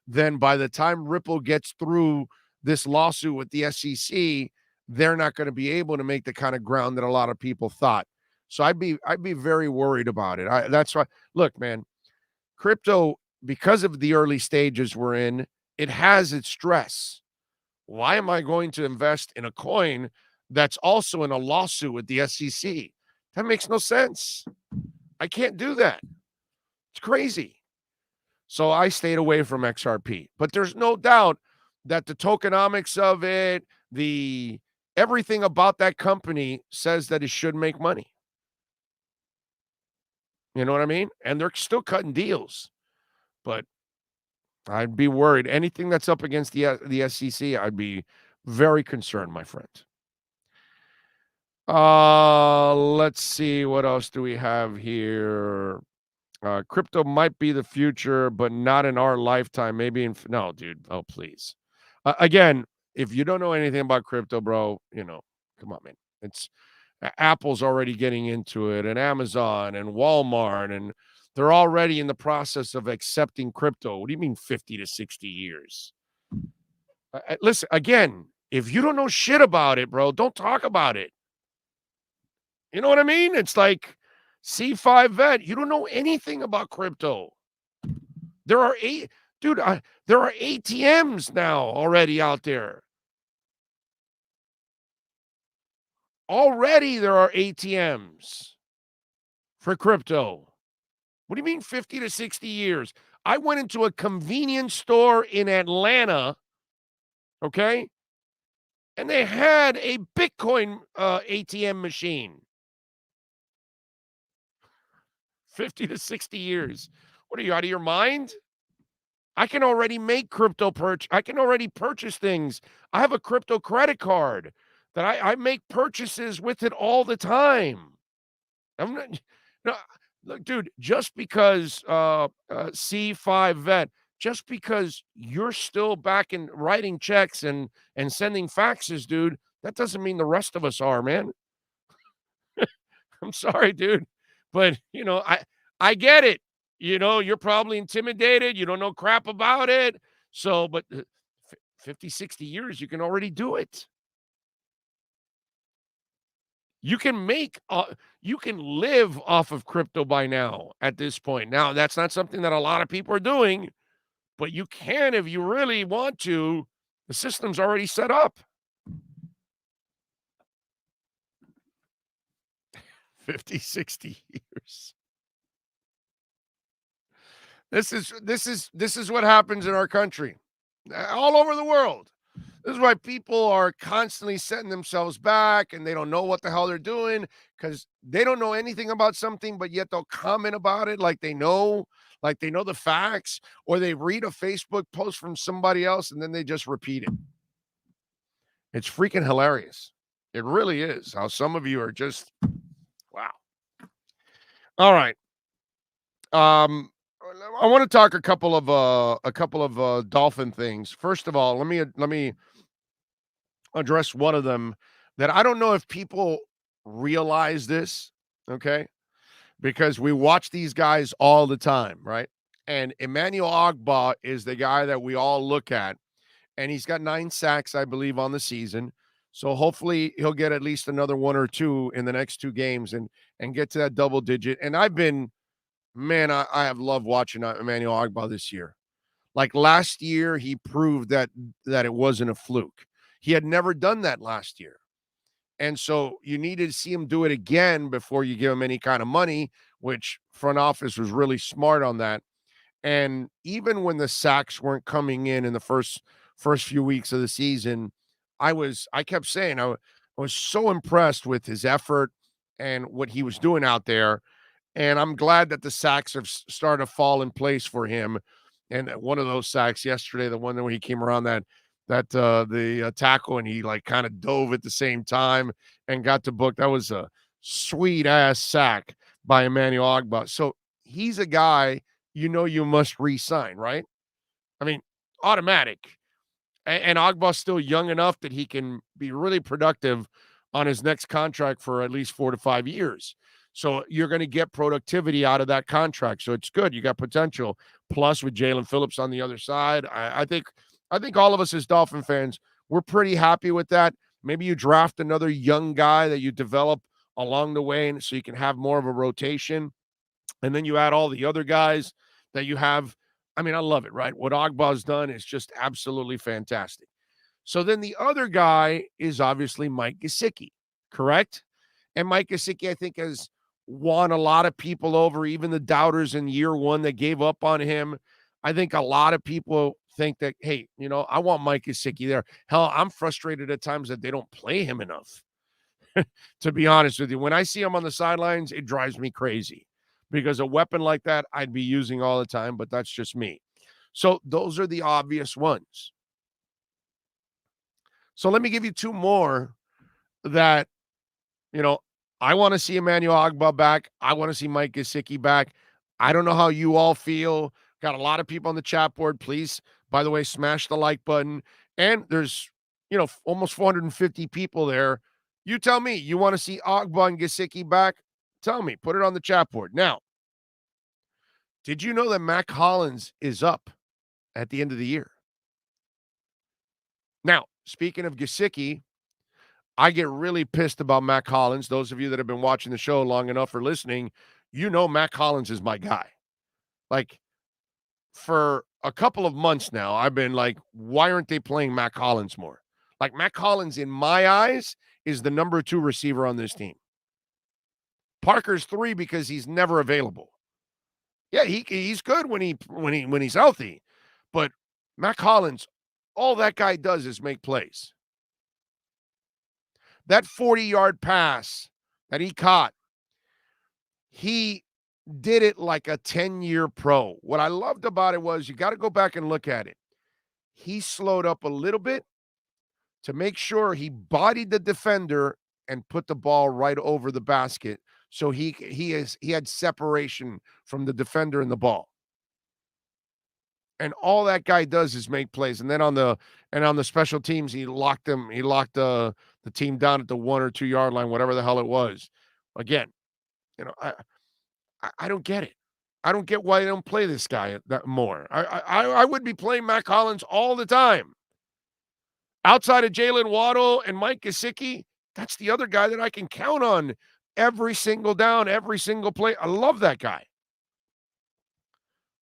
then by the time Ripple gets through this lawsuit with the SEC, they're not going to be able to make the kind of ground that a lot of people thought. So I'd be very worried about it. That's why, look, man, crypto, because of the early stages we're in, it has its stress. Why am I going to invest in a coin that's also in a lawsuit with the SEC? That makes no sense. I can't do that. It's crazy. So I stayed away from XRP. But there's no doubt that the tokenomics of it, everything about that company says that it should make money. You know what I mean? And they're still cutting deals. But I'd be worried. Anything that's up against the SEC, I'd be very concerned, my friend. Let's see. What else do we have here? Crypto might be the future, but not in our lifetime. Maybe no, dude. Oh, please. Again, if you don't know anything about crypto, bro, come on, man. It's Apple's already getting into it, and Amazon and Walmart, and they're already in the process of accepting crypto. What do you mean 50 to 60 years? Listen, again, if you don't know shit about it, bro, don't talk about it. You know what I mean? It's like C5 vet. You don't know anything about crypto. There are ATMs now already out there. Already there are ATMs for crypto. What do you mean 50 to 60 years? I went into a convenience store in Atlanta, okay? And they had a Bitcoin ATM machine. 50 to 60 years. What are you, out of your mind? I can already make crypto purchase. I can already purchase things. I have a crypto credit card that I make purchases with it all the time. I'm not, no, look, dude, just because C5 vet, just because you're still back in writing checks and sending faxes, dude, that doesn't mean the rest of us are, man. I'm sorry, dude. But, I get it. You're probably intimidated. You don't know crap about it. So, but 50, 60 years, you can already do it. You can live off of crypto by now at this point. Now, that's not something that a lot of people are doing, but you can if you really want to. The system's already set up. 50, 60 years. This is what happens in our country, all over the world. This is why people are constantly setting themselves back and they don't know what the hell they're doing because they don't know anything about something, but yet they'll comment about it like they know the facts, or they read a Facebook post from somebody else and then they just repeat it. It's freaking hilarious. It really is. How some of you are just, wow. All right. I want to talk a couple of Dolphin things. First of all, let me address one of them that I don't know if people realize this, okay? Because we watch these guys all the time, right? And Emmanuel Ogbah is the guy that we all look at, and he's got 9 sacks, I believe, on the season. So hopefully he'll get at least another 1 or 2 in the next 2 games and get to that double digit. And I have loved watching Emmanuel Ogbah this year. Like last year, he proved that it wasn't a fluke. He had never done that last year. And so you needed to see him do it again before you give him any kind of money, which front office was really smart on that. And even when the sacks weren't coming in the first few weeks of the season, I kept saying I was so impressed with his effort and what he was doing out there. And I'm glad that the sacks have started to fall in place for him. And one of those sacks yesterday, the one where he came around the tackle and he like kind of dove at the same time and got to book. That was a sweet ass sack by Emmanuel Ogbah. So he's a guy you must re-sign, right? I mean, automatic. And Ogbah's still young enough that he can be really productive on his next contract for at least 4 to 5 years. So you're going to get productivity out of that contract. So it's good. You got potential. Plus with Jalen Phillips on the other side, I think all of us as Dolphin fans, we're pretty happy with that. Maybe you draft another young guy that you develop along the way and so you can have more of a rotation. And then you add all the other guys that you have. I mean, I love it, right? What Ogbah's done is just absolutely fantastic. So then the other guy is obviously Mike Gesicki, correct? And Mike Gesicki, I think, has won a lot of people over, even the doubters in year one that gave up on him. I think a lot of people think that, hey, I want Mike Gesicki there. Hell, I'm frustrated at times that they don't play him enough. To be honest with you, when I see him on the sidelines, it drives me crazy because a weapon like that I'd be using all the time, but that's just me. So those are the obvious ones. So let me give you two more that, I want to see Emmanuel Ogbah back. I want to see Mike Gesicki back. I don't know how you all feel. Got a lot of people on the chat board. Please, by the way, smash the like button. And there's, almost 450 people there. You tell me, you want to see Ogbah and Gesicki back? Tell me. Put it on the chat board. Now, did you know that Mac Hollins is up at the end of the year? Now, speaking of Gesicki, I get really pissed about Mac Hollins. Those of you that have been watching the show long enough or listening, Mac Hollins is my guy. Like, for a couple of months now, I've been like, why aren't they playing Mac Hollins more? Like, Mac Hollins, in my eyes, is the number 2 receiver on this team. Parker's 3 because he's never available. Yeah, he's good when he's healthy, but Mac Hollins, all that guy does is make plays. That 40-yard pass that he caught, he did it like a 10-year pro. What I loved about it was, you got to go back and look at it. He slowed up a little bit to make sure he bodied the defender and put the ball right over the basket. So he had separation from the defender and the ball. And all that guy does is make plays. And then on the special teams, he locked the team down at the 1 or 2 yard line, whatever the hell it was. Again, I don't get it. I don't get why they don't play this guy that more. I would be playing Mac Hollins all the time. Outside of Jalen Waddle and Mike Gesicki, that's the other guy that I can count on every single down, every single play. I love that guy.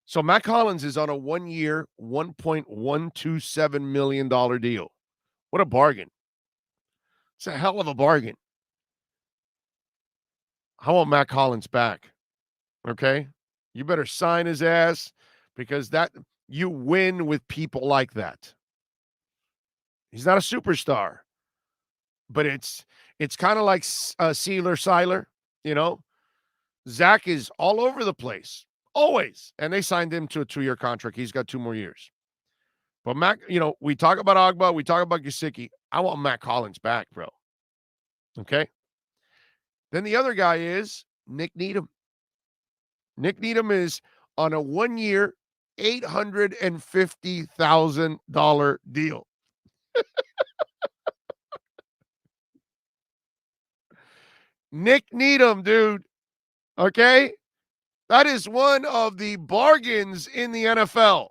So Mac Hollins is on a 1-year, $1.127 million deal. What a bargain. It's a hell of a bargain. I want Mac Hollins back. Okay? You better sign his ass, because you win with people like that. He's not a superstar, but it's kind of like Seiler. Zach is all over the place, always. And they signed him to a 2-year contract. He's got 2 more years. But Mac, we talk about Ogbah, we talk about Gesicki. I want Mac Hollins back, bro. Okay? Then the other guy is Nick Needham. Nick Needham is on a 1-year, $850,000 deal. Nick Needham, dude. Okay? That is one of the bargains in the NFL.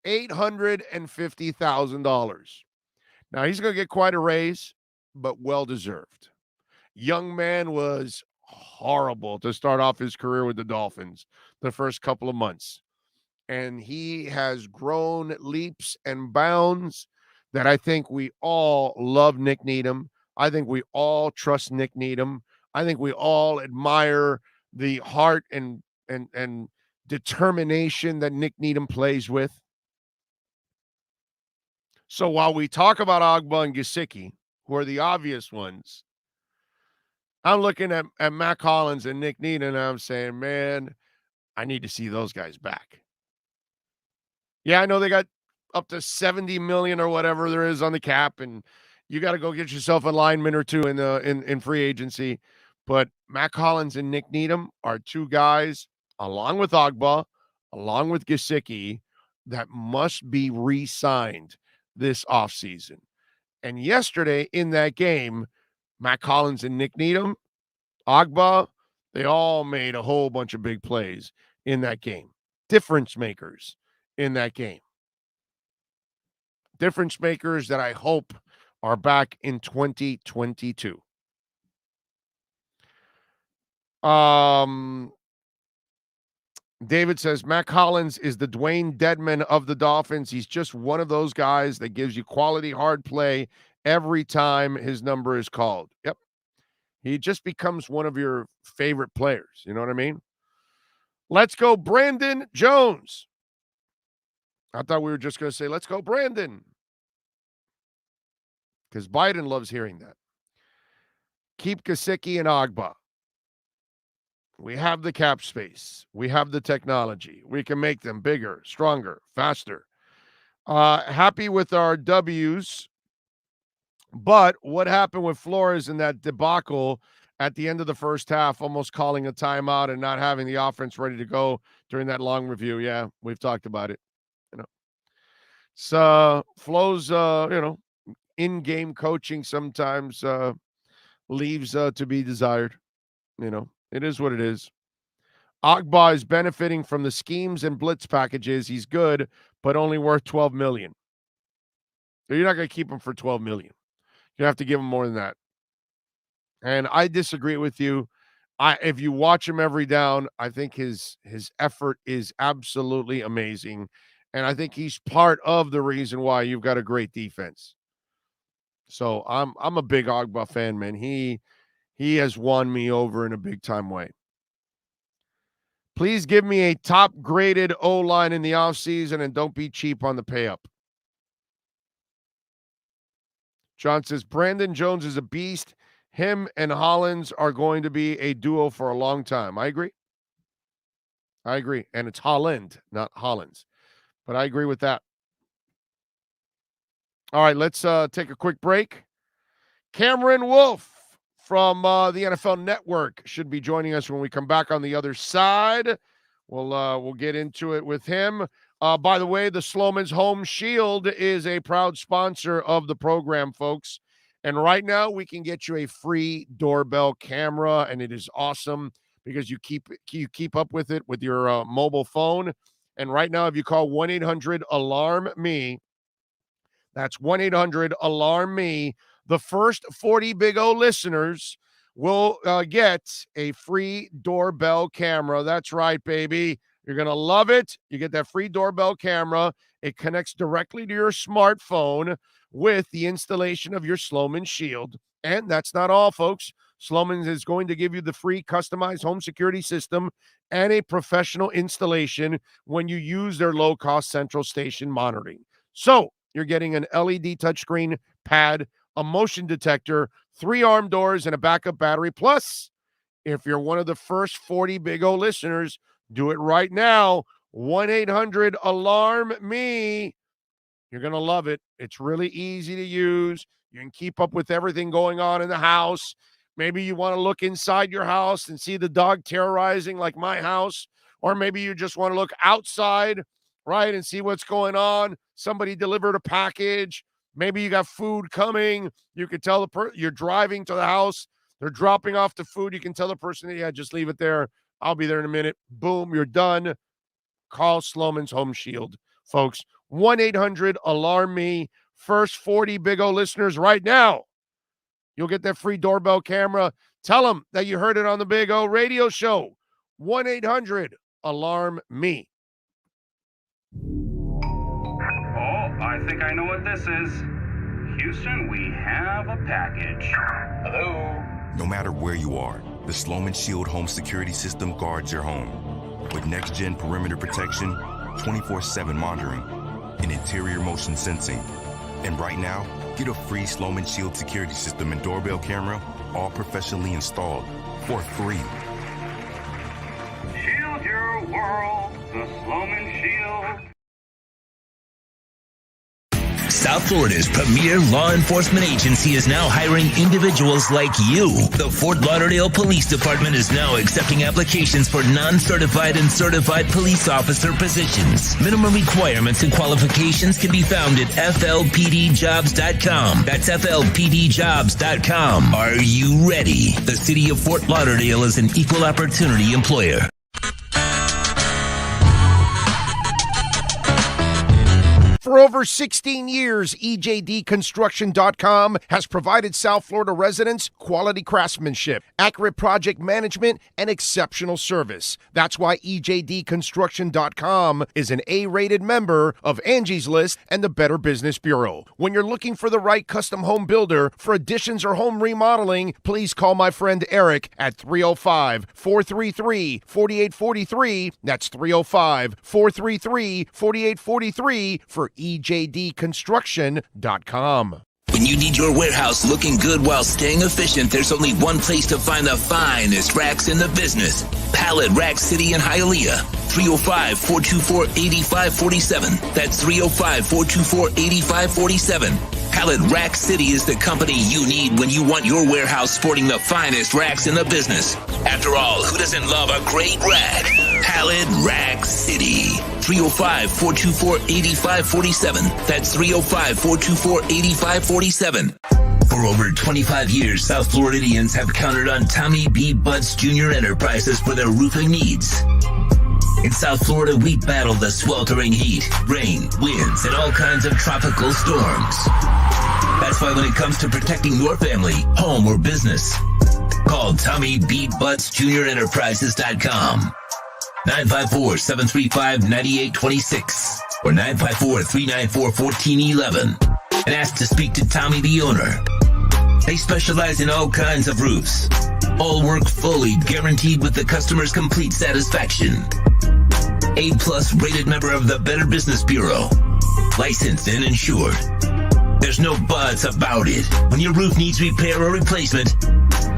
$850,000. Now, he's going to get quite a raise, but well-deserved. Young man was horrible to start off his career with the Dolphins the first couple of months. And he has grown leaps and bounds that I think we all love Nick Needham. I think we all trust Nick Needham. I think we all admire the heart and determination that Nick Needham plays with. So while we talk about Ogbah and Gesicki, who are the obvious ones, I'm looking at Mac Hollins and Nick Needham, and I'm saying, man, I need to see those guys back. Yeah, I know they got up to $70 million or whatever there is on the cap, and you got to go get yourself a lineman or two in free agency. But Mac Hollins and Nick Needham are 2 guys, along with Ogbah, along with Gesicki, that must be re-signed this offseason. And yesterday in that game, Mac Hollins and Nick Needham, Ogbah, they all made a whole bunch of big plays in that game. Difference makers in that game. Difference makers that I hope are back in 2022. David says, Mac Hollins is the Dwayne Dedman of the Dolphins. He's just one of those guys that gives you quality hard play every time his number is called. Yep. He just becomes one of your favorite players. You know what I mean? Let's go, Brandon Jones. I thought we were just going to say, let's go, Brandon. Because Biden loves hearing that. Keep Gesicki and Agba. We have the cap space. We have the technology. We can make them bigger, stronger, faster. Happy with our W's. But what happened with Flores in that debacle at the end of the first half, almost calling a timeout and not having the offense ready to go during that long review? Yeah, we've talked about it. So Flo's, in-game coaching sometimes leaves to be desired. It is what it is. Agba is benefiting from the schemes and blitz packages. He's good, but only worth $12 million. So you're not going to keep him for $12 million. You have to give him more than that. And I disagree with you. If you watch him every down, I think his effort is absolutely amazing. And I think he's part of the reason why you've got a great defense. So I'm a big Agba fan, man. He has won me over in a big-time way. Please give me a top-graded O-line in the offseason and don't be cheap on the pay-up. John says, Brandon Jones is a beast. Him and Hollins are going to be a duo for a long time. I agree. And it's Holland, not Hollins. But I agree with that. All right, let's take a quick break. Cameron Wolf from the NFL Network should be joining us when we come back on the other side. We'll get into it with him. By the way, the Sloman's Home Shield is a proud sponsor of the program, folks. And right now, we can get you a free doorbell camera, and it is awesome because you keep up with it with your mobile phone. And right now, if you call 1-800-ALARM-ME, that's 1-800-ALARM-ME, the first 40 Big O listeners will get a free doorbell camera. That's right, baby. You're going to love it. You get that free doorbell camera. It connects directly to your smartphone with the installation of your Sloman Shield. And that's not all, folks. Sloman is going to give you the free customized home security system and a professional installation when you use their low-cost central station monitoring. So you're getting an LED touchscreen pad, a motion detector, 3 arm doors, and a backup battery. Plus, if you're one of the first 40 Big O listeners, do it right now. 1-800-ALARM-ME. You're going to love it. It's really easy to use. You can keep up with everything going on in the house. Maybe you want to look inside your house and see the dog terrorizing like my house. Or maybe you just want to look outside, right, and see what's going on. Somebody delivered a package. Maybe you got food coming. You can tell you're driving to the house. They're dropping off the food. You can tell the person, yeah, just leave it there. I'll be there in a minute. Boom, you're done. Call Sloman's Home Shield, folks. 1-800-ALARM-ME. First 40 Big O listeners right now. You'll get that free doorbell camera. Tell them that you heard it on the Big O radio show. 1-800-ALARM-ME. I think I know what this is. Houston, we have a package. Hello? No matter where you are, the Sloman Shield home security system guards your home. With next-gen perimeter protection, 24/7 monitoring, and interior motion sensing. And right now, get a free Sloman Shield security system and doorbell camera, all professionally installed, for free. Shield your world, the Sloman Shield. South Florida's premier law enforcement agency is now hiring individuals like you. The Fort Lauderdale Police Department is now accepting applications for non-certified and certified police officer positions. Minimum requirements and qualifications can be found at flpdjobs.com. That's flpdjobs.com. Are you ready? The city of Fort Lauderdale is an equal opportunity employer. For over 16 years, EJDconstruction.com has provided South Florida residents quality craftsmanship, accurate project management, and exceptional service. That's why EJDconstruction.com is an A-rated member of Angie's List and the Better Business Bureau. When you're looking for the right custom home builder for additions or home remodeling, please call my friend Eric at 305-433-4843. That's 305-433-4843 for EJDconstruction.com. When you need your warehouse looking good while staying efficient, there's only one place to find the finest racks in the business. Pallet Rack City in Hialeah. 305-424-8547. That's 305-424-8547. Pallet Rack City is the company you need when you want your warehouse sporting the finest racks in the business. After all, who doesn't love a great rack? Pallet Rack City. 305-424-8547. That's 305-424-8547. For over 25 years, South Floridians have counted on Tommy B. Butts Jr. Enterprises for their roofing needs. In South Florida, we battle the sweltering heat, rain, winds, and all kinds of tropical storms. That's why when it comes to protecting your family, home, or business, call Tommy B. Butts Jr. Enterprises.com. 954-735-9826 or 954-394-1411 and ask to speak to Tommy, the owner. They specialize in all kinds of roofs. All work fully guaranteed with the customer's complete satisfaction. A-plus rated member of the Better Business Bureau. Licensed and insured. There's no buts about it. When your roof needs repair or replacement,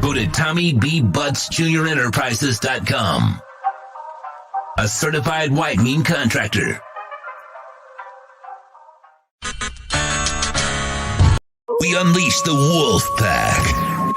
go to TommyBButtsJrEnterprises.com. A certified whitening contractor. We unleash the Wolf Pack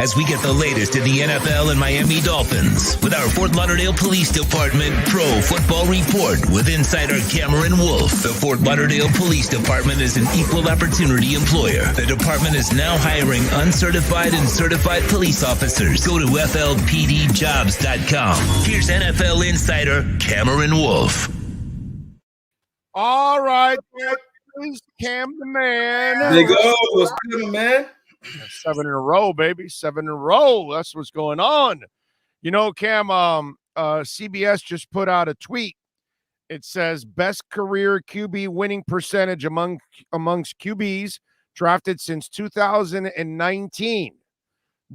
as we get the latest in the NFL and Miami Dolphins with our Fort Lauderdale Police Department Pro Football Report with insider Cameron Wolf. The Fort Lauderdale Police Department is an equal opportunity employer. The department is now hiring uncertified and certified police officers. Go to FLPDjobs.com. Here's NFL insider Cameron Wolf. All right, please, Cam the man. Big O, what's good, man? 7 in a row, baby. 7 in a row. That's what's going on. You know, Cam, CBS just put out a tweet. It says best career QB winning percentage amongst QBs drafted since 2019.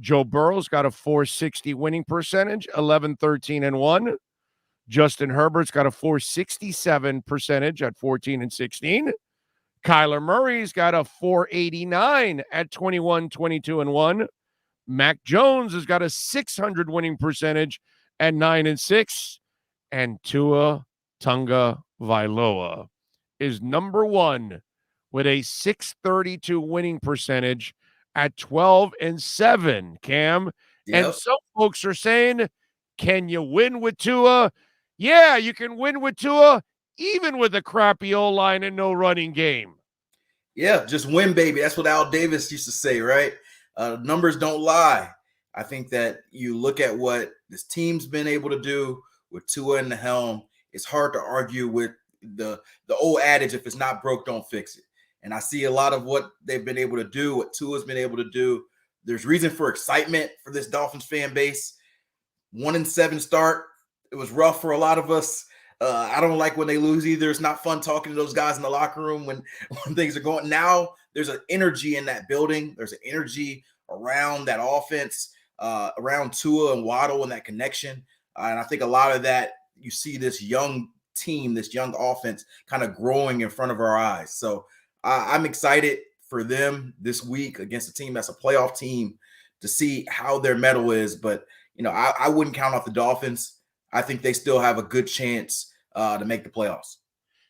Joe Burrow's got a 460 winning percentage, 11-13-1. Justin Herbert's got a 467 percentage at 14-16. Kyler Murray's got a 489 at 21-22-1. Mac Jones has got a 600 winning percentage at 9-6. And Tua Tagovailoa is number one with a 632 winning percentage at 12-7, Cam. Yep. And some folks are saying, can you win with Tua? Yeah, you can win with Tua, even with a crappy O-line and no running game. Yeah, just win, baby. That's what Al Davis used to say, right? Numbers don't lie. I think that you look at what this team's been able to do with Tua in the helm. It's hard to argue with the old adage, if it's not broke, don't fix it. And I see a lot of what they've been able to do, what Tua's been able to do. There's reason for excitement for this Dolphins fan base. 1-7 start. It was rough for a lot of us. I don't like when they lose either. It's not fun talking to those guys in the locker room when things are going. Now there's an energy in that building. There's an energy around that offense, around Tua and Waddle and that connection. And I think a lot of that, you see this young team, this young offense kind of growing in front of our eyes. So I'm excited for them this week against a team that's a playoff team to see how their mettle is. But, you know, I wouldn't count off the Dolphins. I think they still have a good chance to make the playoffs.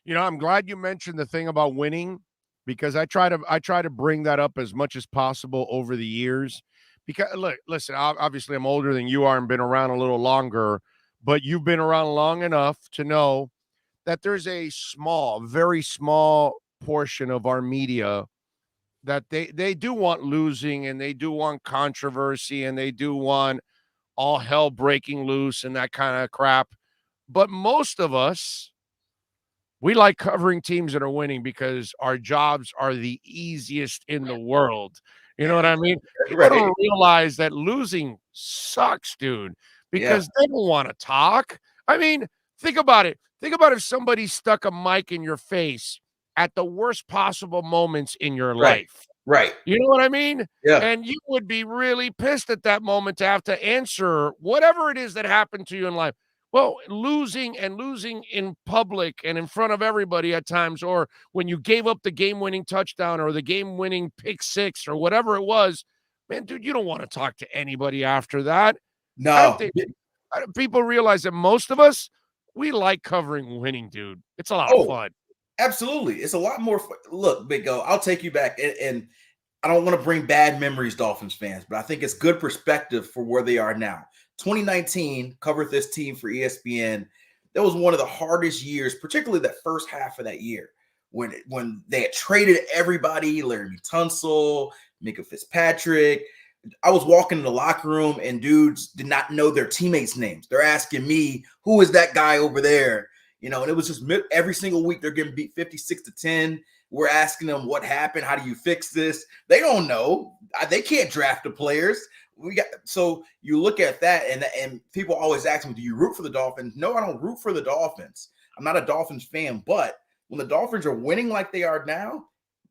You know, I'm glad you mentioned the thing about winning, because I try to bring that up as much as possible over the years. Because look, listen, obviously I'm older than you are and been around a little longer, but you've been around long enough to know that there's a small, very small portion of our media that they do want losing, and they do want controversy, and they do want all hell breaking loose and that kind of crap. But most of us We like covering teams that are winning because our jobs are the easiest in the world. You know what I mean? People Right. don't realize that losing sucks, dude, Yeah. because they don't want to talk. I mean, think about it. Think about if somebody stuck a mic in your face at the worst possible moments in your Right. life. Right. You know what I mean? Yeah. And you would be really pissed at that moment to have to answer whatever it is that happened to you in life. Well, losing in public and in front of everybody at times, or when you gave up the game-winning touchdown or the game-winning pick six or whatever it was, man, dude, you don't want to talk to anybody after that. I don't No. think people realize that most of us, we like covering winning, dude. It's a lot of Oh, fun. absolutely. It's a lot more fun. Look, Big O, I'll take you back. And I don't want to bring bad memories, Dolphins fans, but I think it's good perspective for where they are now. 2019, covered this team for ESPN. That was one of the hardest years, particularly that first half of that year when they had traded everybody, Larry Tunsil, Mika Fitzpatrick. I was walking in the locker room and dudes did not know their teammates' names. They're asking me, who is that guy over there? And it was just every single week they're getting beat 56-10. We're asking them what happened. How do you fix this? They don't know. They can't draft the players. So you look at that, and people always ask me, do you root for the Dolphins? No, I don't root for the Dolphins. I'm not a Dolphins fan, but when the Dolphins are winning like they are now,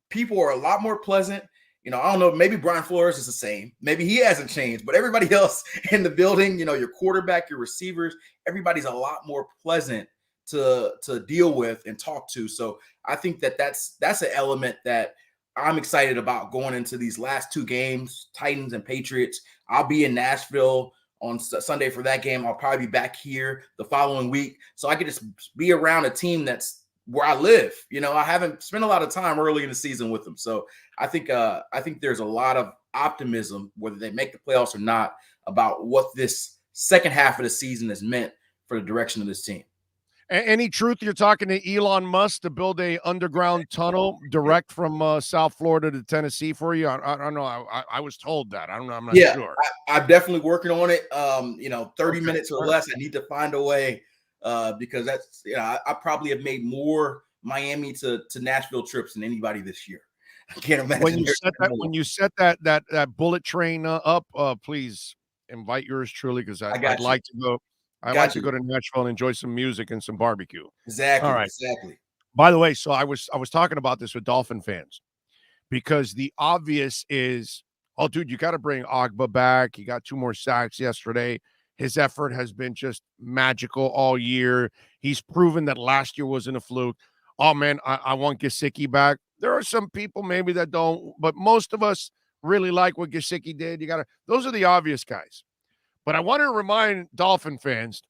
people are a lot more pleasant. I don't know, maybe Brian Flores is the same. Maybe he hasn't changed, but everybody else in the building, your quarterback, your receivers, everybody's a lot more pleasant to deal with and talk to. So I think that's an element that I'm excited about going into these last two games, Titans and Patriots. I'll be in Nashville on Sunday for that game. I'll probably be back here the following week. So I could just be around a team that's where I live. I haven't spent a lot of time early in the season with them. So I think there's a lot of optimism, whether they make the playoffs or not, about what this second half of the season has meant for the direction of this team. Any truth you're talking to Elon Musk to build a underground tunnel direct from South Florida to Tennessee for you? I don't know. I was told that. I don't know. I'm not sure. I'm definitely working on it. 30 minutes or less. I need to find a way because that's I probably have made more Miami to Nashville trips than anybody this year. I can't imagine. When you set that bullet train up, please invite yours truly because I'd like to go. I'd like to go to Nashville and enjoy some music and some barbecue. Exactly. All right. Exactly. By the way, so I was talking about this with Dolphin fans because the obvious is, oh, dude, you got to bring Agba back. He got 2 more sacks yesterday. His effort has been just magical all year. He's proven that last year wasn't a fluke. Oh, man, I want Gesicki back. There are some people maybe that don't, but most of us really like what Gesicki did. Those are the obvious guys. But I want to remind Dolphin fans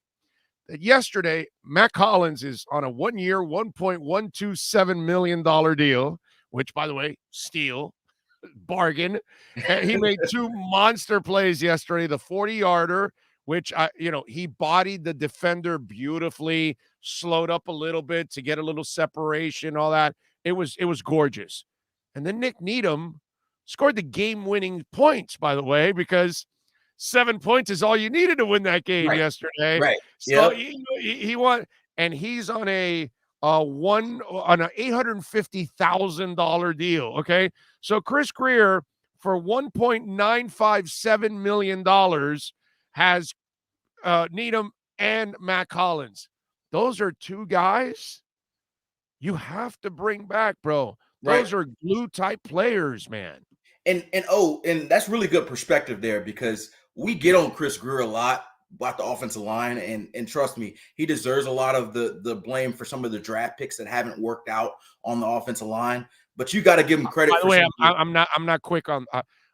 that yesterday, Matt Collins is on a 1-year, $1.127 million deal, which, by the way, steal, bargain. He made 2 monster plays yesterday, the 40-yarder, which, he bodied the defender beautifully, slowed up a little bit to get a little separation, all that. It was gorgeous. And then Nick Needham scored the game-winning points, by the way, because 7 points is all you needed to win that game yesterday. Right. So he won, and he's on an $850,000 deal. Okay. So Chris Greer for $1.957 million has Needham and Matt Collins. Those are 2 guys you have to bring back, bro. Those are glue type players, man. And that's really good perspective there because we get on Chris Greer a lot about the offensive line, and trust me, he deserves a lot of the blame for some of the draft picks that haven't worked out on the offensive line. But you got to give him credit. By the way, I'm not quick on.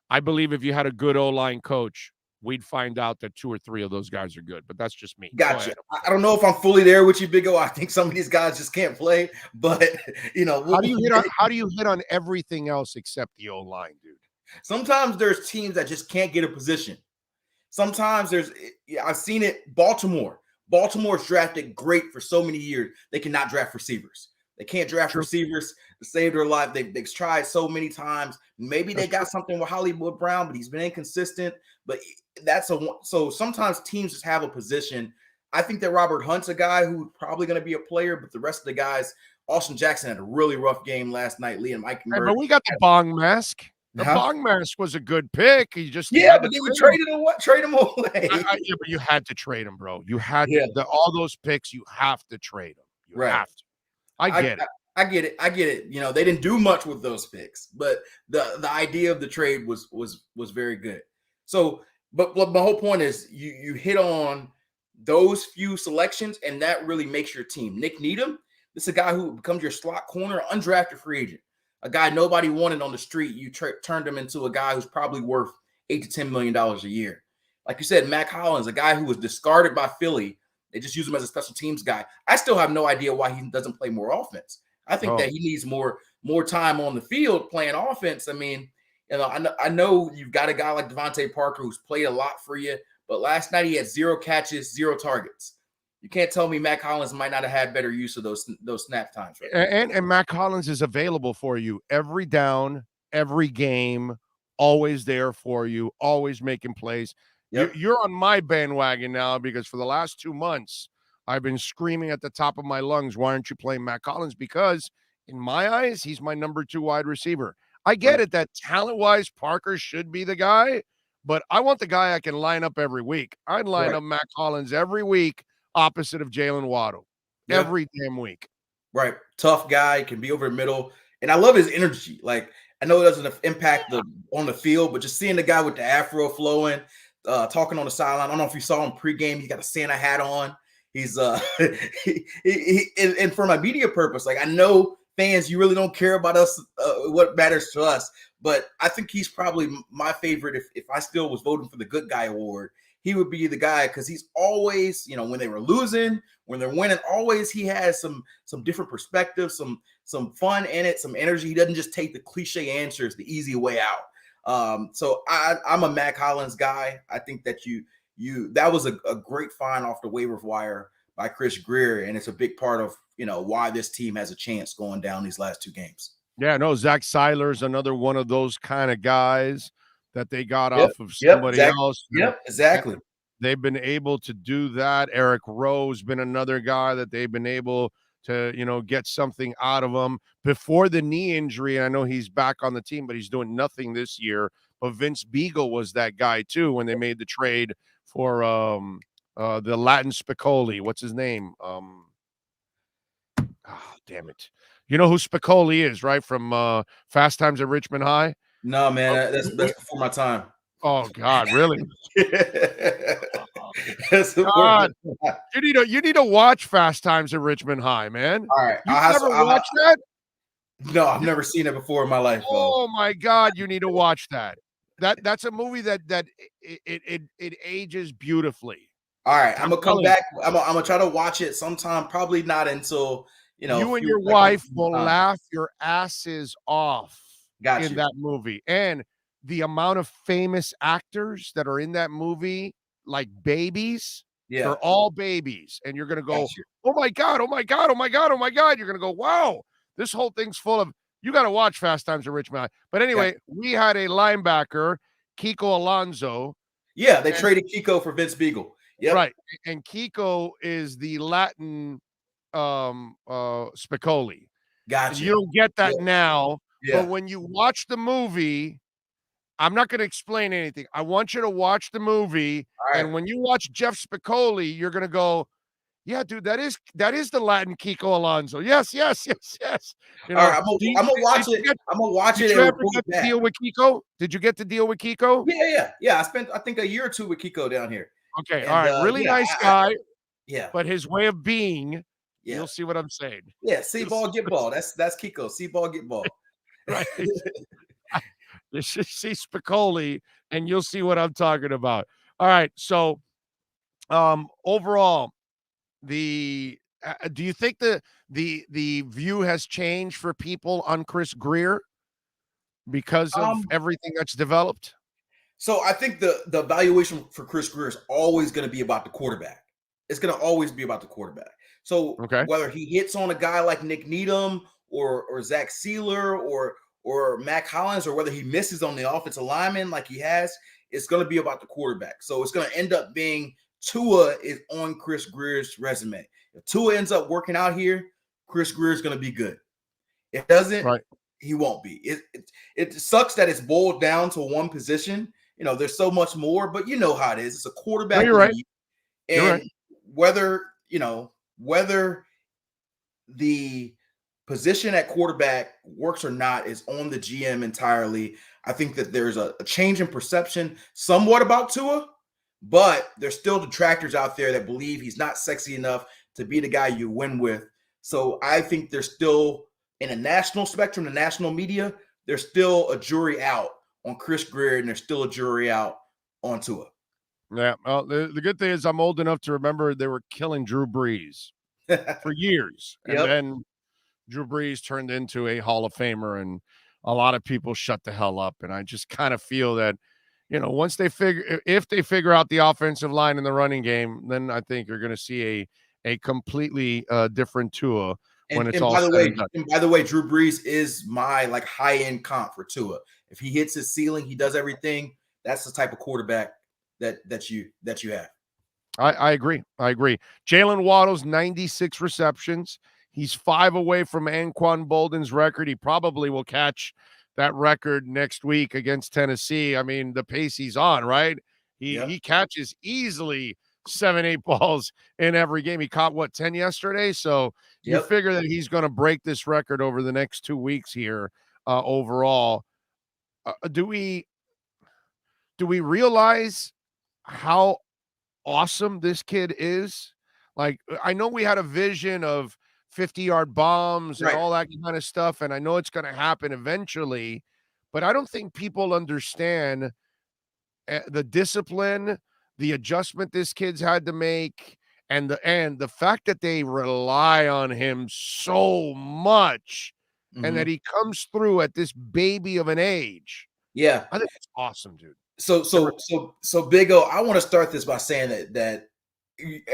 I believe if you had a good O-line coach, we'd find out that 2 or 3 of those guys are good. But that's just me. Gotcha. I don't know if I'm fully there with you, Big O. I think some of these guys just can't play. But how do you hit on everything else except the O-line, dude? Sometimes there's teams that just can't get a position. Sometimes I've seen it. Baltimore's drafted great for so many years. They cannot draft receivers. They can't draft receivers to save their life. They've tried so many times. Maybe they got something with Hollywood Brown, but he's been inconsistent. But so sometimes teams just have a position. I think that Robert Hunt's a guy who's probably going to be a player, but the rest of the guys Austin Jackson had a really rough game last night. Liam Hey, Eichenberg. but we got the bong mask. The Huh? bong mask was a good pick. You just Yeah, had but to then you trade him. trade him away. Yeah, but you had to trade him, bro. You had Yeah. all those picks. You have to trade them. You Right. have to. I get it. I get it. I get it. You know, they didn't do much with those picks, but the idea of the trade was very good. So, but my whole point is you hit on those few selections, and that really makes your team. Nick Needham, this is a guy who becomes your slot corner, undrafted free agent, a guy nobody wanted on the street. You turned him into a guy who's probably worth $8 to $10 million a year. Like you said, Mac Hollins, a guy who was discarded by Philly. They just use him as a special teams guy. I still have no idea why he doesn't play more offense. I think that he needs more time on the field playing offense. I mean, you know, I know you've got a guy like Devontae Parker who's played a lot for you, but last night he had 0 catches, 0 targets. You can't tell me Mac Hollins might not have had better use of those snap times. Right? And Mac Hollins is available for you every down, every game, always there for you, always making plays. Yep. You're on my bandwagon now because for the last 2 months, I've been screaming at the top of my lungs, why aren't you playing Mac Hollins? Because in my eyes, he's my number 2 wide receiver. I get it that talent-wise, Parker should be the guy, but I want the guy I can line up every week. I'd line up Mac Hollins every week opposite of Jalen Waddle. Every damn week. Right. Tough guy, can be over the middle. And I love his energy. Like, I know it doesn't impact on the field, but just seeing the guy with the afro flowing, talking on the sideline. I don't know if you saw him pregame. He's got a Santa hat on. He's and for my media purpose, like I know fans, you really don't care about us, what matters to us, but I think he's probably my favorite. If I still was voting for the good guy award, he would be the guy because he's always, you know, when they were losing, when they're winning, always he has some different perspectives, some fun in it, some energy. He doesn't just take the cliche answers, the easy way out. So I'm a Mac Hollins guy. I think that that was a great find off the waiver wire by Chris Greer, and it's a big part of, you know, why this team has a chance going down these last 2 games. Yeah, no, Zach Seiler's another one of those kind of guys that they got off of somebody else. Yep, exactly. They've been able to do that. Eric Rowe's been another guy that they've been able to, you know, get something out of him before the knee injury. And I know he's back on the team, but he's doing nothing this year. But Vince Beagle was that guy too when they made the trade for the Latin Spicoli. What's his name? Damn it. You know who Spicoli is, right? From Fast Times at Richmond High? No, man, that's before my time. Oh God, really? God. You need to watch Fast Times at Richmond High, man. All right. You've never watched that? No, I've never seen it before in my life. Oh my God, you need to watch that. That's a movie that it ages beautifully. All right, I'm gonna come back. I'm gonna try to watch it sometime. Probably not until, you know, you and your wife will laugh your asses off in that movie. And the amount of famous actors that are in that movie, like babies, they're all babies. And you're gonna go, oh my God, oh my God, oh my God, oh my God. You're gonna go, wow, this whole thing's full of. You got to watch Fast Times at Richmond High. But anyway, we had a linebacker, Kiko Alonso. Yeah, they traded Kiko for Vince Beagle. Yep. Right. And Kiko is the Latin Spicoli. Gotcha. You don't get that now. Yeah. But when you watch the movie, I'm not going to explain anything. I want you to watch the movie. Right. And when you watch Jeff Spicoli, you're going to go, yeah, dude, that is the Latin Kiko Alonso. Yes. You know, all right, I'm gonna watch it. I'm gonna watch it. Did you ever get to deal with Kiko? Did you get to deal with Kiko? Yeah. I spent, I think, a year or 2 with Kiko down here. Okay, and, all right, really nice guy. Yeah, but his way of being, you'll see what I'm saying. Yeah, see ball, get ball. That's Kiko. See ball, get ball. Right. You should see Spicoli, and you'll see what I'm talking about. All right, so overall. Do you think the view has changed for people on Chris Greer because of everything that's developed? So I think the evaluation for Chris Greer is always going to be about the quarterback. It's going to always be about the quarterback. So whether he hits on a guy like Nick Needham or Zach Seiler or Mac Hollins, or whether he misses on the offensive lineman like he has, it's going to be about the quarterback. So it's going to end up being Tua is on Chris Greer's resume. If Tua ends up working out here, Chris Greer is going to be good. If it doesn't, Right. he won't be. It sucks that it's boiled down to one position. There's so much more, but you know how it is. It's a quarterback No, you're right. league. You're And right. whether the position at quarterback works or not is on the GM entirely. I think that there's a change in perception somewhat about Tua, but there's still detractors out there that believe he's not sexy enough to be the guy you win with. So I think there's still, in a national spectrum, the national media, there's still a jury out on Chris Greer, and there's still a jury out on Tua. Yeah. Well, the good thing is I'm old enough to remember they were killing Drew Brees for years. And Yep. then Drew Brees turned into a Hall of Famer, and a lot of people shut the hell up. And I just kind of feel that, once if they figure out the offensive line and the running game, then I think you're going to see a completely different Tua when it's all said and done. And by the way, Drew Brees is my high-end comp for Tua. If he hits his ceiling, he does everything. That's the type of quarterback that you have. I agree. Jalen Waddle's 96 receptions. He's 5 away from Anquan Bolden's record. He probably will catch that record next week against Tennessee. I mean, the pace he's on, right? He catches easily 7-8 balls in every game. He caught 10 yesterday. So you figure that he's going to break this record over the next 2 weeks here overall. Do we realize how awesome this kid is? I know we had a vision of 50-yard bombs and all that kind of stuff, and I know it's going to happen eventually, but I don't think people understand the discipline, the adjustment this kid's had to make, and the fact that they rely on him so much, and that he comes through at this baby of an age. Yeah, I think it's awesome, dude. So Big O, I want to start this by saying that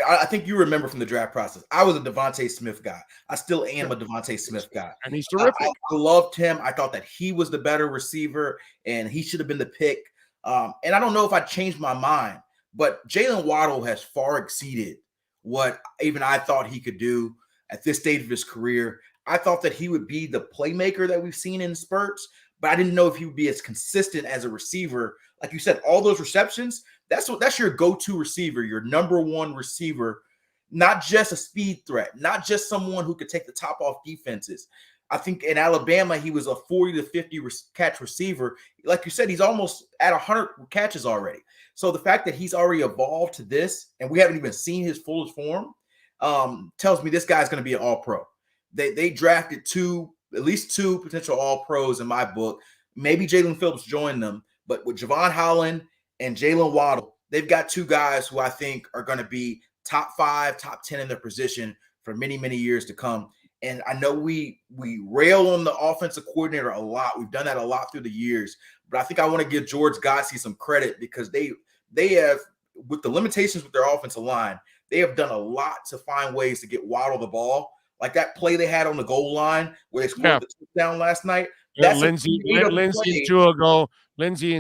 I think you remember from the draft process, I was a Devontae Smith guy. I still am a Devontae Smith guy. And he's terrific. I loved him. I thought that he was the better receiver, and he should have been the pick. And I don't know if I changed my mind, but Jalen Waddle has far exceeded what even I thought he could do at this stage of his career. I thought that he would be the playmaker that we've seen in spurts, but I didn't know if he would be as consistent as a receiver. Like you said, all those receptions, that's your go-to receiver, your number one receiver, not just a speed threat, not just someone who could take the top off defenses. I think in Alabama, he was a 40 to 50 catch receiver. Like you said, he's almost at 100 catches already. So the fact that he's already evolved to this, and we haven't even seen his fullest form, tells me this guy's going to be an all-pro. They drafted at least two potential all-pros in my book. Maybe Jalen Phillips joined them, but with Javon Holland and Jalen Waddle, they've got two guys who I think are going to be top 5, top 10 in their position for many, many years to come. And I know we rail on the offensive coordinator a lot. We've done that a lot through the years. But I think I want to give George Godsey some credit because they have, with the limitations with their offensive line, they have done a lot to find ways to get Waddle the ball. Like that play they had on the goal line where they scored the touchdown last night. That's Lindsay and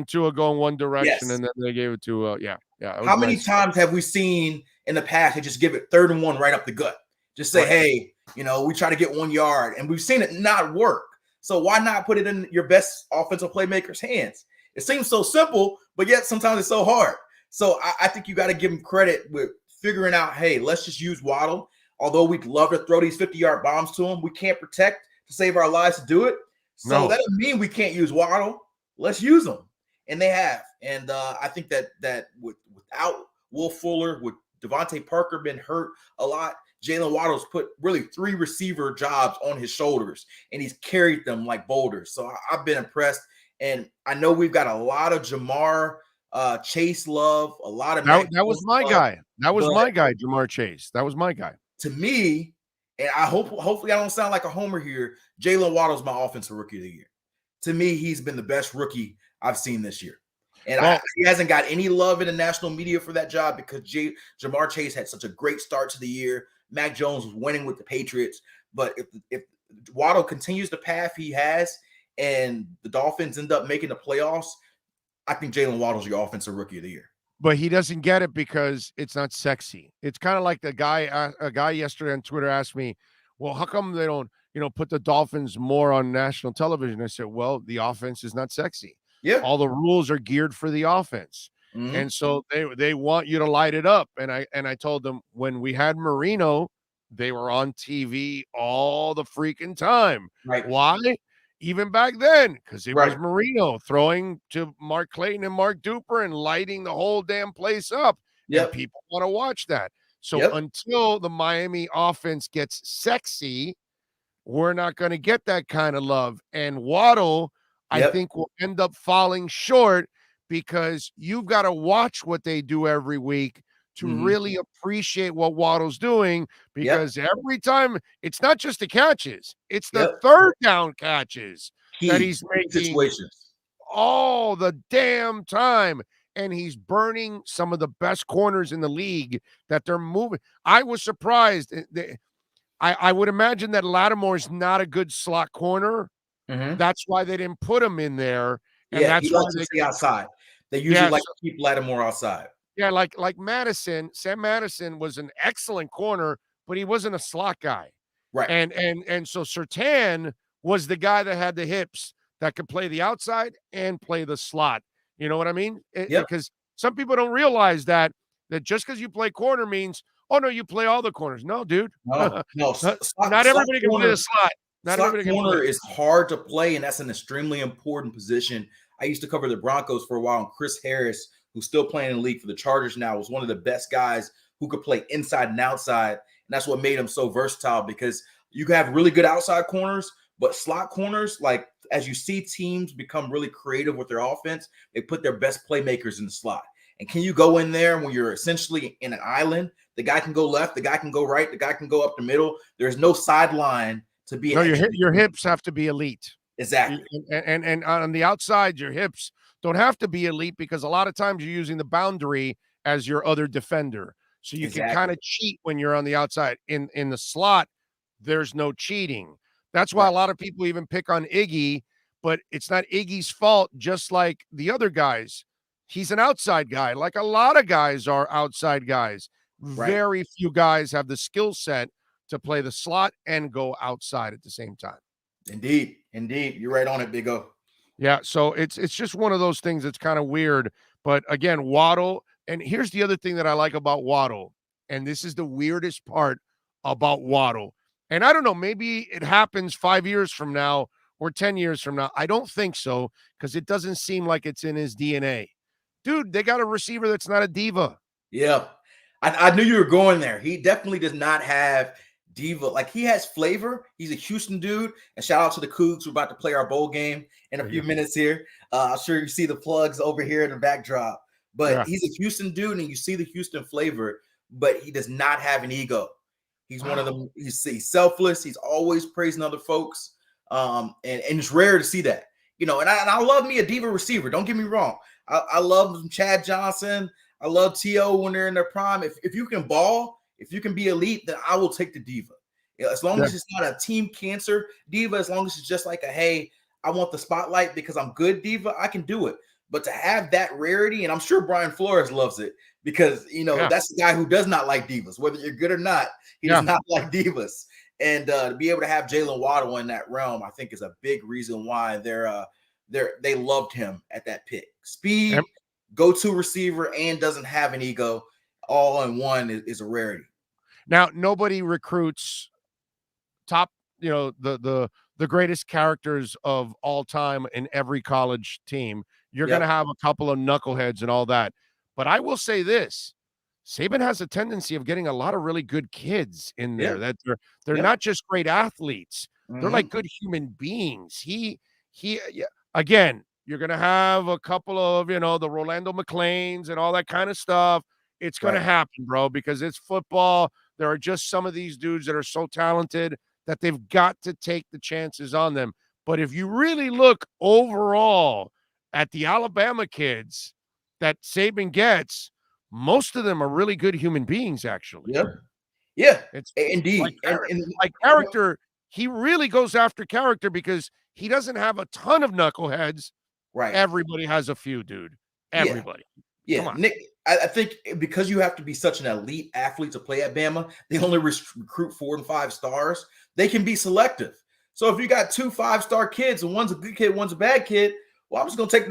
Tua go in one direction, and then they gave it to How many times have we seen in the past they just give it 3rd and 1 right up the gut? Just say, hey, we try to get 1 yard, and we've seen it not work. So why not put it in your best offensive playmaker's hands? It seems so simple, but yet sometimes it's so hard. So I think you got to give him credit with figuring out, hey, let's just use Waddle. Although we'd love to throw these 50-yard bombs to him, we can't protect to save our lives to do it. So that doesn't mean we can't use Waddle. Let's use them. And they have. And I think that without Will Fuller, with Devontae Parker been hurt a lot, Jalen Waddle's put really 3 receiver jobs on his shoulders, and he's carried them like boulders. So I've been impressed. And I know we've got a lot of Jamar Chase love, a lot of that was my guy. That was my guy, Jamar Chase. That was my guy. To me, and hopefully I don't sound like a homer here, Jalen Waddle's my offensive rookie of the year. To me, he's been the best rookie I've seen this year. And he hasn't got any love in the national media for that job because Jamar Chase had such a great start to the year. Mac Jones was winning with the Patriots. But if Waddle continues the path he has and the Dolphins end up making the playoffs, I think Jalen Waddle's your offensive rookie of the year. But he doesn't get it because it's not sexy. It's kind of like a guy yesterday on Twitter asked me, well, how come they don't, put the Dolphins more on national television? I said, well, the offense is not sexy. Yeah. All the rules are geared for the offense. Mhm. And so they want you to light it up. And I told them when we had Marino, they were on TV all the freaking time. Right. Why? Even back then, because it was Right. Marino throwing to Mark Clayton and Mark Duper and lighting the whole damn place up. Yep. And people want to watch that. So Yep. until the Miami offense gets sexy, we're not going to get that kind of love. And Waddle, I Yep. think, will end up falling short because you've got to watch what they do every week to Mhm. really appreciate what Waddle's doing, because every time it's not just the catches, it's the Yep. third down catches that Key he's making situations. all the damn time. And he's burning some of the best corners in the league that they're moving. I was surprised. I would imagine that Lattimore's not a good slot corner. Mhm. That's why they didn't put him in there. And Yeah, that's he why likes to stay outside. They usually Yeah, like to keep Lattimore outside. yeah, like Madison. Sam Madison was an excellent corner, but he wasn't a slot guy. Right. And so Surtain was the guy that had the hips that could play the outside and play the slot. You know what I mean? Yep. Because some people don't realize that just because you play corner means, oh no, you play all the corners. No, dude. No, Not slot everybody can play corner- the slot. Not slot everybody can corner play. is hard to play, and that's an extremely important position. I used to cover the Broncos for a while, and Chris Harris, who's still playing in the league for the Chargers now, was one of the best guys who could play inside and outside. And that's what made him so versatile, because you can have really good outside corners, but slot corners, like as you see teams become really creative with their offense, they put their best playmakers in the slot. And can you go in there when you're essentially in an island? The guy can go left, the guy can go right, the guy can go up the middle. There's no sideline to be. No, your hips have to be elite. Exactly. And on the outside, your hips don't have to be elite, because a lot of times you're using the boundary as your other defender. So you can kind of cheat when you're on the outside. In the slot, there's no cheating. That's why a lot of people even pick on Iggy, but it's not Iggy's fault, just like the other guys. He's an outside guy, like a lot of guys are outside guys. Right. Very few guys have the skill set to play the slot and go outside at the same time. Indeed. You're right on it, Big O. Yeah, so it's just one of those things that's kind of weird. But again, Waddle, and here's the other thing that I like about Waddle, and this is the weirdest part about Waddle. And I don't know, maybe it happens 5 years from now or 10 years from now. I don't think so, because it doesn't seem like it's in his DNA. Dude, they got a receiver that's not a diva. Yeah. I knew you were going there. He definitely does not have diva. Like, he has flavor. He's a Houston dude. And shout out to the Cougs. We're about to play our bowl game in a few minutes here. I'm sure you see the plugs over here in the backdrop. But he's a Houston dude, and you see the Houston flavor, but he does not have an ego. He's one of them. He's selfless. He's always praising other folks. And it's rare to see that. And I love me a diva receiver. Don't get me wrong. I love Chad Johnson. I love T.O. when they're in their prime. If you can ball, if you can be elite, then I will take the diva. As long as it's not a team cancer diva, as long as it's just like hey, I want the spotlight because I'm good diva, I can do it. But to have that rarity, and I'm sure Brian Flores loves it, because that's the guy who does not like divas. Whether you're good or not, he does not like divas. And to be able to have Jalen Waddle in that realm, I think is a big reason why they loved him at that pick. Speed, go-to receiver, and doesn't have an ego, all in one is a rarity. Now, nobody recruits top, the greatest characters of all time in every college team. You're going to have a couple of knuckleheads and all that. But I will say this, Saban has a tendency of getting a lot of really good kids in there that they're not just great athletes. They're like good human beings. Again, you're going to have a couple of, the Rolando McClains and all that kind of stuff. It's going to happen, bro, because it's football. There are just some of these dudes that are so talented that they've got to take the chances on them. But if you really look overall at the Alabama kids that Saban gets, most of them are really good human beings, actually. Yeah, it's indeed. Like character, he really goes after character because he doesn't have a ton of knuckleheads. Right. Everybody has a few, dude. Everybody. Yeah. I think because you have to be such an elite athlete to play at Bama, they only recruit 4 and 5 stars. They can be selective. So if you got 2 5-star kids and one's a good kid, one's a bad kid, well, I'm just gonna take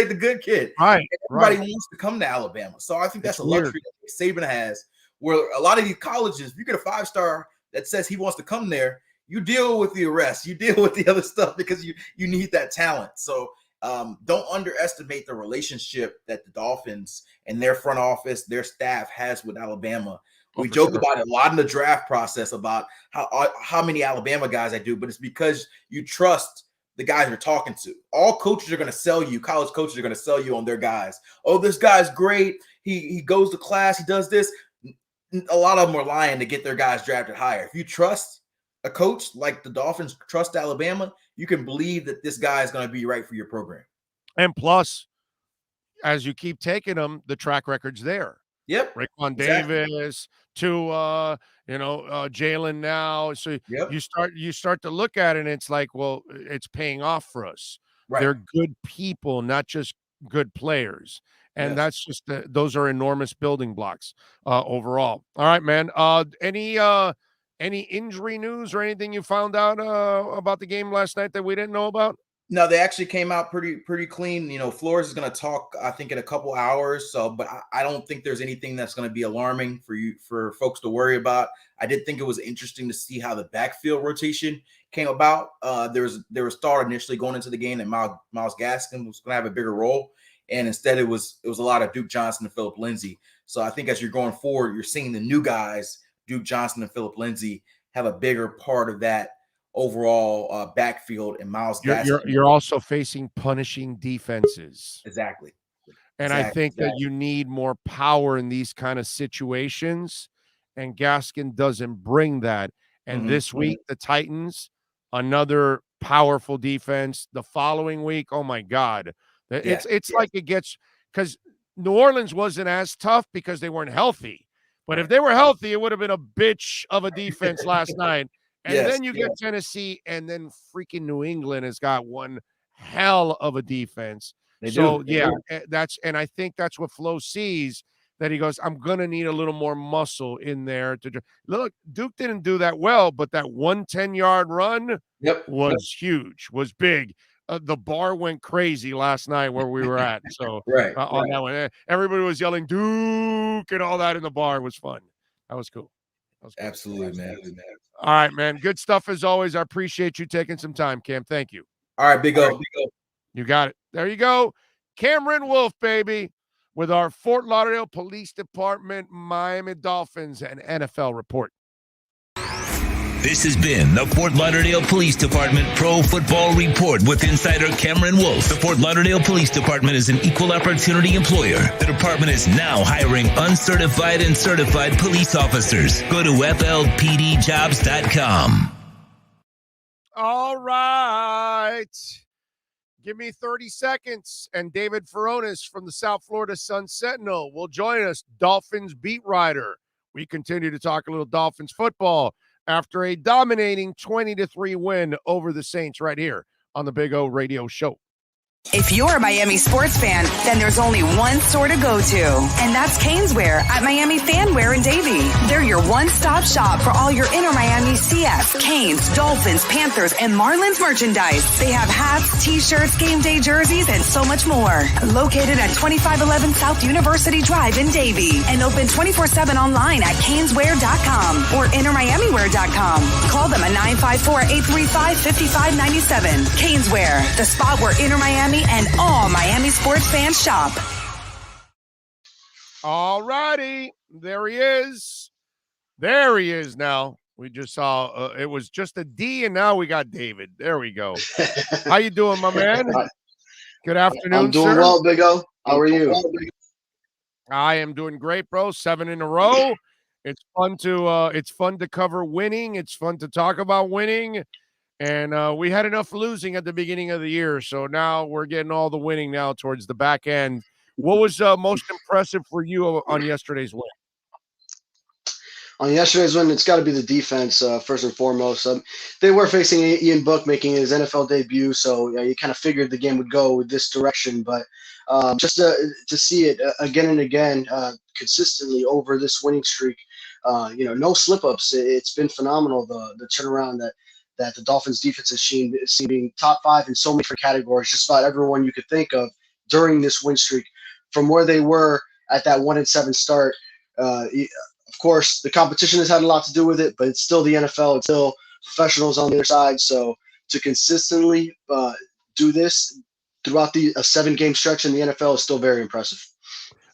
the good kid. Right. Everybody wants to come to Alabama. So I think that's a luxury that Saban has, where a lot of these colleges, if you get a 5-star that says he wants to come there, you deal with the arrest, you deal with the other stuff because you need that talent. So don't underestimate the relationship that the Dolphins and their front office, their staff has with Alabama. We joke about it a lot in the draft process about how many Alabama guys I do, but it's because you trust the guys you're talking to. All coaches are going to sell you. College coaches are going to sell you on their guys. Oh, this guy's great. He goes to class. He does this. A lot of them are lying to get their guys drafted higher. If you trust a coach like the Dolphins trust Alabama, you can believe that this guy is going to be right for your program. And plus, as you keep taking them, the track record's there. Yep. Raekwon Davis to Jalen now. So you start to look at it and it's like, well, it's paying off for us. Right. They're good people, not just good players. And that's just those are enormous building blocks overall. All right, man. Any injury news or anything you found out about the game last night that we didn't know about? No, they actually came out pretty clean. You know, Flores is going to talk, I think, in a couple hours. So, but I don't think there's anything that's going to be alarming for folks to worry about. I did think it was interesting to see how the backfield rotation came about. There was thought initially going into the game that Myles Gaskin was going to have a bigger role, and instead it was a lot of Duke Johnson and Phillip Lindsay. So I think as you're going forward, you're seeing the new guys, Duke Johnson and Phillip Lindsay, have a bigger part of that overall backfield, and Myles Gaskin. You're also facing punishing defenses. Exactly. And I think that you need more power in these kind of situations, and Gaskin doesn't bring that. And this week, the Titans, another powerful defense. The following week, oh my God. It's like it gets, because New Orleans wasn't as tough because they weren't healthy. But if they were healthy, it would have been a bitch of a defense last night. And then you get Tennessee, and then freaking New England has got one hell of a defense. And I think that's what Flo sees, that he goes, I'm going to need a little more muscle in there. Look, Duke didn't do that well, but that 110-yard run was huge, was big. The bar went crazy last night where we were at. So on that one, everybody was yelling Duke and all that in the bar. It was fun. That was cool. Absolutely, man. All right, man. Good stuff as always. I appreciate you taking some time, Cam. Thank you. All right, Big O. You got it. There you go. Cameron Wolf, baby, with our Fort Lauderdale Police Department, Miami Dolphins, and NFL report. This has been the Fort Lauderdale Police Department Pro Football Report with insider Cameron Wolf. The Fort Lauderdale Police Department is an equal opportunity employer. The department is now hiring uncertified and certified police officers. Go to flpdjobs.com. All right. Give me 30 seconds, and David Furones from the South Florida Sun Sentinel will join us, Dolphins beat writer. We continue to talk a little Dolphins football after a dominating 20-3 win over the Saints right here on the Big O Radio Show. If you're a Miami sports fan, then there's only one store to go to, and that's Caneswear at Miami Fanwear in Davie. They're your one-stop shop for all your inner Miami CF, Canes, Dolphins, Panthers, and Marlins merchandise. They have hats, t-shirts, game day jerseys, and so much more. Located at 2511 South University Drive in Davie, and open 24/7 online at caneswear.com or innermiamiwear.com. Call them at 954-835-5597. Caneswear, the spot where inner Miami and all Miami sports fans shop. All righty. There he is. There he is now. We just saw it was just a D, and now we got David. There we go. How you doing, my man? Good afternoon, I'm doing well, Big O. How are you? I am doing great, bro. 7 in a row. It's fun to cover winning. It's fun to talk about winning. And we had enough losing at the beginning of the year, so now we're getting all the winning now towards the back end. What was most impressive for you on yesterday's win? On yesterday's win, it's got to be the defense first and foremost. They were facing Ian Book making his NFL debut, so you kind of figured the game would go this direction. But just to see it again and again consistently over this winning streak, no slip-ups. It's been phenomenal, the turnaround that the Dolphins defense has seen being top 5 in so many different categories, just about everyone you could think of during this win streak, from where they were at that 1-7 start. Of course, the competition has had a lot to do with it, but it's still the NFL. It's still professionals on the other side. So to consistently do this throughout a 7-game stretch in the NFL is still very impressive.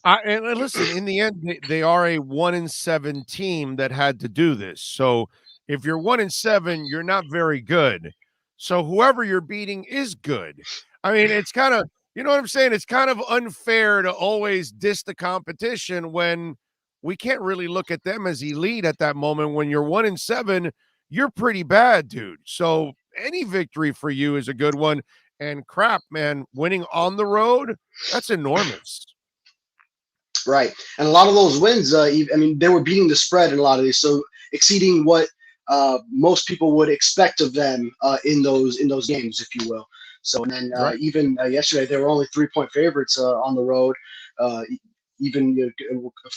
And listen, in the end, they are a 1-7 team that had to do this. So if you're 1-7, you're not very good. So whoever you're beating is good. I mean, it's kind of, you know what I'm saying? It's kind of unfair to always diss the competition when we can't really look at them as elite at that moment. When you're 1-7, you're pretty bad, dude. So any victory for you is a good one. And crap, man, winning on the road, that's enormous. Right. And a lot of those wins, they were beating the spread in a lot of these, so exceeding what most people would expect of them in those games, if you will. So, and then Right. even yesterday, they were only 3-point favorites on the road. Of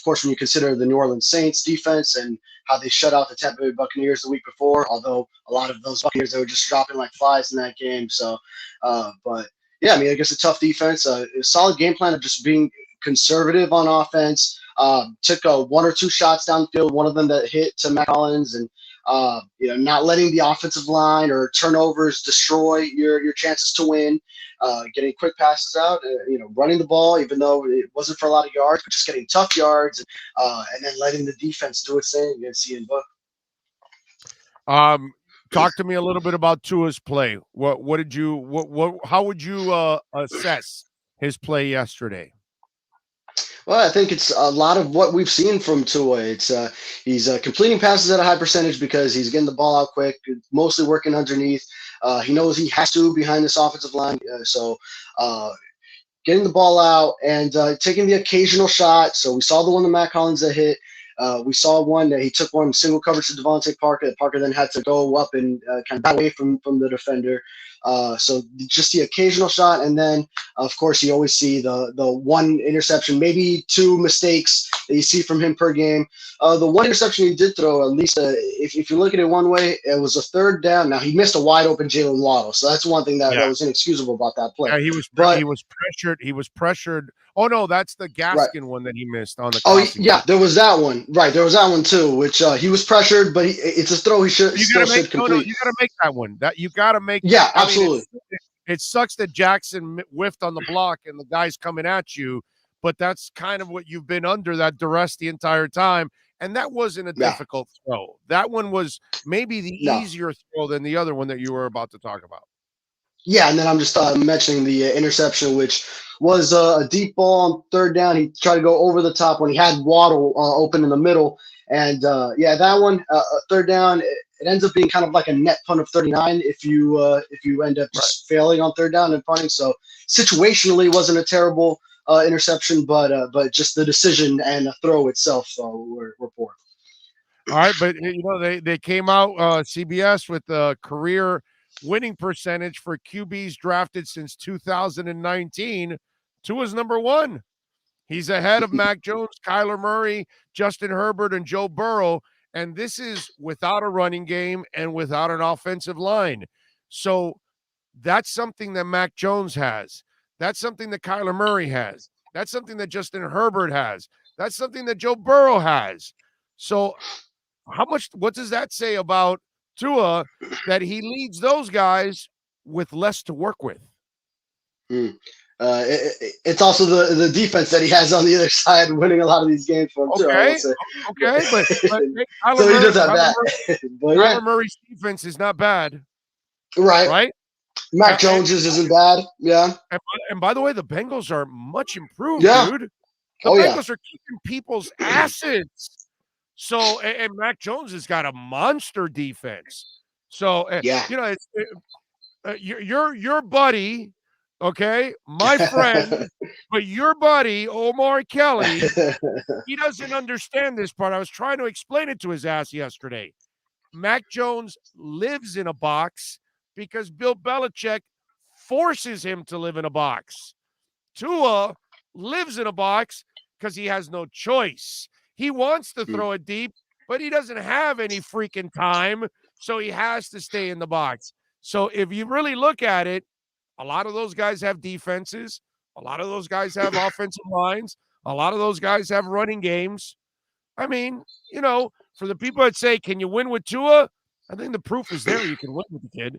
course, when you consider the New Orleans Saints defense and how they shut out the Tampa Bay Buccaneers the week before, although a lot of those Buccaneers, they were just dropping like flies in that game. So, but yeah, I guess a tough defense, a solid game plan of just being conservative on offense. Took 1 or 2 shots downfield, one of them that hit to Matt Collins, and not letting the offensive line or turnovers destroy your chances to win. Getting quick passes out, running the ball, even though it wasn't for a lot of yards, but just getting tough yards, and then letting the defense do its thing against Ian Book. Talk to me a little bit about Tua's play. How would you assess his play yesterday? Well, I think it's a lot of what we've seen from Tua. It's he's completing passes at a high percentage because he's getting the ball out quick, mostly working underneath. He knows he has to behind this offensive line, so getting the ball out and taking the occasional shot. So we saw the one that Matt Collins that hit. We saw one that he took one single coverage to Devontae Parker. That Parker then had to go up and kind of back away from the defender. So just the occasional shot, and then of course you always see the one interception, maybe 2 mistakes that you see from him per game. The one interception he did throw, at least if you look at it one way, it was a 3rd down. Now he missed a wide open Jalen Waddle, so that's one thing that was inexcusable about that play. Yeah, he was pressured. He was pressured. Oh no, that's the Gaskin one that he missed on the. There was that one. Right, there was that one too, which he was pressured, but it's a throw he should complete. No, you got to make that one. That you got to make. Yeah, absolutely. It sucks that Jackson whiffed on the block and the guy's coming at you, but that's kind of what you've been under, that duress the entire time. And that wasn't a difficult throw. That one was maybe the easier throw than the other one that you were about to talk about. Yeah, and then I'm just mentioning the interception, which was a deep ball on 3rd down. He tried to go over the top when he had Waddle open in the middle. And, that one, 3rd down, it ends up being kind of like a net punt of 39 if you end up just failing on 3rd down and punting. So situationally wasn't a terrible interception, but just the decision and the throw itself were poor. All right, but they came out CBS with a career winning percentage for QBs drafted since 2019. Tua's number 1. He's ahead of Mac Jones, Kyler Murray, Justin Herbert, and Joe Burrow. And this is without a running game and without an offensive line. So that's something that Mac Jones has. That's something that Kyler Murray has. That's something that Justin Herbert has. That's something that Joe Burrow has. So what does that say about Tua, that he leads those guys with less to work with? It's also the defense that he has on the other side winning a lot of these games for him too. Okay, but so he does have that. Kyler Murray's defense is not bad. Right? Mac Jones's isn't bad. Yeah. And by the way, the Bengals are much improved, dude. The Bengals are kicking people's asses. So, and Mac Jones has got a monster defense. So, it's your buddy Okay, my friend, but your buddy Omar Kelly, he doesn't understand this part. I was trying to explain it to his ass yesterday. Mac Jones lives in a box because Bill Belichick forces him to live in a box. Tua lives in a box because he has no choice. He wants to throw it deep, but he doesn't have any freaking time, so he has to stay in the box. So if you really look at it, a lot of those guys have defenses. A lot of those guys have offensive lines. A lot of those guys have running games. I mean, for the people that say, can you win with Tua? I think the proof is there. You can win with the kid.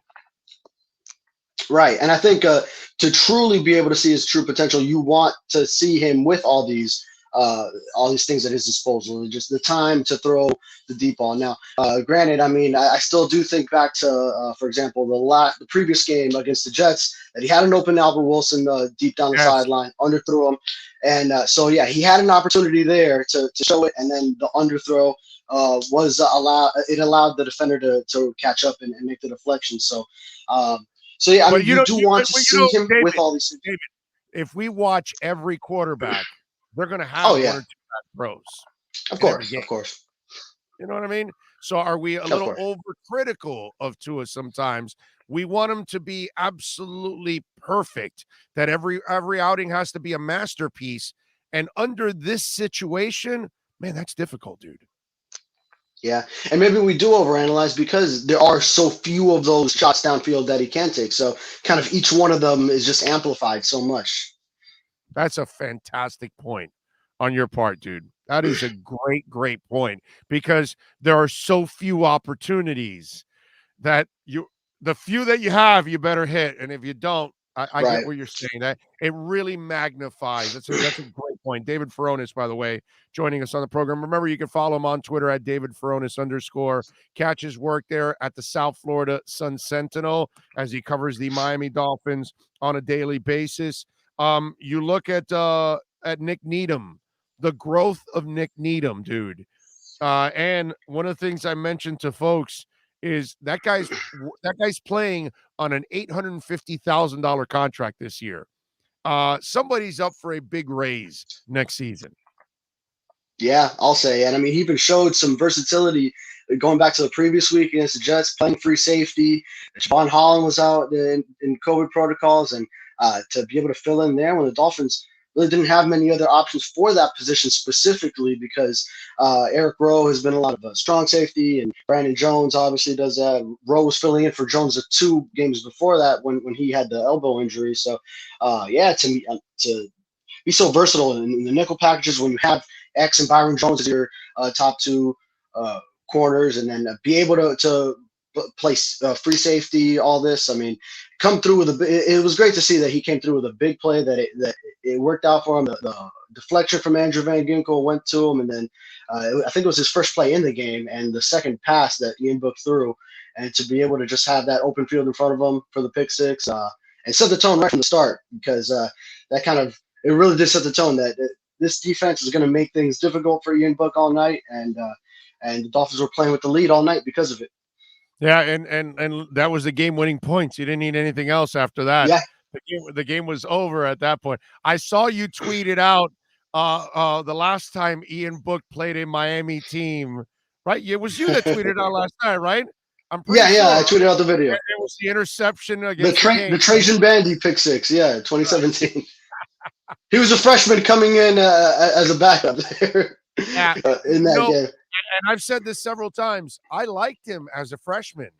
Right. And I think to truly be able to see his true potential, you want to see him with all these things at his disposal, just the time to throw the deep ball. Now, granted, I mean, I still do think back to, for example, the previous game against the Jets, that he had an open Albert Wilson deep down the sideline, underthrew him. And so, yeah, he had an opportunity there to show it. And then the underthrow allowed the defender to catch up and make the deflection. So, yeah, I mean, you do want to see him David, with all these things. David, if we watch every quarterback, they're going to have one or two bad throws. Of course. You know what I mean? So are we a little overcritical of Tua sometimes? We want him to be absolutely perfect, that every outing has to be a masterpiece. And under this situation, man, that's difficult, dude. Yeah, and maybe we do overanalyze because there are so few of those shots downfield that he can take. So kind of each one of them is just amplified so much. That's a fantastic point on your part, dude. That is a great, great point, because there are so few opportunities that the few that you have, you better hit. And if you don't, I get what you're saying. That it really magnifies. That's a great point. David Furones, by the way, joining us on the program. Remember, you can follow him on Twitter at @DavidFurones_. Catch his work there at the South Florida Sun Sentinel as he covers the Miami Dolphins on a daily basis. You look at Nick Needham, the growth of Nick Needham, dude. And one of the things I mentioned to folks is that guy's playing on an $850,000 contract this year. Somebody's up for a big raise next season. Yeah, I'll say. And I mean, he even showed some versatility going back to the previous week against the Jets, playing free safety. Javon Holland was out in COVID protocols, and to be able to fill in there when the Dolphins really didn't have many other options for that position specifically, because Eric Rowe has been a lot of a strong safety, and Brandon Jones obviously does that. Rowe was filling in for Jones the 2 games before that when he had the elbow injury. So, to be so versatile in the nickel packages when you have X and Byron Jones as your top 2 corners, and then be able to play free safety, all this. I mean, come through with it was great to see that he came through with a big play, that it worked out for him. The deflection from Andrew Van Ginkel went to him, and then I think it was his first play in the game, and the second pass that Ian Book threw, and to be able to just have that open field in front of him for the pick six, and set the tone right from the start, because it really did set the tone that this defense is going to make things difficult for Ian Book all night, and the Dolphins were playing with the lead all night because of it. Yeah, and that was the game-winning points. You didn't need anything else after that. Yeah. The game was over at that point. I saw you tweet it out the last time Ian Book played a Miami team, right? It was you that tweeted out last night, right? I'm pretty sure. I tweeted out the video. It was the interception against the Trajan Bandy pick six, 2017. He was a freshman coming in as a backup there in that game. And I've said this several times. I liked him as a freshman.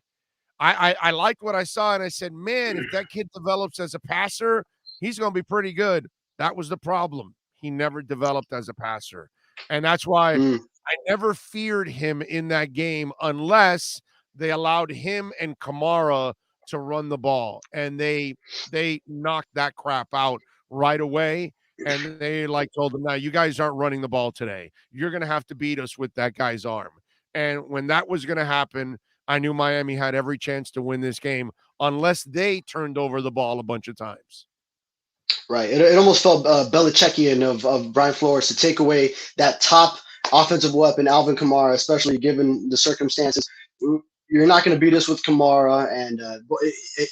I liked what I saw, and I said, man, if that kid develops as a passer, he's going to be pretty good. That was the problem. He never developed as a passer. And that's why I never feared him in that game unless they allowed him and Kamara to run the ball. And they knocked that crap out right away. And they told him, now you guys aren't running the ball today. You're going to have to beat us with that guy's arm. And when that was going to happen, I knew Miami had every chance to win this game unless they turned over the ball a bunch of times. Right. It almost felt Belichickian of Brian Flores to take away that top offensive weapon, Alvin Kamara, especially given the circumstances. you're not going to beat us with Kamara, and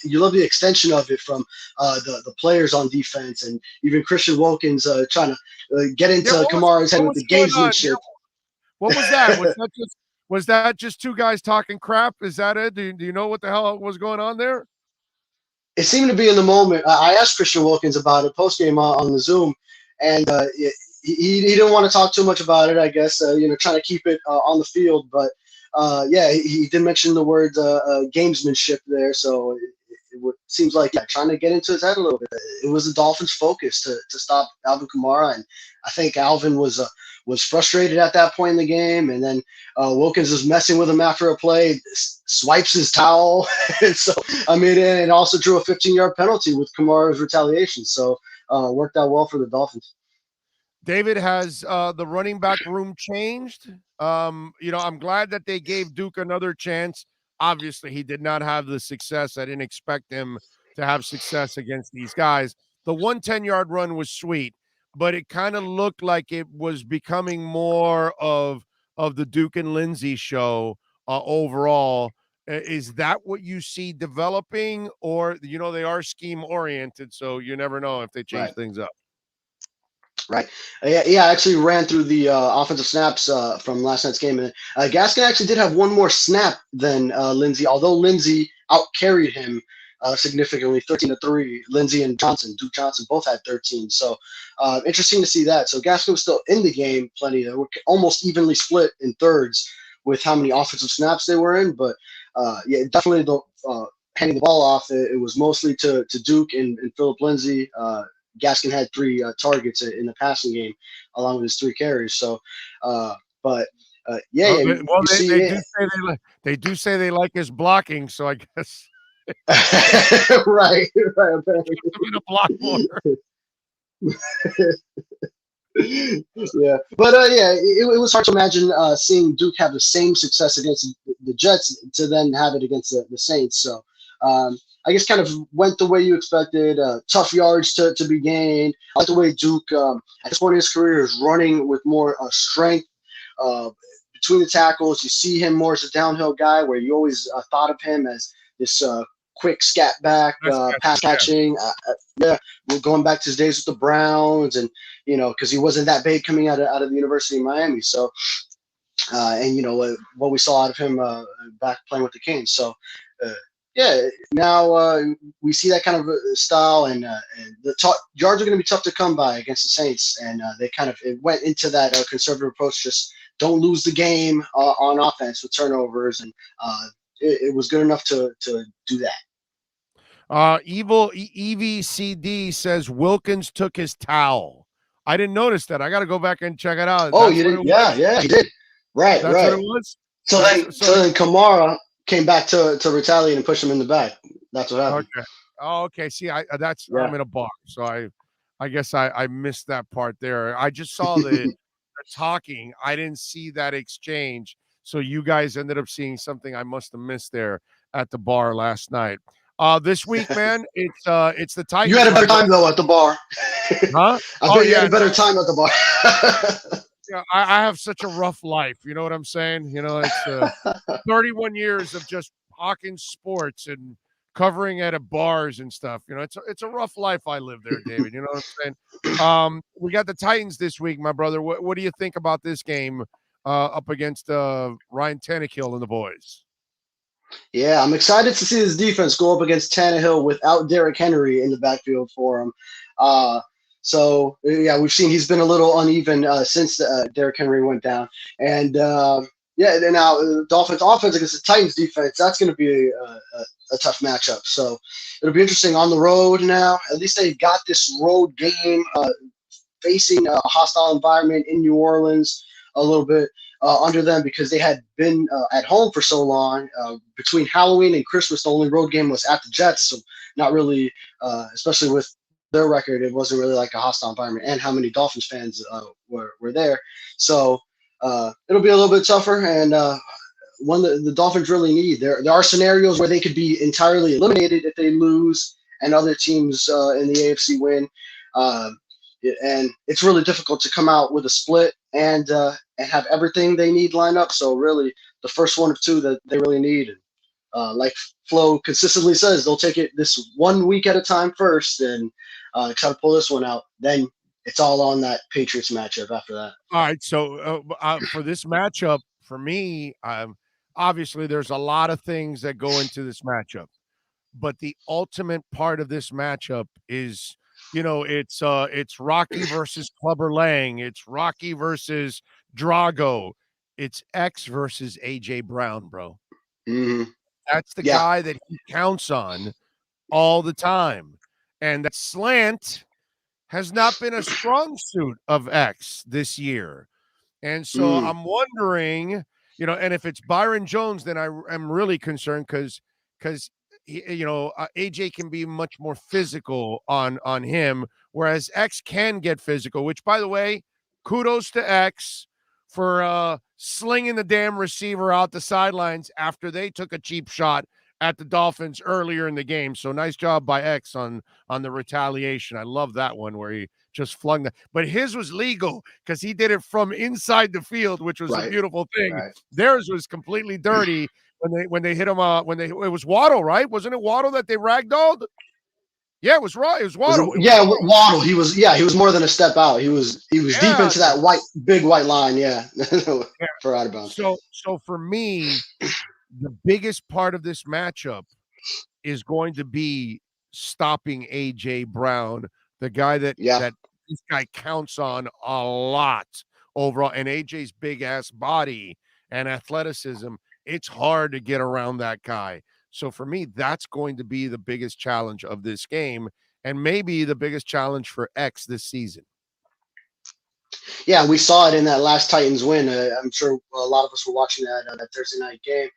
you love the extension of it from the players on defense, and even Christian Wilkins trying to get into Kamara's head with the gamesmanship. What was that? Was that just two guys talking crap? Is that it? Do you know what the hell was going on there? It seemed to be in the moment. I asked Christian Wilkins about it post game on the Zoom, and he didn't want to talk too much about it. I guess trying to keep it on the field, but he did mention the word gamesmanship there. So it seems like trying to get into his head a little bit. It was the Dolphins' focus to stop Alvin Kamara, and I think Alvin was frustrated at that point in the game, and then Wilkins was messing with him after a play, swipes his towel, and so and also drew a 15-yard penalty with Kamara's retaliation. So worked out well for the Dolphins. David, has the running back room changed? I'm glad that they gave Duke another chance. Obviously, he did not have the success. I didn't expect him to have success against these guys. The 110-yard run was sweet, but it kind of looked like it was becoming more of the Duke and Lindsay show overall. Is that what you see developing? Or, they are scheme-oriented, so you never know if they change things up. Right. I actually ran through the offensive snaps from last night's game. And Gaskin actually did have one more snap than Lindsay, although Lindsay out-carried him significantly, 13-3. Lindsay and Duke Johnson both had 13. So interesting to see that. So Gaskin was still in the game plenty. They were almost evenly split in thirds with how many offensive snaps they were in. But definitely handing the ball off, it was mostly to Duke and Philip Lindsay. Gaskin had 3 targets in the passing game, along with his 3 carries. So, they do say they like his blocking. So I guess right. Apparently. To block more. Yeah, but it was hard to imagine seeing Duke have the same success against the Jets to then have it against the Saints. So. I guess kind of went the way you expected. Tough yards to be gained. I like the way Duke, at this point in his career, is running with more strength between the tackles. You see him more as a downhill guy, where you always thought of him as this quick scat back, pass catching. We're going back to his days with the Browns, and because he wasn't that big coming out of the University of Miami. So. What we saw out of him back playing with the Canes. So. Now we see that kind of style, and the yards are going to be tough to come by against the Saints, and they it went into that conservative approach, just don't lose the game on offense with turnovers, and it was good enough to do that. Evil EVCD says Wilkins took his towel. I didn't notice that. I got to go back and check it out. Oh, you did? Yeah, he did. Right. That's what it was. So then Kamara came back to retaliate and push him in the back. That's what happened. Okay. Oh, okay. See, I'm in a bar, so I guess I missed that part there. I just saw the talking. I didn't see that exchange. So you guys ended up seeing something I must have missed there at the bar last night. This week, man, it's the Titans. You had a better time though at the bar. Huh? You had a better time at the bar. I have such a rough life. You know what I'm saying? It's 31 years of just talking sports and covering at bars and stuff. It's a rough life I live there, David. You know what I'm saying? We got the Titans this week, my brother. What do you think about this game up against Ryan Tannehill and the boys? Yeah, I'm excited to see this defense go up against Tannehill without Derrick Henry in the backfield for him. So, we've seen he's been a little uneven since Derrick Henry went down. And, now the Dolphins offense against the Titans defense, that's going to be a tough matchup. So it'll be interesting on the road now. At least they've got this road game facing a hostile environment in New Orleans a little bit under them, because they had been at home for so long. Between Halloween and Christmas, the only road game was at the Jets. So not really, especially with their record, it wasn't really like a hostile environment, and how many Dolphins fans were there. So it'll be a little bit tougher, and one that the Dolphins really need. There are scenarios where they could be entirely eliminated if they lose and other teams in the AFC win. And it's really difficult to come out with a split and have everything they need lined up. So really the first one of two that they really need. like Flo consistently says, they'll take it this 1 week at a time first and try to pull this one out. Then it's all on that Patriots matchup after that. All right, so for this matchup, for me, obviously there's a lot of things that go into this matchup, but the ultimate part of this matchup is, it's Rocky versus Clubber Lang, it's Rocky versus Drago, it's X versus AJ Brown, bro. Mm-hmm. That's the guy that he counts on all the time, and that slant has not been a strong suit of X this year. And so I'm wondering, and if it's Byron Jones, then I am really concerned because AJ can be much more physical on him, whereas X can get physical, which, by the way, kudos to X for slinging the damn receiver out the sidelines after they took a cheap shot at the Dolphins earlier in the game. So nice job by X on the retaliation. I love that one where he just flung that. But his was legal because he did it from inside the field, which was a beautiful thing. Right. Theirs was completely dirty when they hit him. It was Waddle, right? Wasn't it Waddle that they ragdolled? Yeah, it was right. It was Waddle. Waddle. He was more than a step out. He was deep into that big white line. Yeah, for out of bounds. So for me, the biggest part of this matchup is going to be stopping AJ Brown, the guy that this guy counts on a lot overall, and AJ's big ass body and athleticism. It's hard to get around that guy. So for me, that's going to be the biggest challenge of this game, and maybe the biggest challenge for X this season. Yeah, we saw it in that last Titans win. I'm sure a lot of us were watching that Thursday night game.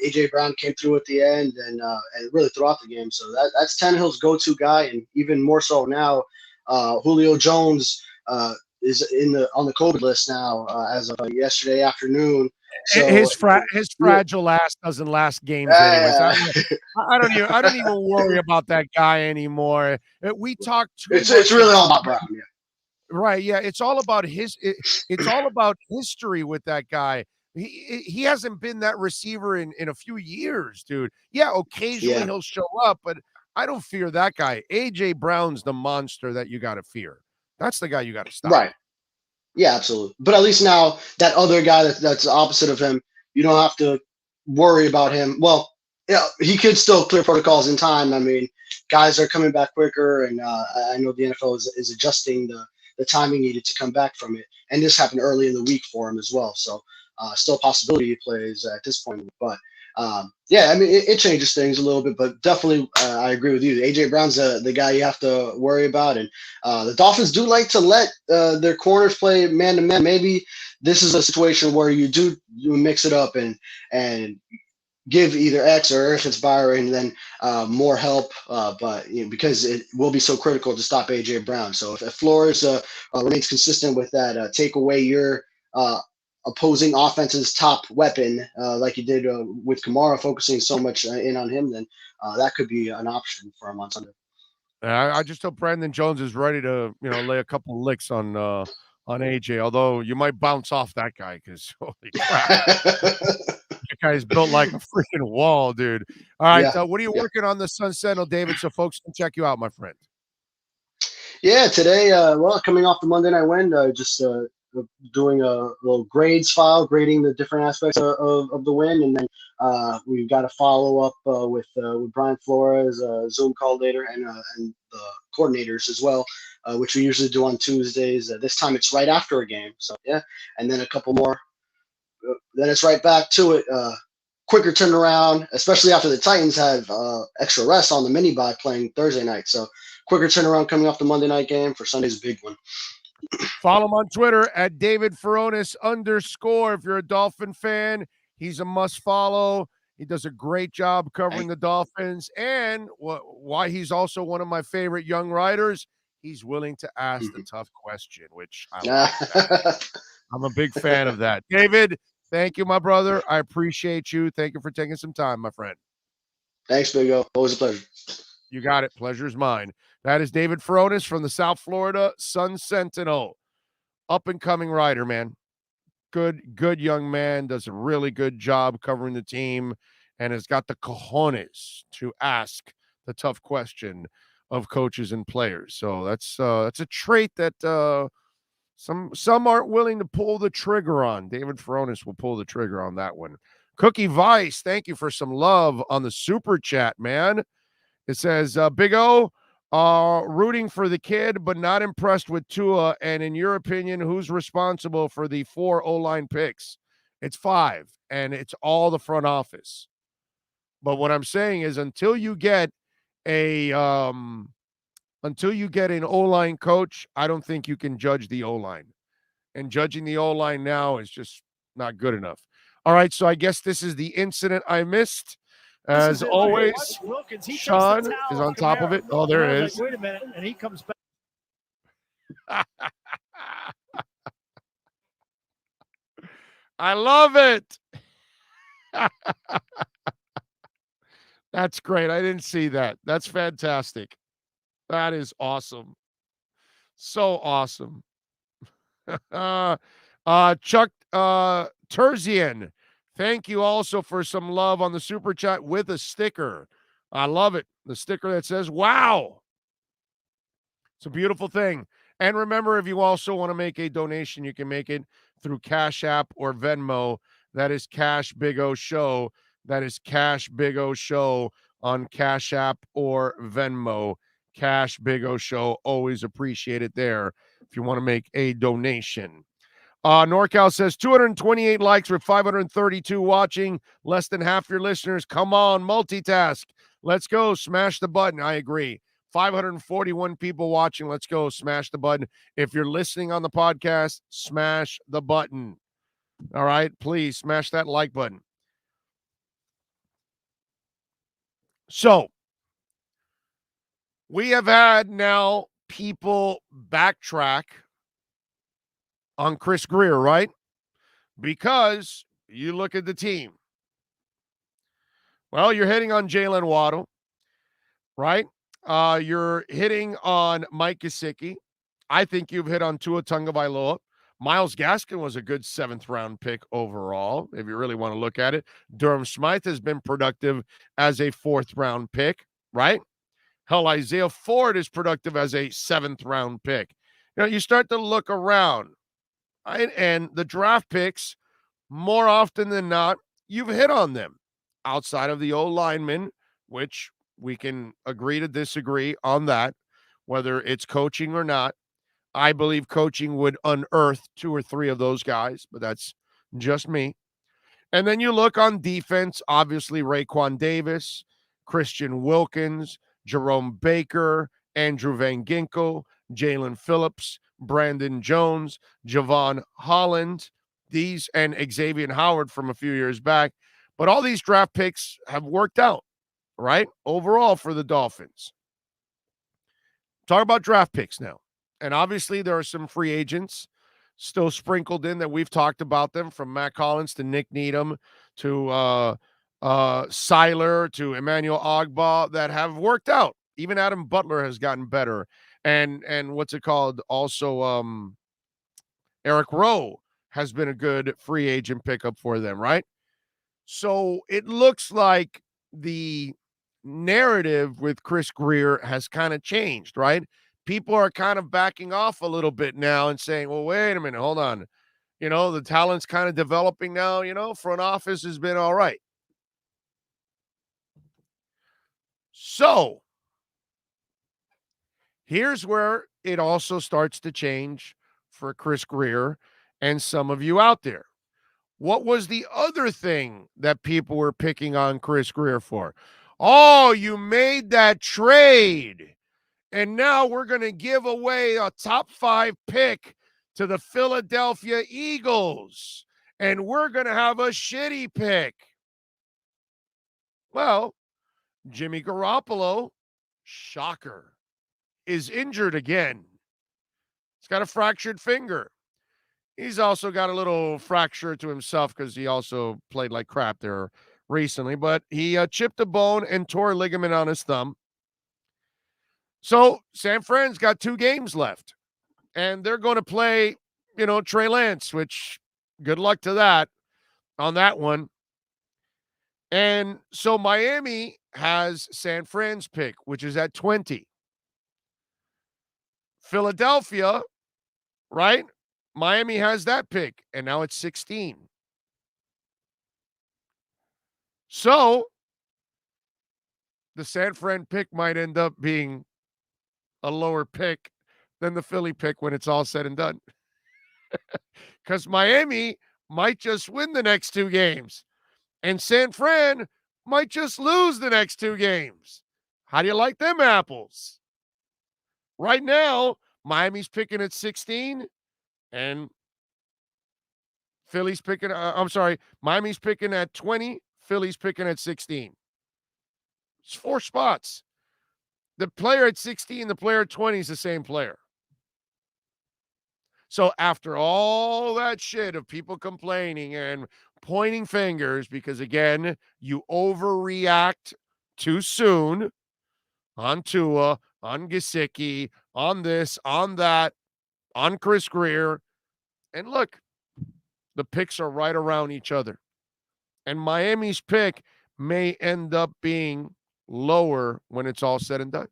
AJ Brown came through at the end and really throughout the game. So that's Tannehill's go-to guy, and even more so now. Julio Jones is on the COVID list now as of yesterday afternoon. So his fragile ass doesn't last games anyways. I don't even worry about that guy anymore. We talk too much. It's really all about Brown. Yeah. Right, yeah, it's all about it's all about history with that guy. He hasn't been that receiver in a few years, dude. Yeah, occasionally he'll show up, but I don't fear that guy. AJ Brown's the monster that you got to fear. That's the guy you got to stop. Right. Yeah, absolutely. But at least now that other guy that's opposite of him, you don't have to worry about him. Well, yeah, he could still clear protocols in time. I mean, guys are coming back quicker, and I know the NFL is adjusting the timing needed to come back from it. And this happened early in the week for him as well. So still a possibility he plays at this point. But yeah, I mean, it changes things a little bit, but definitely I agree with you. AJ Brown's the guy you have to worry about. And the Dolphins do like to let their corners play man-to-man. Maybe this is a situation where you mix it up and give either X or if it's Byron, then more help. But because it will be so critical to stop AJ Brown. So if Flores remains consistent with that, take away your opposing offense's top weapon, like you did with Kamara, focusing so much in on him, then that could be an option for him on Sunday. I just hope Brandon Jones is ready to lay a couple licks on AJ. Although you might bounce off that guy because holy crap. That guy's built like a freaking wall, dude. All right, what are you working on this Sun Sentinel, David, so folks can check you out, my friend? Yeah, today, coming off the Monday night win, just doing a little grades file, grading the different aspects of the win, and then we've got a follow up with Brian Flores, Zoom call later, and the coordinators as well, which we usually do on Tuesdays. This time it's right after a game, so yeah, and then a couple more. Then it's right back to it. Quicker turnaround, especially after the Titans have extra rest on the mini bye playing Thursday night. So quicker turnaround coming off the Monday night game for Sunday's big one. Follow him on Twitter at David Furones _ if you're a Dolphin fan. He's a must follow. He does a great job covering the Dolphins. And why he's also one of my favorite young writers, he's willing to ask the tough question, which I like. I'm a big fan of that. David, thank you, my brother. I appreciate you. Thank you for taking some time, my friend. Thanks, Big O. Always a pleasure. You got it. Pleasure's mine. That is David Furones from the South Florida Sun Sentinel. Up-and-coming writer, man. Good young man. Does a really good job covering the team. and has got the cojones to ask the tough question of coaches and players. So that's a trait that some aren't willing to pull the trigger on. David Furones will pull the trigger on that one. Cookie Vice, thank you for some love on the super chat, man. It says, Big O, rooting for the kid, but not impressed with Tua. And in your opinion, who's responsible for the 4 O-line picks? It's 5, and it's all the front office. But what I'm saying is until you get an O-line coach, I don't think you can judge the O-line. And judging the O-line now is just not good enough. All right, so I guess this is the incident I missed. As always, Wilkins, Sean is on top of it. Oh, there it is. Like, wait a minute, and he comes back. I love it. That's great. I didn't see that. That's fantastic. That is awesome. So awesome. Chuck Terzian, thank you also for some love on the super chat with a sticker. I love it. The sticker that says, wow. It's a beautiful thing. And remember, if you also want to make a donation, you can make it through Cash App or Venmo. That is Cash Big O Show. That is Cash Big O Show on Cash App or Venmo. Cash Big O Show. Always appreciate it there if you want to make a donation. NorCal says 228 likes with 532 watching. Less than half your listeners. Come on, multitask. Let's go. Smash the button. I agree. 541 people watching. Let's go. Smash the button. If you're listening on the podcast, smash the button. All right. Please smash that like button. So we have had now people backtrack on Chris Greer, right? Because you look at the team. Well, you're hitting on Jalen Waddle, right? You're hitting on Mike Gesicki. I think you've hit on Tua Tagovailoa. Myles Gaskin was a good 7th-round pick overall, if you really want to look at it. Durham Smythe has been productive as a 4th-round pick, right? Hell, Isaiah Ford is productive as a 7th-round pick. You know, you start to look around, right? And the draft picks, more often than not, you've hit on them. Outside of the O-linemen, which we can agree to disagree on that, whether it's coaching or not. I believe coaching would unearth 2 or 3 of those guys, but that's just me. And then you look on defense, obviously Raekwon Davis, Christian Wilkins, Jerome Baker, Andrew Van Ginkel, Jalen Phillips, Brandon Jones, Javon Holland, these and Xavier Howard from a few years back. But all these draft picks have worked out, right? Overall for the Dolphins. Talk about draft picks now. And obviously there are some free agents still sprinkled in that we've talked about them, from Matt Collins to Nick Needham to Seiler to Emmanuel Ogbah, that have worked out. Even Adam Butler has gotten better. And what's it called? Also, Eric Rowe has been a good free agent pickup for them, right? So it looks like the narrative with Chris Greer has kind of changed, right? People are kind of backing off a little bit now and saying, well, wait a minute, hold on. You know, the talent's kind of developing now, you know, front office has been all right. So here's where it also starts to change for Chris Greer and some of you out there. What was the other thing that people were picking on Chris Greer for? Oh, you made that trade, and now we're going to give away a top 5 pick to the Philadelphia Eagles, and we're going to have a shitty pick. Well, Jimmy Garoppolo, shocker, is injured again. He's got a fractured finger. He's also got a little fracture to himself because he also played like crap there recently, but he chipped a bone and tore a ligament on his thumb. So San Fran's got 2 games left, and they're going to play, you know, Trey Lance, which good luck to that on that one. And so Miami has San Fran's pick, which is at 20. Philadelphia, right? Miami has that pick, and now it's 16. So the San Fran pick might end up being a lower pick than the Philly pick when it's all said and done. Because Miami might just win the next 2 games, and San Fran might just lose the next 2 games. How do you like them apples? Right now, Miami's picking at 16, and Philly's picking, Miami's picking at 20, Philly's picking at 16. It's 4 spots. The player at 16, the player at 20 is the same player. So after all that shit of people complaining and pointing fingers, because again, you overreact too soon on Tua, on Gesicki, on this, on that, on Chris Greer. And look, the picks are right around each other. And Miami's pick may end up being lower when it's all said and done.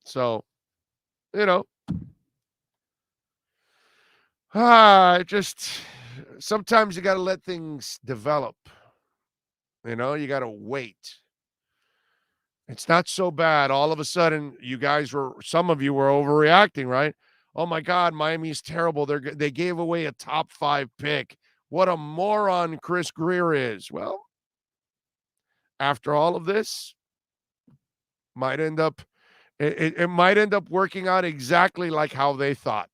So, you know, just sometimes you got to let things develop. You know, you got to wait. It's not so bad. All of a sudden, some of you were overreacting, right? Oh my God, Miami's terrible. They gave away a top 5 pick. What a moron Chris Greer is. Well, after all of this, it might end up working out exactly like how they thought,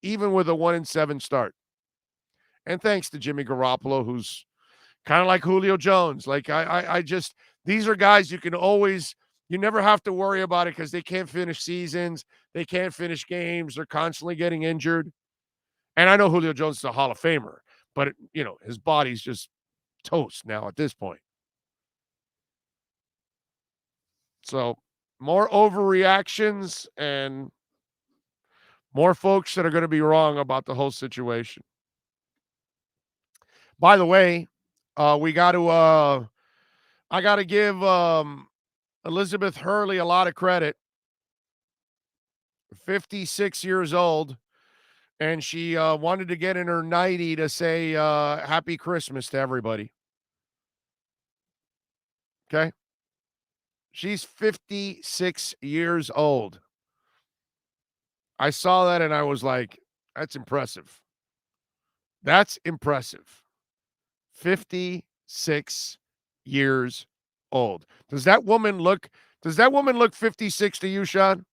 even with a 1-7 start. And thanks to Jimmy Garoppolo, who's kind of like Julio Jones. Like these are guys you never have to worry about it because they can't finish seasons. They can't finish games. They're constantly getting injured. And I know Julio Jones is a Hall of Famer, but his body's just toast now at this point. So more overreactions and more folks that are going to be wrong about the whole situation. By the way, I got to give Elizabeth Hurley a lot of credit. 56 years old, and she wanted to get in her 90 to say Happy Christmas to everybody. Okay? She's 56 years old. I saw that and I was like, that's impressive. That's impressive. 56 years old. Does that woman look 56 to you, Sean?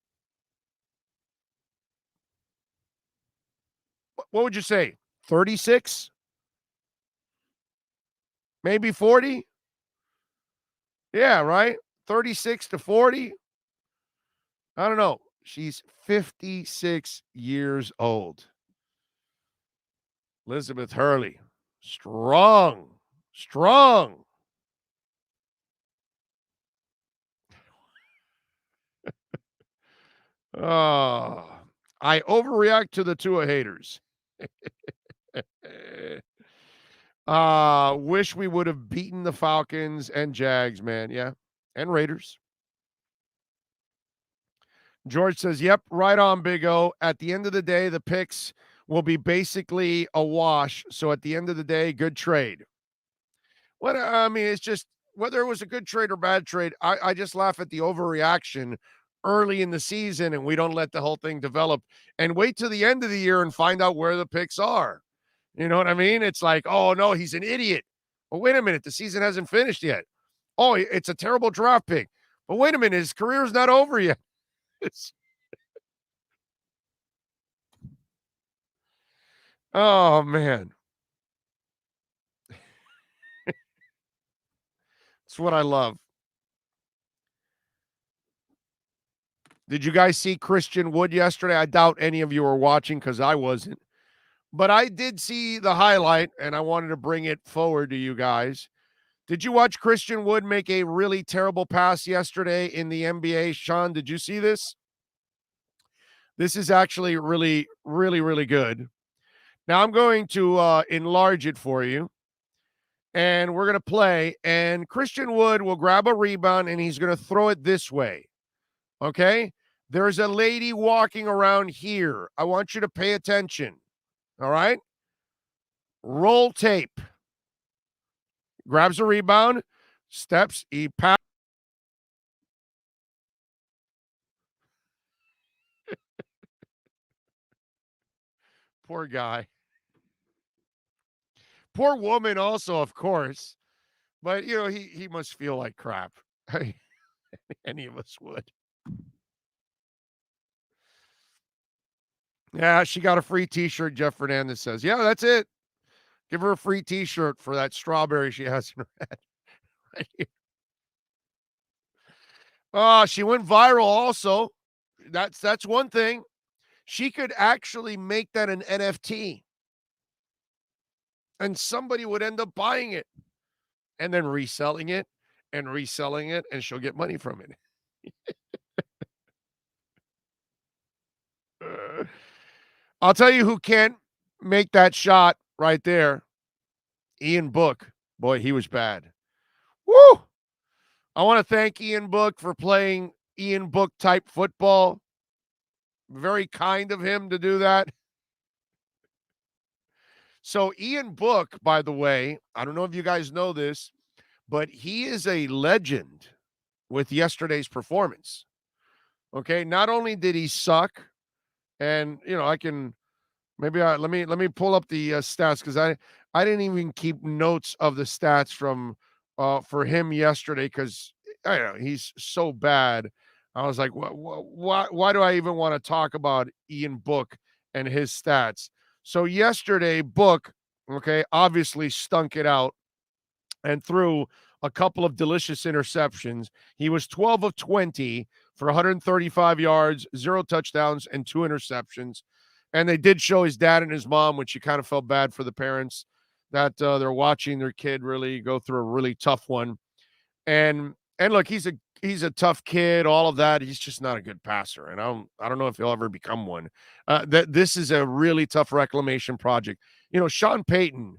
What would you say? 36? Maybe 40? Yeah, right? 36 to 40? I don't know. She's 56 years old. Elizabeth Hurley. Strong. Oh, I overreact to the Tua haters. Wish we would have beaten the Falcons and Jags, man. Yeah. And Raiders. George says, yep, right on, Big O. At the end of the day, the picks will be basically a wash. So at the end of the day, good trade. It's just whether it was a good trade or bad trade, I just laugh at the overreaction early in the season, and we don't let the whole thing develop and wait till the end of the year and find out where the picks are. You know what I mean? It's like, oh, no, he's an idiot. Well, wait a minute. The season hasn't finished yet. Oh, it's a terrible draft pick. But wait a minute. His career's not over yet. Oh, man. It's what I love. Did you guys see Christian Wood yesterday? I doubt any of you were watching because I wasn't. But I did see the highlight, and I wanted to bring it forward to you guys. Did you watch Christian Wood make a really terrible pass yesterday in the NBA? Sean, did you see this? This is actually really, really, really good. Now I'm going to enlarge it for you. And we're going to play. And Christian Wood will grab a rebound, and he's going to throw it this way. Okay? There's a lady walking around here. I want you to pay attention. All right? Roll tape. Grabs a rebound. Steps. He passes. Poor guy. Poor woman also, of course. But, he must feel like crap. Any of us would. Yeah, she got a free T-shirt, Jeff Fernandez says. Yeah, that's it. Give her a free T-shirt for that strawberry she has in her head. Right here. She went viral also. That's one thing. She could actually make that an NFT. And somebody would end up buying it and then reselling it, and she'll get money from it. I'll tell you who can't make that shot right there. Ian Book. Boy, he was bad. Woo! I want to thank Ian Book for playing Ian Book type football. Very kind of him to do that. So Ian Book, by the way, I don't know if you guys know this, but he is a legend with yesterday's performance. Okay, not only did he suck, and I can let me pull up the stats, because I didn't even keep notes of the stats from for him yesterday, because he's so bad. I was like, why do I even want to talk about Ian Book and his stats? So yesterday, Book, obviously stunk it out and threw a couple of delicious interceptions. He was 12 of 20 for 135 yards, 0 touchdowns, and 2 interceptions. And they did show his dad and his mom, which you kind of felt bad for the parents that they're watching their kid really go through a really tough one. And look, he's a tough kid, all of that. He's just not a good passer, and I don't know if he'll ever become one. This is a really tough reclamation project. Sean Payton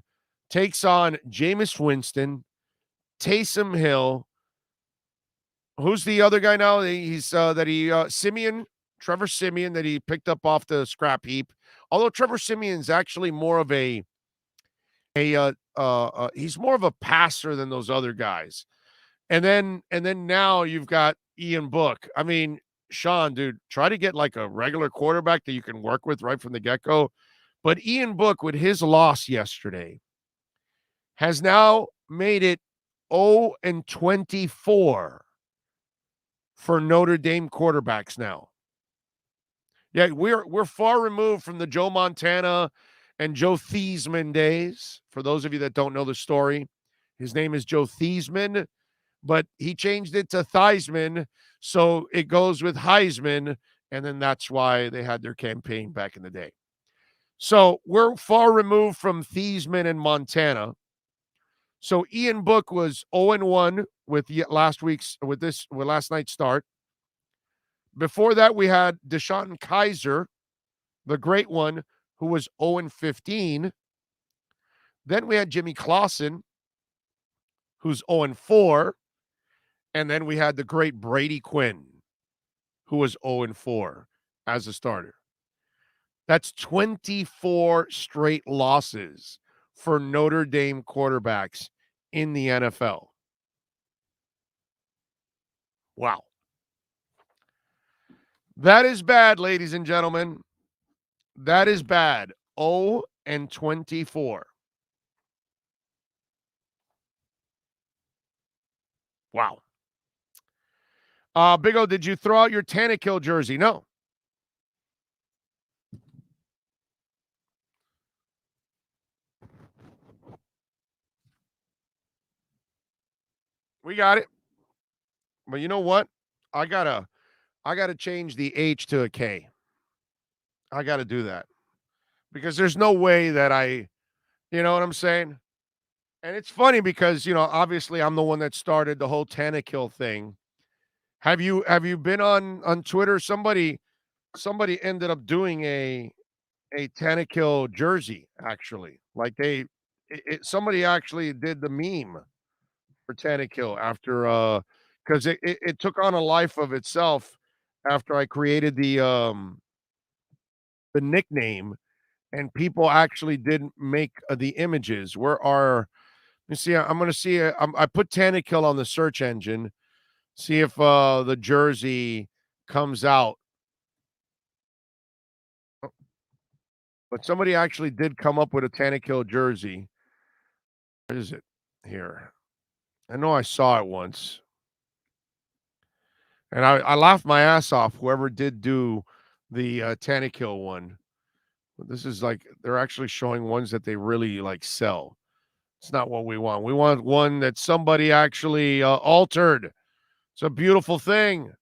takes on Jameis Winston, Taysom Hill. Who's the other guy now? Simeon, Trevor Simeon, that he picked up off the scrap heap. Although Trevor Simeon's actually more of he's more of a passer than those other guys. And then now you've got Ian Book. I mean, Sean, dude, try to get like a regular quarterback that you can work with right from the get-go. But Ian Book, with his loss yesterday, has now made it 0-24 for Notre Dame quarterbacks now. Yeah, we're far removed from the Joe Montana and Joe Theismann days. For those of you that don't know the story, his name is Joe Theismann, but he changed it to Theismann, so it goes with Heisman, and then that's why they had their campaign back in the day. So we're far removed from Theismann and Montana. So Ian Book was 0-1 with last night's start. Before that, we had Deshaun Kaiser, the great one, who was 0-15. Then we had Jimmy Clausen, who's 0-4. And then we had the great Brady Quinn, who was 0-4 as a starter. That's 24 straight losses for Notre Dame quarterbacks in the NFL. Wow. That is bad, ladies and gentlemen. That is bad. 0-24. Wow. Big O, did you throw out your Tannehill jersey? No. We got it. But you know what? I gotta change the H to a K. I gotta do that. Because there's no way that you know what I'm saying? And it's funny because, obviously I'm the one that started the whole Tannehill thing. Have you been on Twitter? Somebody ended up doing a Tannehill jersey, actually. Like somebody actually did the meme for Tannehill after because it took on a life of itself after I created the nickname, and people actually did make the images. Where are let me see. I'm going to see. I put Tannehill on the search engine. See if the jersey comes out. But somebody actually did come up with a Tannehill jersey. What is it here? I know I saw it once. And I laughed my ass off, whoever did do the Tannehill one. But this is like, they're actually showing ones that they really like sell. It's not what we want. We want one that somebody actually altered. It's a beautiful thing.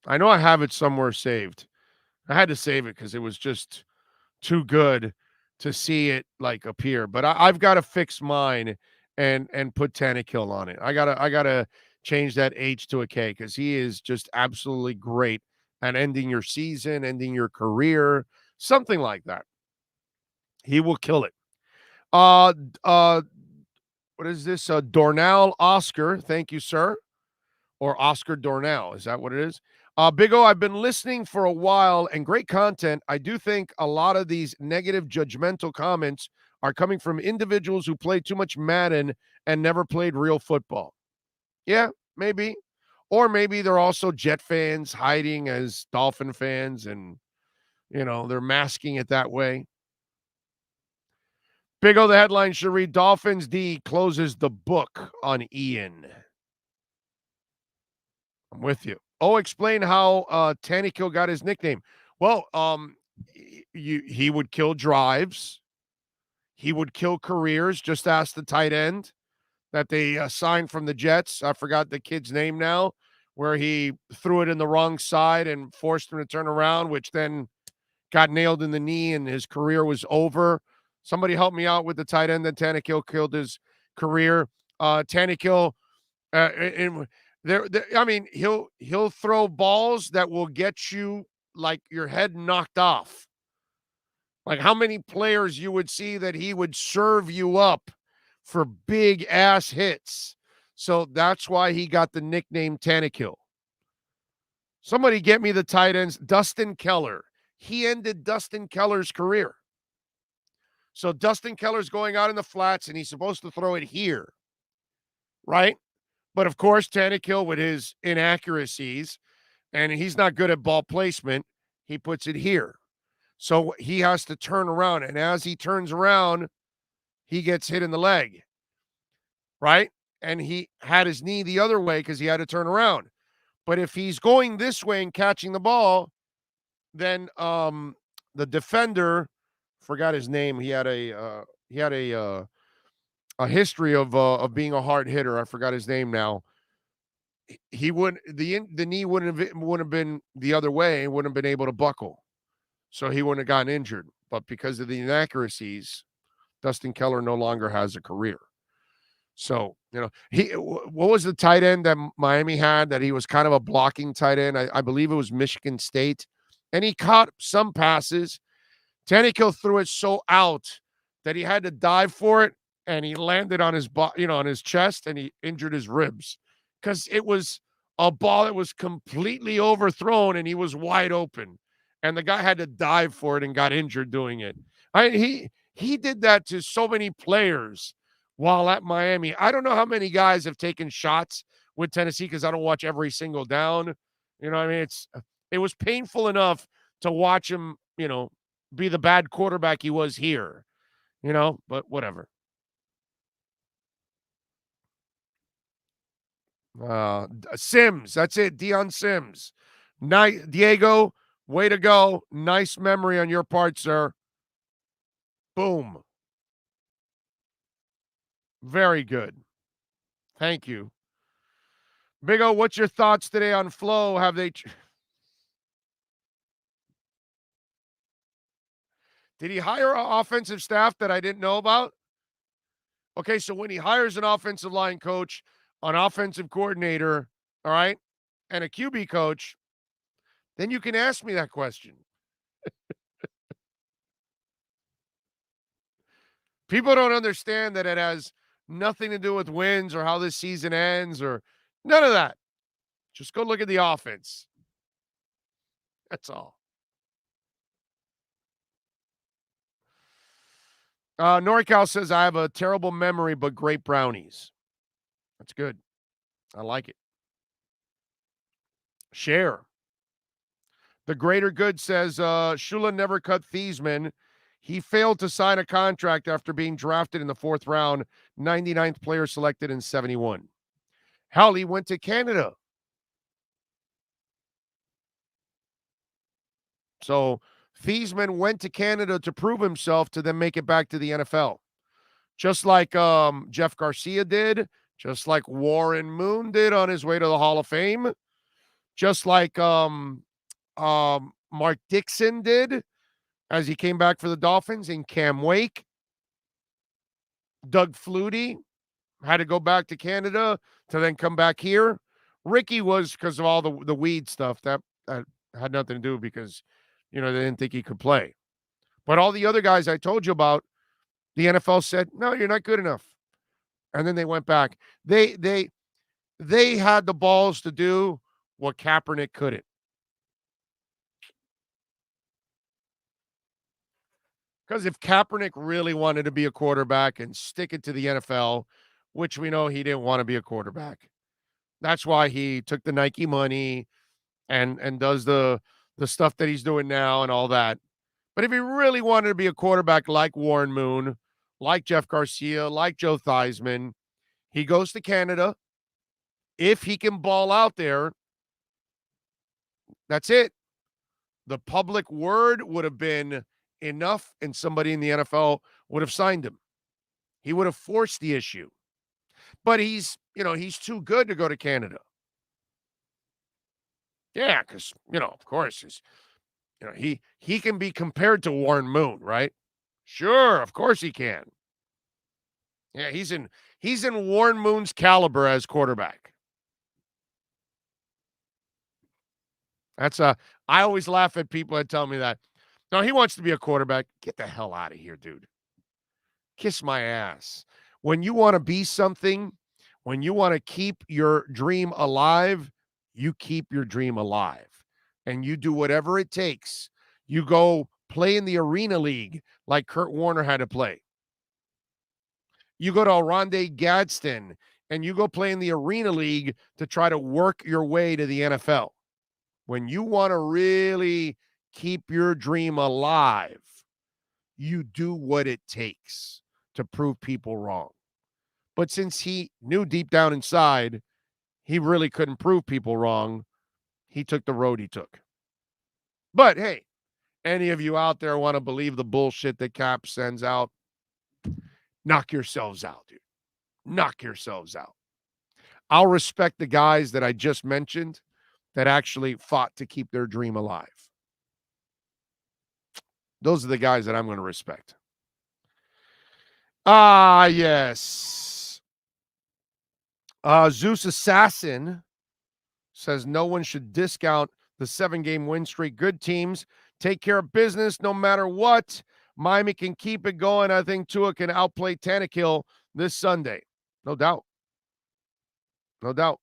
I know I have it somewhere saved. I had to save it because it was just too good to see it like appear. But I've got to fix mine and put Tannehill on it. I gotta change that H to a K because he is just absolutely great at ending your season, ending your career, something like that. He will kill it. Uh what is this? Dornell Oscar. Thank you, sir. Or Oscar Dornell. Is that what it is? Big O, I've been listening for a while and great content. I do think a lot of these negative, judgmental comments are coming from individuals who play too much Madden and never played real football. Yeah, maybe. Or maybe they're also Jet fans hiding as Dolphin fans and, they're masking it that way. Big O, the headline should read Dolphins D closes the book on Ian. I'm with you. Oh, explain how Tannehill got his nickname. Well, he would kill drives. He would kill careers. Just ask the tight end that they signed from the Jets. I forgot the kid's name now, where he threw it in the wrong side and forced him to turn around, which then got nailed in the knee and his career was over. Somebody help me out with the tight end that Tannehill killed his career. Tannehill, I mean, he'll throw balls that will get you like your head knocked off. Like how many players you would see that he would serve you up for big ass hits. So that's why he got the nickname Tannehill. Somebody get me the tight ends. Dustin Keller. He ended Dustin Keller's career. So Dustin Keller's going out in the flats and he's supposed to throw it here. Right? But of course, Tannehill with his inaccuracies, and he's not good at ball placement, he puts it here. So he has to turn around, and as he turns around, he gets hit in the leg, right? And he had his knee the other way because he had to turn around. But if he's going this way and catching the ball, then the defender, forgot his name. He had a history of being a hard hitter. I forgot his name now. He wouldn't the knee wouldn't have been the other way and wouldn't have been able to buckle. So he wouldn't have gotten injured. But because of the inaccuracies, Dustin Keller no longer has a career. So, what was the tight end that Miami had that he was kind of a blocking tight end? I believe it was Michigan State. And he caught some passes. Tannehill threw it so out that he had to dive for it, and he landed on his on his chest, and he injured his ribs because it was a ball that was completely overthrown, and he was wide open, and the guy had to dive for it and got injured doing it. He did that to so many players while at Miami. I don't know how many guys have taken shots with Tennessee because I don't watch every single down. You know what I mean? It was painful enough to watch him, be the bad quarterback he was here, but whatever. Sims, that's it. Deion Sims. Diego, way to go. Nice memory on your part, sir. Boom. Very good. Thank you. Big O, what's your thoughts today on Flo? Have they... Did he hire an offensive staff that I didn't know about? Okay, so when he hires an offensive line coach, an offensive coordinator, all right, and a QB coach, then you can ask me that question. People don't understand that it has nothing to do with wins or how this season ends or none of that. Just go look at the offense. That's all. NorCal says, I have a terrible memory, but great brownies. That's good. I like it. Share. The Greater Good says, Shula never cut Thiesman. He failed to sign a contract after being drafted in the 4th round, 99th player selected in 71. Hell, he went to Canada. So Thiesman went to Canada to prove himself to then make it back to the NFL. Just like Jeff Garcia did, just like Warren Moon did on his way to the Hall of Fame, just like Mark Dixon did as he came back for the Dolphins, and Cam Wake. Doug Flutie had to go back to Canada to then come back here. Ricky was because of all the weed stuff. That had nothing to do because, they didn't think he could play. But all the other guys I told you about, the NFL said, no, you're not good enough. And then they went back. They had the balls to do what Kaepernick couldn't. Because if Kaepernick really wanted to be a quarterback and stick it to the NFL, which we know he didn't want to be a quarterback. That's why he took the Nike money and does the stuff that he's doing now and all that. But if he really wanted to be a quarterback like Warren Moon, like Jeff Garcia, like Joe Theismann, he goes to Canada. If he can ball out there, that's it. The public word would have been enough, and somebody in the NFL would have signed him. He would have forced the issue. But he's too good to go to Canada. Yeah, because, of course, he can be compared to Warren Moon, right? Sure, of course he can. Yeah, he's in Warren Moon's caliber as quarterback. I always laugh at people that tell me that. No, he wants to be a quarterback. Get the hell out of here, dude. Kiss my ass. When you want to be something, when you want to keep your dream alive, you keep your dream alive. And you do whatever it takes. You go play in the Arena League like Kurt Warner had to play. You go to Oronde Gadsden and you go play in the Arena League to try to work your way to the NFL. When you want to really keep your dream alive, you do what it takes to prove people wrong. But since he knew deep down inside he really couldn't prove people wrong, he took the road he took. But hey, any of you out there want to believe the bullshit that Cap sends out, knock yourselves out, dude. Knock yourselves out. I'll respect the guys that I just mentioned that actually fought to keep their dream alive. Those are the guys that I'm going to respect. Yes. Zeus Assassin says no one should discount the 7-game win streak. Good teams take care of business no matter what. Miami can keep it going. I think Tua can outplay Tannehill this Sunday. No doubt. No doubt.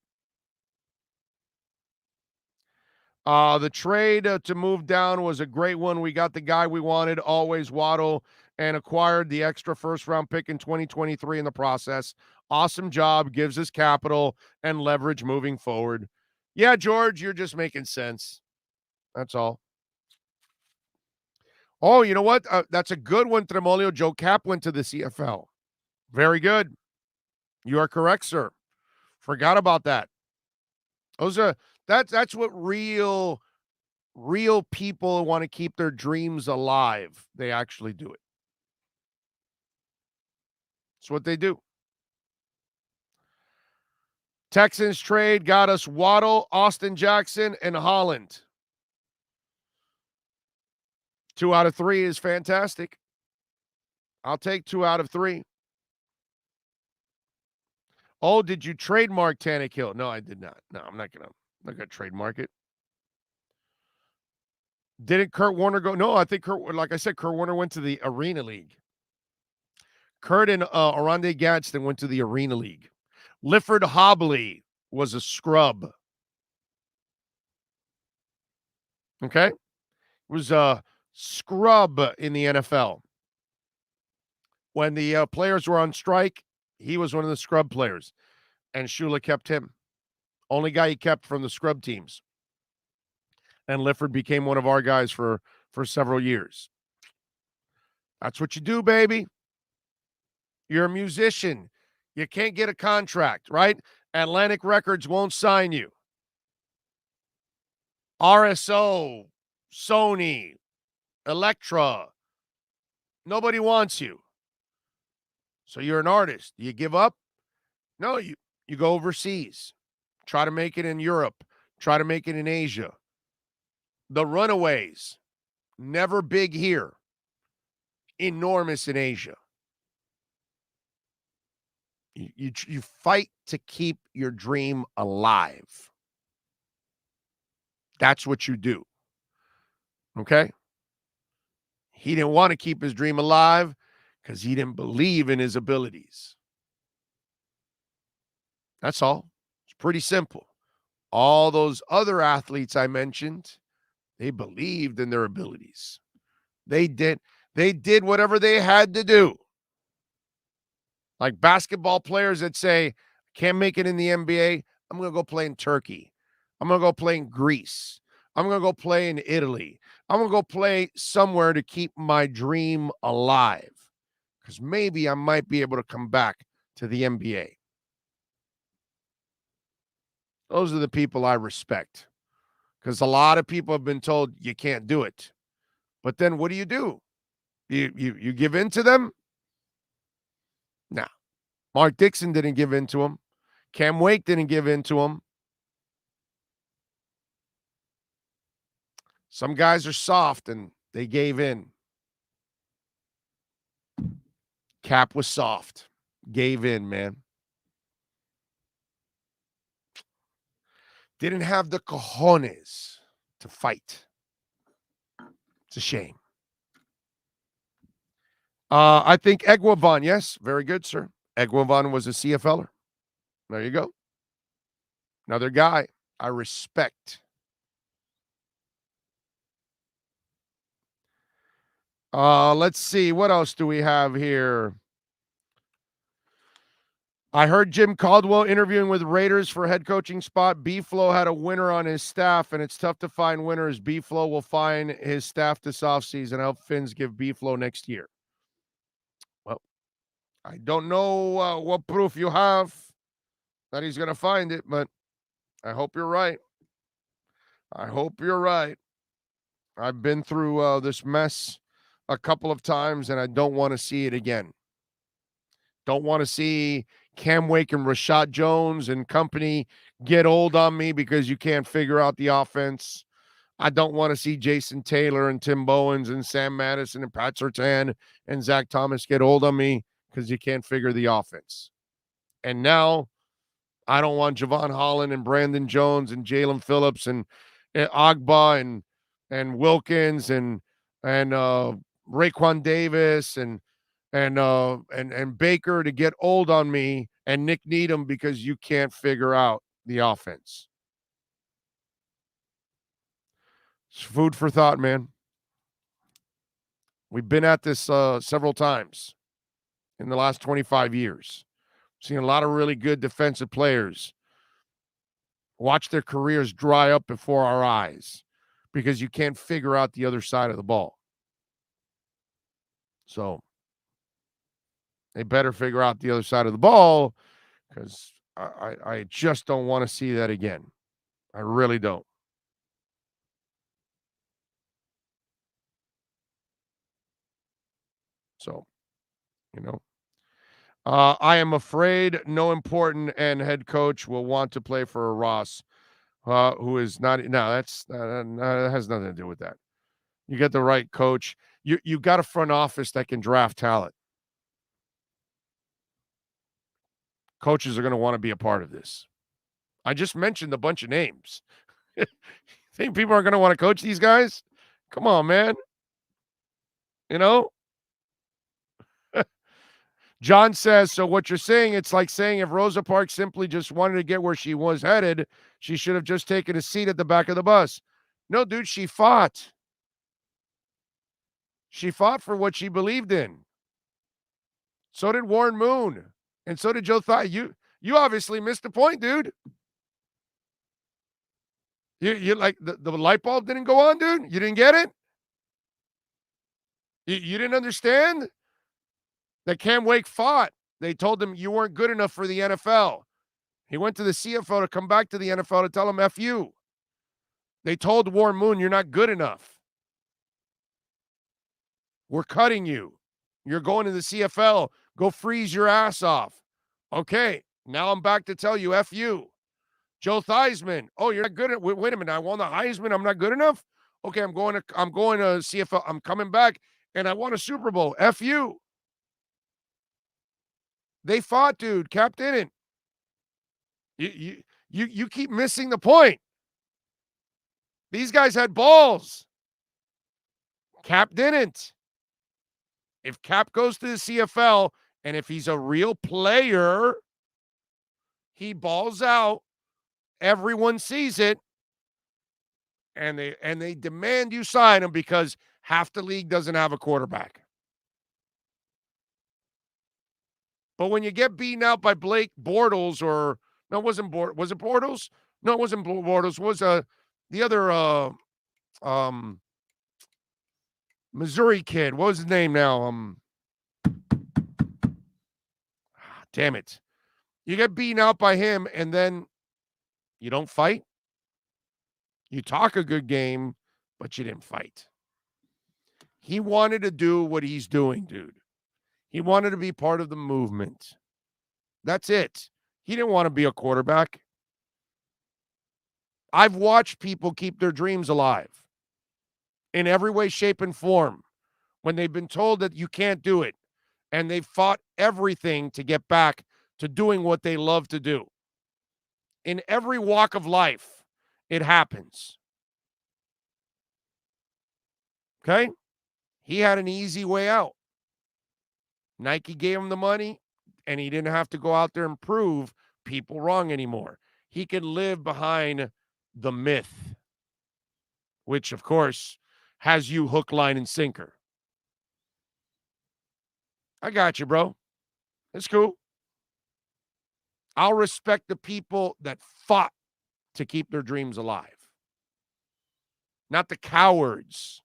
The trade to move down was a great one. We got the guy we wanted, always Waddle, and acquired the extra first-round pick in 2023 in the process. Awesome job. Gives us capital and leverage moving forward. Yeah, George, you're just making sense. That's all. Oh, you know what? That's a good one, Tremolio. Joe Cap went to the CFL. Very good. You are correct, sir. Forgot about that. That's what real people want to keep their dreams alive. They actually do it. That's what they do. Texans trade got us Waddle, Austin Jackson, and Holland. 2 out of 3 is fantastic. I'll take 2 out of 3. Oh, did you trademark Tannehill? No, I did not. No, I'm not gonna trademark it. Didn't Kurt Warner go? No, I think like I said, Kurt Warner went to the Arena League. Kurt and Oronde Gadsden went to the Arena League. Lifford Hobley was a scrub. Okay? Was a scrub in the NFL. When the players were on strike, he was one of the scrub players. And Shula kept him. Only guy he kept from the scrub teams. And Lifford became one of our guys for several years. That's what you do, baby. You're a musician. You can't get a contract, right? Atlantic Records won't sign you. RSO, Sony, Elektra. Nobody wants you. So you're an artist. Do you give up? No, you go overseas. Try to make it in Europe. Try to make it in Asia. The Runaways, never big here. Enormous in Asia. You fight to keep your dream alive. That's what you do. Okay? He didn't want to keep his dream alive because he didn't believe in his abilities. That's all. It's pretty simple. All those other athletes I mentioned, they believed in their abilities. They did whatever they had to do. Like basketball players that say, can't make it in the NBA, I'm going to go play in Turkey. I'm going to go play in Greece. I'm going to go play in Italy. I'm going to go play somewhere to keep my dream alive. Because maybe I might be able to come back to the NBA. Those are the people I respect. Because a lot of people have been told you can't do it. But then what do? You give in to them? No. Mark Dixon didn't give in to him. Cam Wake didn't give in to him. Some guys are soft and they gave in. Cap was soft. Gave in, man. Didn't have the cojones to fight. It's a shame. I think Egwavon, yes, very good, sir. Egwavon was a CFLer. There you go. Another guy I respect. Let's see. What else do we have here? I heard Jim Caldwell interviewing with Raiders for head coaching spot. B-Flow had a winner on his staff, and it's tough to find winners. B-Flow will find his staff this offseason. Help Finns give B-Flow next year. Well, I don't know what proof you have that he's going to find it, but I hope you're right. I hope you're right. I've been through this mess a couple of times, and I don't want to see it again. Don't want to see Cam Wake and Rashad Jones and company get old on me because you can't figure out the offense. I don't want to see Jason Taylor and Tim Bowens and Sam Madison and Pat Surtain and Zach Thomas get old on me because you can't figure the offense. And now I don't want Javon Holland and Brandon Jones and Jalen Phillips and Agba and Wilkins and Raekwon Davis and Baker to get old on me and Nick Needham because you can't figure out the offense. It's food for thought, man. We've been at this several times in the last 25 years. Seen a lot of really good defensive players watch their careers dry up before our eyes because you can't figure out the other side of the ball. So they better figure out the other side of the ball because I just don't want to see that again. I really don't. So, I am afraid no important and head coach will want to play for a Ross, who is not. No, that has nothing to do with that. You get the right coach. You got a front office that can draft talent. Coaches are going to want to be a part of this. I just mentioned a bunch of names. Think people are going to want to coach these guys? Come on, man. John says, so what you're saying, it's like saying if Rosa Parks simply just wanted to get where she was headed, she should have just taken a seat at the back of the bus. No, dude, she fought. She fought for what she believed in. So did Warren Moon. And so did Joe Thigh. You obviously missed the point, dude. You like the light bulb didn't go on, dude? You didn't get it? You didn't understand that Cam Wake fought. They told him you weren't good enough for the NFL. He went to the CFO to come back to the NFL to tell him F you. They told Warren Moon, you're not good enough. We're cutting you. You're going to the CFL. Go freeze your ass off. Okay, now I'm back to tell you F you. Joe Theismann. Oh, you're not good at. Wait a minute. I won the Heisman. I'm not good enough. Okay, I'm going to CFL. I'm coming back, and I won a Super Bowl. F you. They fought, dude. Cap didn't. You keep missing the point. These guys had balls. Cap didn't. If Cap goes to the CFL, and if he's a real player, he balls out. Everyone sees it, and they demand you sign him because half the league doesn't have a quarterback. But when you get beaten out by Blake Bortles, or no, it wasn't Bortles. Was it Bortles? No, it wasn't Bortles. It was the other Missouri kid. What was his name now? Damn it. You get beaten out by him, and then you don't fight. You talk a good game, but you didn't fight. He wanted to do what he's doing, dude. He wanted to be part of the movement. That's it. He didn't want to be a quarterback. I've watched people keep their dreams alive in every way, shape, and form when they've been told that you can't do it, and they've fought everything to get back to doing what they love to do. In every walk of life, it happens. Okay? He had an easy way out. Nike gave him the money, and he didn't have to go out there and prove people wrong anymore. He could live behind the myth, which, of course, has you hook, line, and sinker. I got you, bro. It's cool. I'll respect the people that fought to keep their dreams alive, not the cowards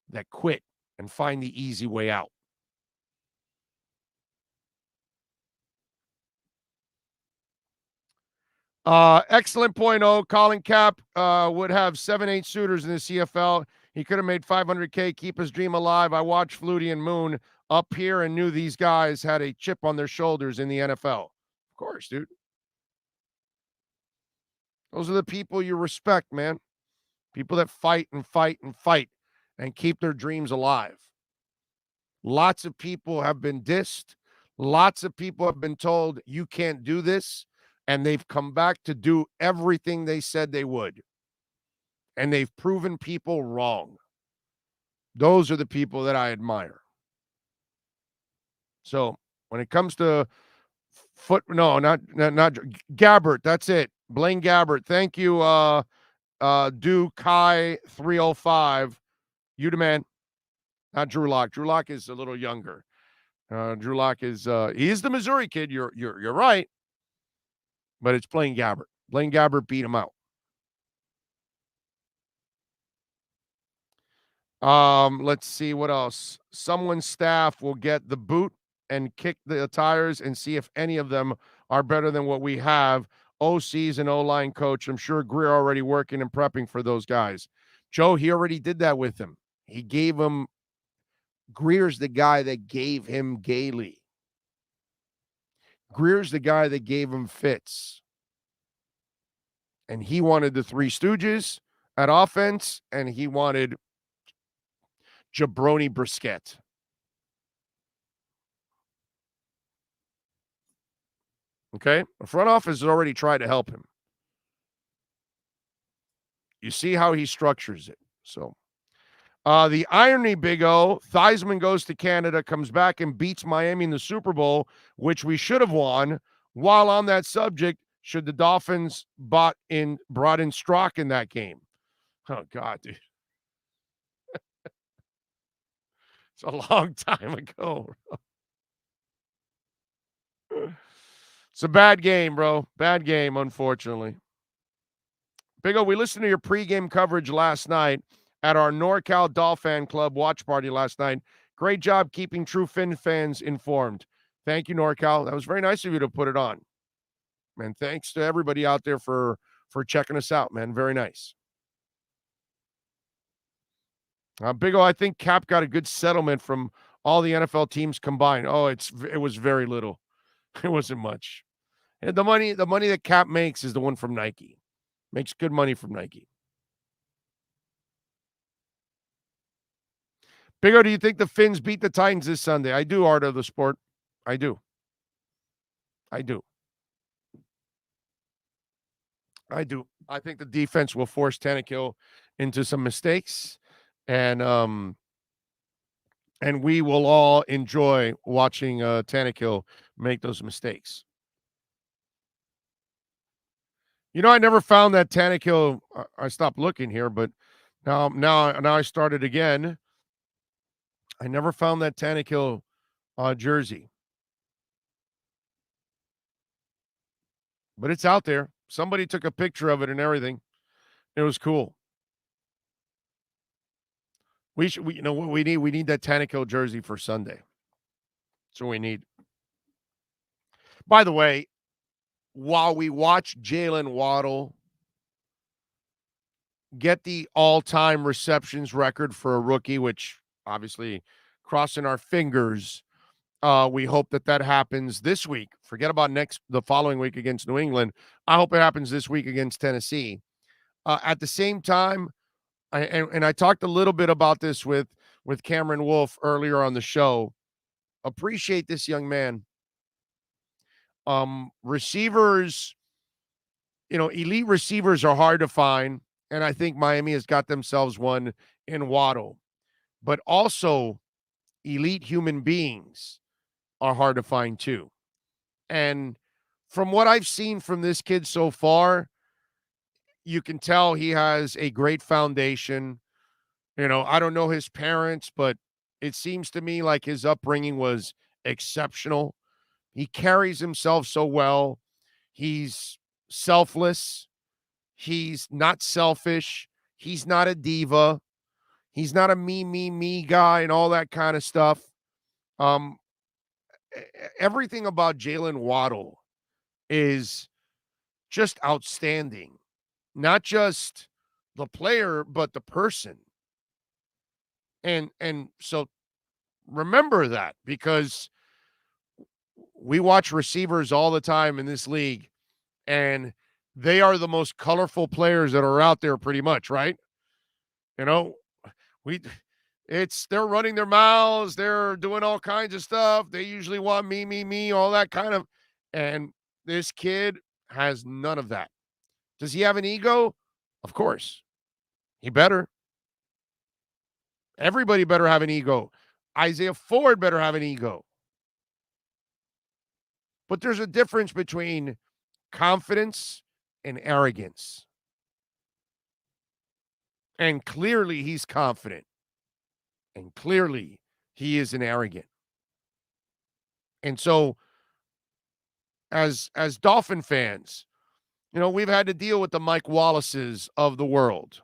that quit and find the easy way out. Excellent point, Colin Cap would have 7-8 suitors in the CFL. He could have made $500K, keep his dream alive. I watched Flutie and Moon up here and knew these guys had a chip on their shoulders in the NFL. Of course, dude. Those are the people you respect, man. People that fight and fight and fight and keep their dreams alive. Lots of people have been dissed. Lots of people have been told you can't do this. And they've come back to do everything they said they would. And they've proven people wrong. Those are the people that I admire. So when it comes to not Gabbert, that's it. Blaine Gabbert. Thank you, Do Kai 305. You demand. Not Drew Lock. Drew Lock is a little younger. Drew Lock is he is the Missouri kid. You're right. But it's Blaine Gabbert. Blaine Gabbert beat him out. Let's see what else. Someone's staff will get the boot and kick the tires and see if any of them are better than what we have. OC's and O-line coach. I'm sure Greer already working and prepping for those guys. Joe, he already did that with him. He gave him Greer's the guy that gave him Gailey. Greer's the guy that gave him Fitz. And he wanted the Three Stooges at offense, and he wanted Jabroni Brisket. Okay? The front office has already tried to help him. You see how he structures it. So, The irony, Big O, Theismann goes to Canada, comes back and beats Miami in the Super Bowl, which we should have won. While on that subject, should the Dolphins brought in Strock in that game? Oh, God, dude. It's a long time ago. It's a bad game, bro. Bad game, unfortunately. Big O, we listened to your pregame coverage last night at our NorCal Dolphin Club watch party last night. Great job keeping true Fin fans informed. Thank you, NorCal. That was very nice of you to put it on. Man, thanks to everybody out there for checking us out, man. Very nice. Big O, I think Cap got a good settlement from all the NFL teams combined. Oh, it was very little. It wasn't much. And the money that Cap makes is the one from Nike. Makes good money from Nike. Big O, do you think the Finns beat the Titans this Sunday? I do, Art of the Sport. I do. I think the defense will force Tannehill into some mistakes, and we will all enjoy watching Tannehill make those mistakes. You know, I never found that Tannehill. I stopped looking here, but now I started again. I never found that Tannehill jersey, but it's out there. Somebody took a picture of it and everything. It was cool. We you know what we need? We need that Tannehill jersey for Sunday. That's what we need. By the way, while we watch Jalen Waddle get the all-time receptions record for a rookie, which obviously crossing our fingers, we hope that happens this week. Forget about the following week against New England. I hope it happens this week against Tennessee. At the same time, I talked a little bit about this with Cameron Wolf earlier on the show. Appreciate this young man. Receivers, elite receivers are hard to find, and I think Miami has got themselves one in Waddle. But also, elite human beings are hard to find too. And from what I've seen from this kid so far, you can tell he has a great foundation. I don't know his parents, but it seems to me like his upbringing was exceptional. He carries himself so well. He's selfless. He's not selfish. He's not a diva. He's not a me guy and all that kind of stuff. Everything about Jalen Waddle is just outstanding. Not just the player, but the person. And so remember that, because we watch receivers all the time in this league, and they are the most colorful players that are out there pretty much, right? They're running their mouths, they're doing all kinds of stuff. They usually want me, all that kind of, and this kid has none of that. Does he have an ego? Of course. He better. Everybody better have an ego. Isaiah Ford better have an ego. But there's a difference between confidence and arrogance. And clearly he's confident. And clearly he isn't arrogant. And so as Dolphin fans, we've had to deal with the Mike Wallaces of the world.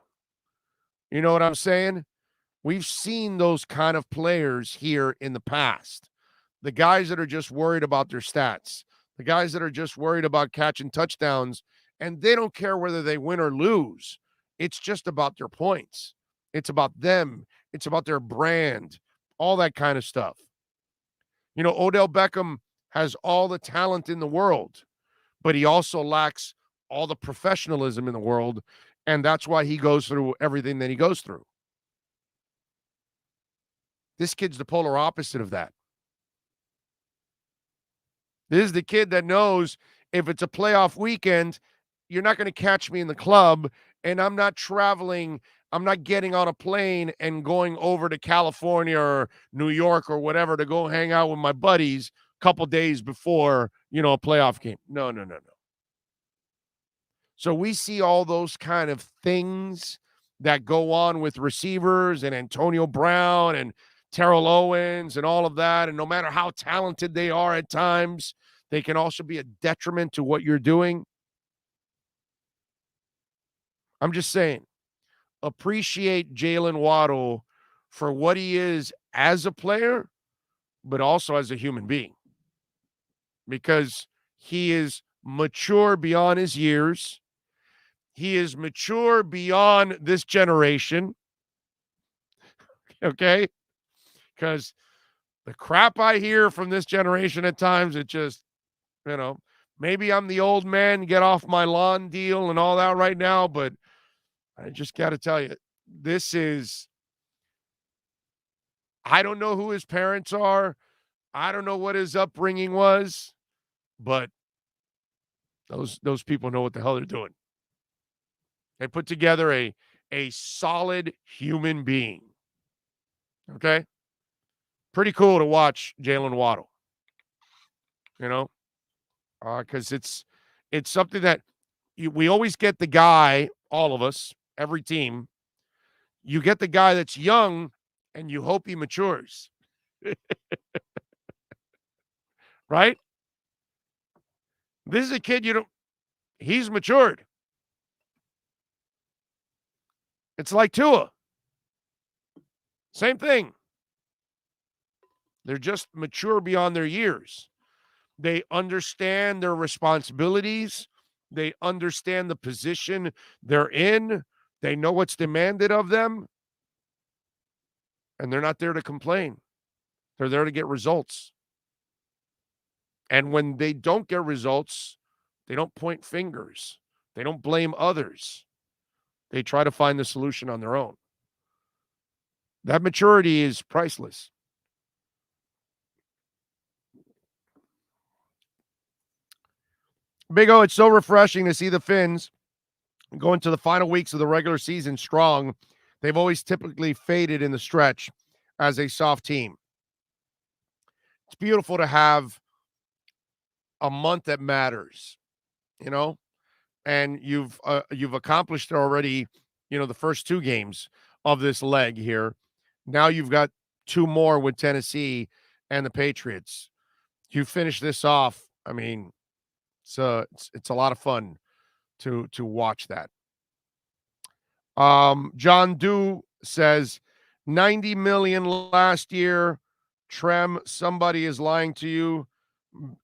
You know what I'm saying? We've seen those kind of players here in the past. The guys that are just worried about their stats. The guys that are just worried about catching touchdowns, and they don't care whether they win or lose. It's just about their points. It's about them. It's about their brand, all that kind of stuff. Odell Beckham has all the talent in the world, but he also lacks all the professionalism in the world, and that's why he goes through everything that he goes through. This kid's the polar opposite of that. This is the kid that knows if it's a playoff weekend, you're not going to catch me in the club, and I'm not traveling I'm not getting on a plane and going over to California or New York or whatever to go hang out with my buddies a couple days before, a playoff game. No. So we see all those kind of things that go on with receivers and Antonio Brown and Terrell Owens and all of that. And no matter how talented they are at times, they can also be a detriment to what you're doing. I'm just saying, appreciate Jalen Waddle for what he is as a player, but also as a human being. Because he is mature beyond his years. He is mature beyond this generation. Okay? Because the crap I hear from this generation at times, it just, maybe I'm the old man, get off my lawn deal and all that right now, but I just got to tell you, I don't know who his parents are. I don't know what his upbringing was, but those people know what the hell they're doing. They put together a solid human being. Okay? Pretty cool to watch Jalen Waddle. Because it's something that we always get the guy, all of us, every team, you get the guy that's young and you hope he matures. Right? This is a kid he's matured. It's like Tua. Same thing. They're just mature beyond their years. They understand their responsibilities. They understand the position they're in. They know what's demanded of them. And they're not there to complain. They're there to get results. And when they don't get results, they don't point fingers. They don't blame others. They try to find the solution on their own. That maturity is priceless. Big O, it's so refreshing to see the Finns go into the final weeks of the regular season strong. They've always typically faded in the stretch as a soft team. It's beautiful to have a month that matters, and you've accomplished it already, the first two games of this leg here. Now you've got two more with Tennessee and the Patriots. You finish this off. I mean, it's a lot of fun to watch that. John Dew says 90 million last year. Trem, somebody is lying to you.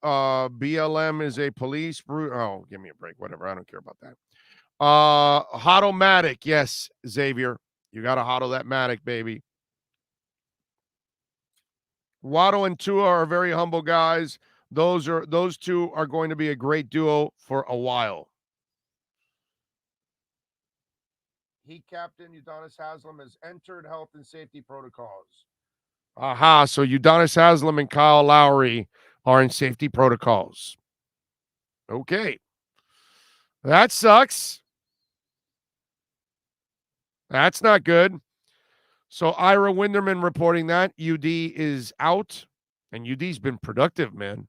BLM is a police brute. Oh, give me a break. Whatever. I don't care about that. Hodomatic. Yes, Xavier. You got to hodl that Matic, baby. Waddle and Tua are very humble guys. Those two are going to be a great duo for a while. Heat captain Udonis Haslem has entered health and safety protocols. Aha, so Udonis Haslem and Kyle Lowry are in safety protocols. Okay. That sucks. That's not good. So Ira Winderman reporting that UD is out, and UD's been productive, man.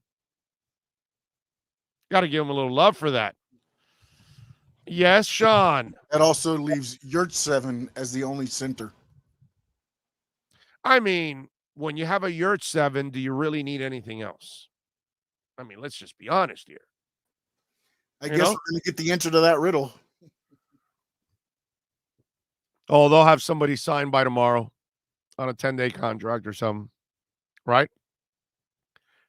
Got to give him a little love for that. Yes, Sean. That also leaves Yurtseven as the only center. I mean, when you have a Yurtseven, do you really need anything else? I mean, let's just be honest here. I guess we're going to get the answer to that riddle. Oh, they'll have somebody signed by tomorrow on a 10-day contract or something, right?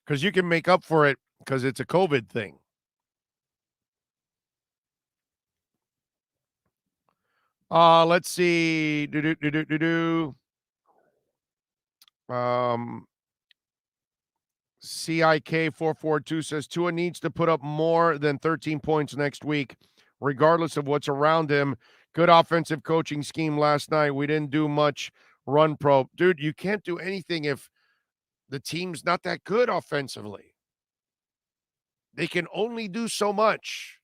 Because you can make up for it because it's a COVID thing. Let's see. CIK442 says Tua needs to put up more than 13 points next week, regardless of what's around him. Good offensive coaching scheme last night. We didn't do much run pro. Dude, you can't do anything if the team's not that good offensively. They can only do so much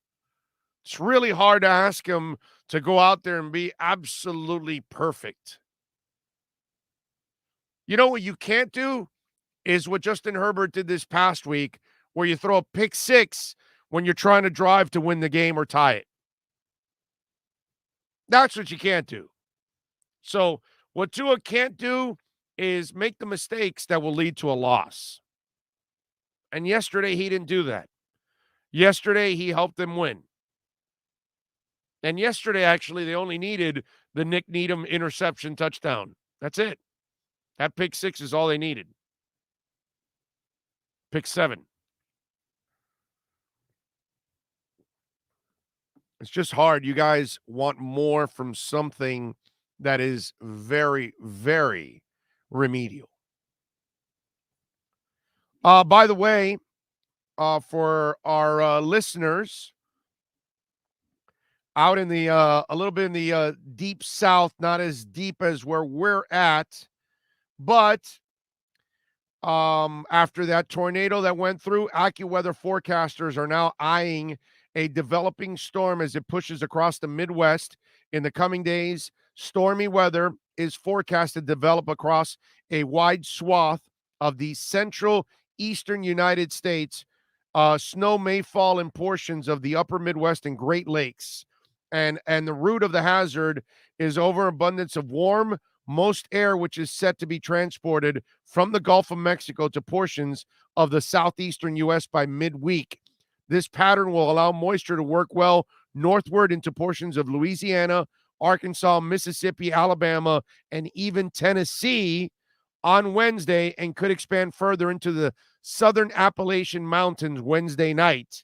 It's really hard to ask him to go out there and be absolutely perfect. You know what you can't do is what Justin Herbert did this past week, where you throw a pick six when you're trying to drive to win the game or tie it. That's what you can't do. So what Tua can't do is make the mistakes that will lead to a loss. And yesterday he didn't do that. Yesterday he helped them win. And yesterday, actually, they only needed the Nick Needham interception touchdown. That's it. That pick six is all they needed. Pick 7. It's just hard. You guys want more from something that is very, very remedial. By the way, for our listeners out in the a little bit in the deep south, not as deep as where we're at, but after that tornado that went through, AccuWeather forecasters are now eyeing a developing storm as it pushes across the Midwest in the coming days. Stormy weather is forecast to develop across a wide swath of the central eastern United States. Snow may fall in portions of the upper Midwest and Great Lakes. And the root of the hazard is overabundance of warm, most air, which is set to be transported from the Gulf of Mexico to portions of the southeastern U.S. by midweek. This pattern will allow moisture to work well northward into portions of Louisiana, Arkansas, Mississippi, Alabama, and even Tennessee on Wednesday, and could expand further into the southern Appalachian Mountains Wednesday night.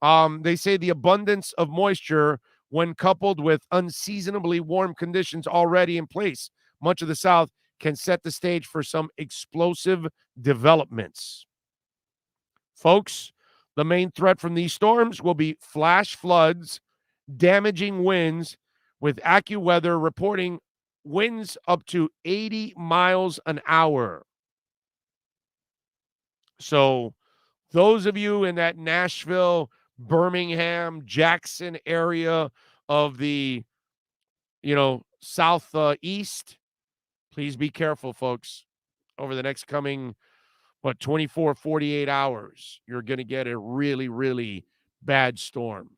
They say the abundance of moisture, when coupled with unseasonably warm conditions already in place, much of the South, can set the stage for some explosive developments. Folks, the main threat from these storms will be flash floods, damaging winds, with AccuWeather reporting winds up to 80 miles an hour. So those of you in that Nashville, Birmingham, Jackson area of the, southeast, please be careful, folks. Over the next coming, 24, 48 hours, you're going to get a really, really bad storm.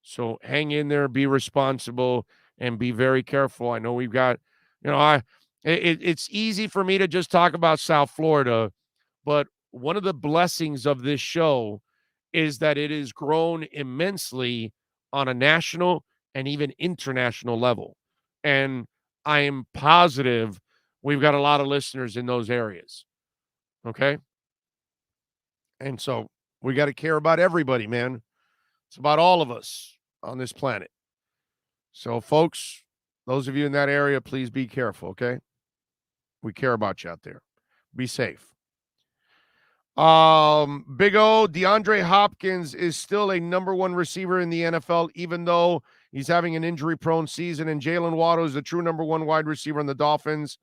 So hang in there, be responsible, and be very careful. I know we've got, it's easy for me to just talk about South Florida, but one of the blessings of this show is that it has grown immensely on a national and even international level. And I am positive we've got a lot of listeners in those areas. Okay? And so we got to care about everybody, man. It's about all of us on this planet. So, folks, those of you in that area, please be careful, okay? We care about you out there. Be safe. Big O, DeAndre Hopkins is still a number 1 receiver in the NFL, even though he's having an injury-prone season, and Jalen Waddle is the true number 1 wide receiver in the Dolphins,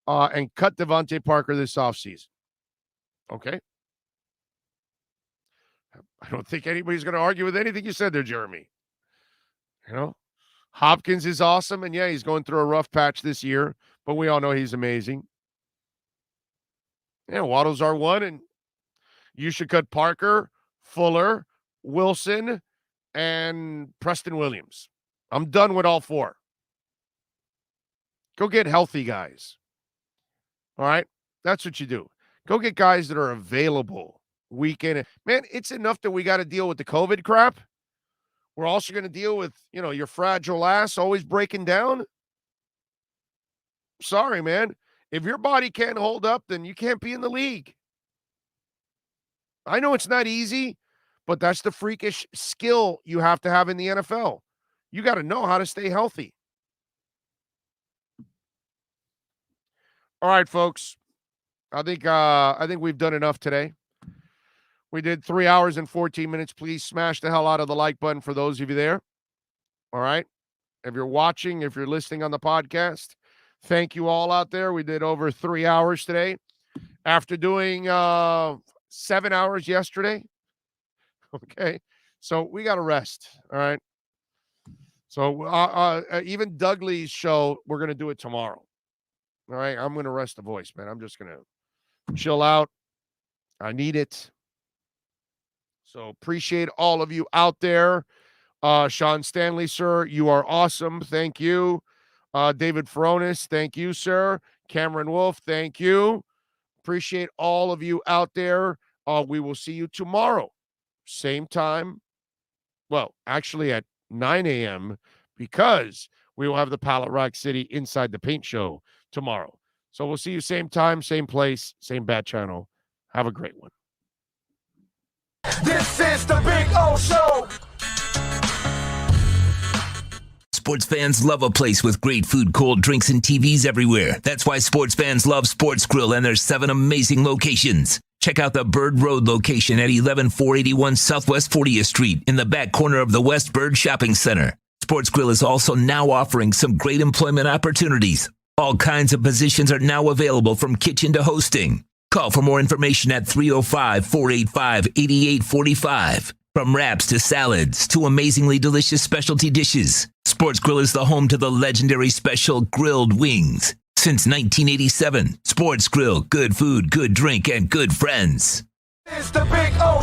and cut Devontae Parker this offseason. Okay? I don't think anybody's going to argue with anything you said there, Jeremy. Hopkins is awesome, and yeah, he's going through a rough patch this year, but we all know he's amazing. Yeah, Waddle's our one, and you should cut Parker, Fuller, Wilson, and Preston Williams. I'm done with all 4. Go get healthy guys. All right? That's what you do. Go get guys that are available week in. Man, it's enough that we got to deal with the COVID crap. We're also going to deal with, your fragile ass always breaking down. Sorry, man. If your body can't hold up, then you can't be in the league. I know it's not easy, but that's the freakish skill you have to have in the NFL. You got to know how to stay healthy. All right, folks. I think we've done enough today. We did 3 hours and 14 minutes. Please smash the hell out of the like button for those of you there. All right. If you're watching, if you're listening on the podcast, thank you all out there. We did over 3 hours today after doing 7 hours yesterday. Okay. So we got to rest. All right. So even Doug Lee's show, we're going to do it tomorrow. All right. I'm going to rest the voice, man. I'm just going to chill out. I need it. So appreciate all of you out there. Sean Stanley, sir, you are awesome. Thank you. David Feronis, thank you, sir. Cameron Wolf, thank you. Appreciate all of you out there. We will see you tomorrow. Same time. Well, actually at 9 a.m. because we will have the Pallet Rock City Inside the Paint show tomorrow. So we'll see you same time, same place, same bat channel. Have a great one. This is the Big O Show. Sports fans love a place with great food, cold drinks, and TVs everywhere. That's why sports fans love Sports Grill and their 7 amazing locations. Check out the Bird Road location at 11481 Southwest 40th Street in the back corner of the West Bird Shopping Center. Sports Grill is also now offering some great employment opportunities. All kinds of positions are now available from kitchen to hosting. Call for more information at 305-485-8845. From wraps to salads to amazingly delicious specialty dishes, Sports Grill is the home to the legendary special grilled wings. Since 1987, Sports Grill, good food, good drink, and good friends. It's the Big O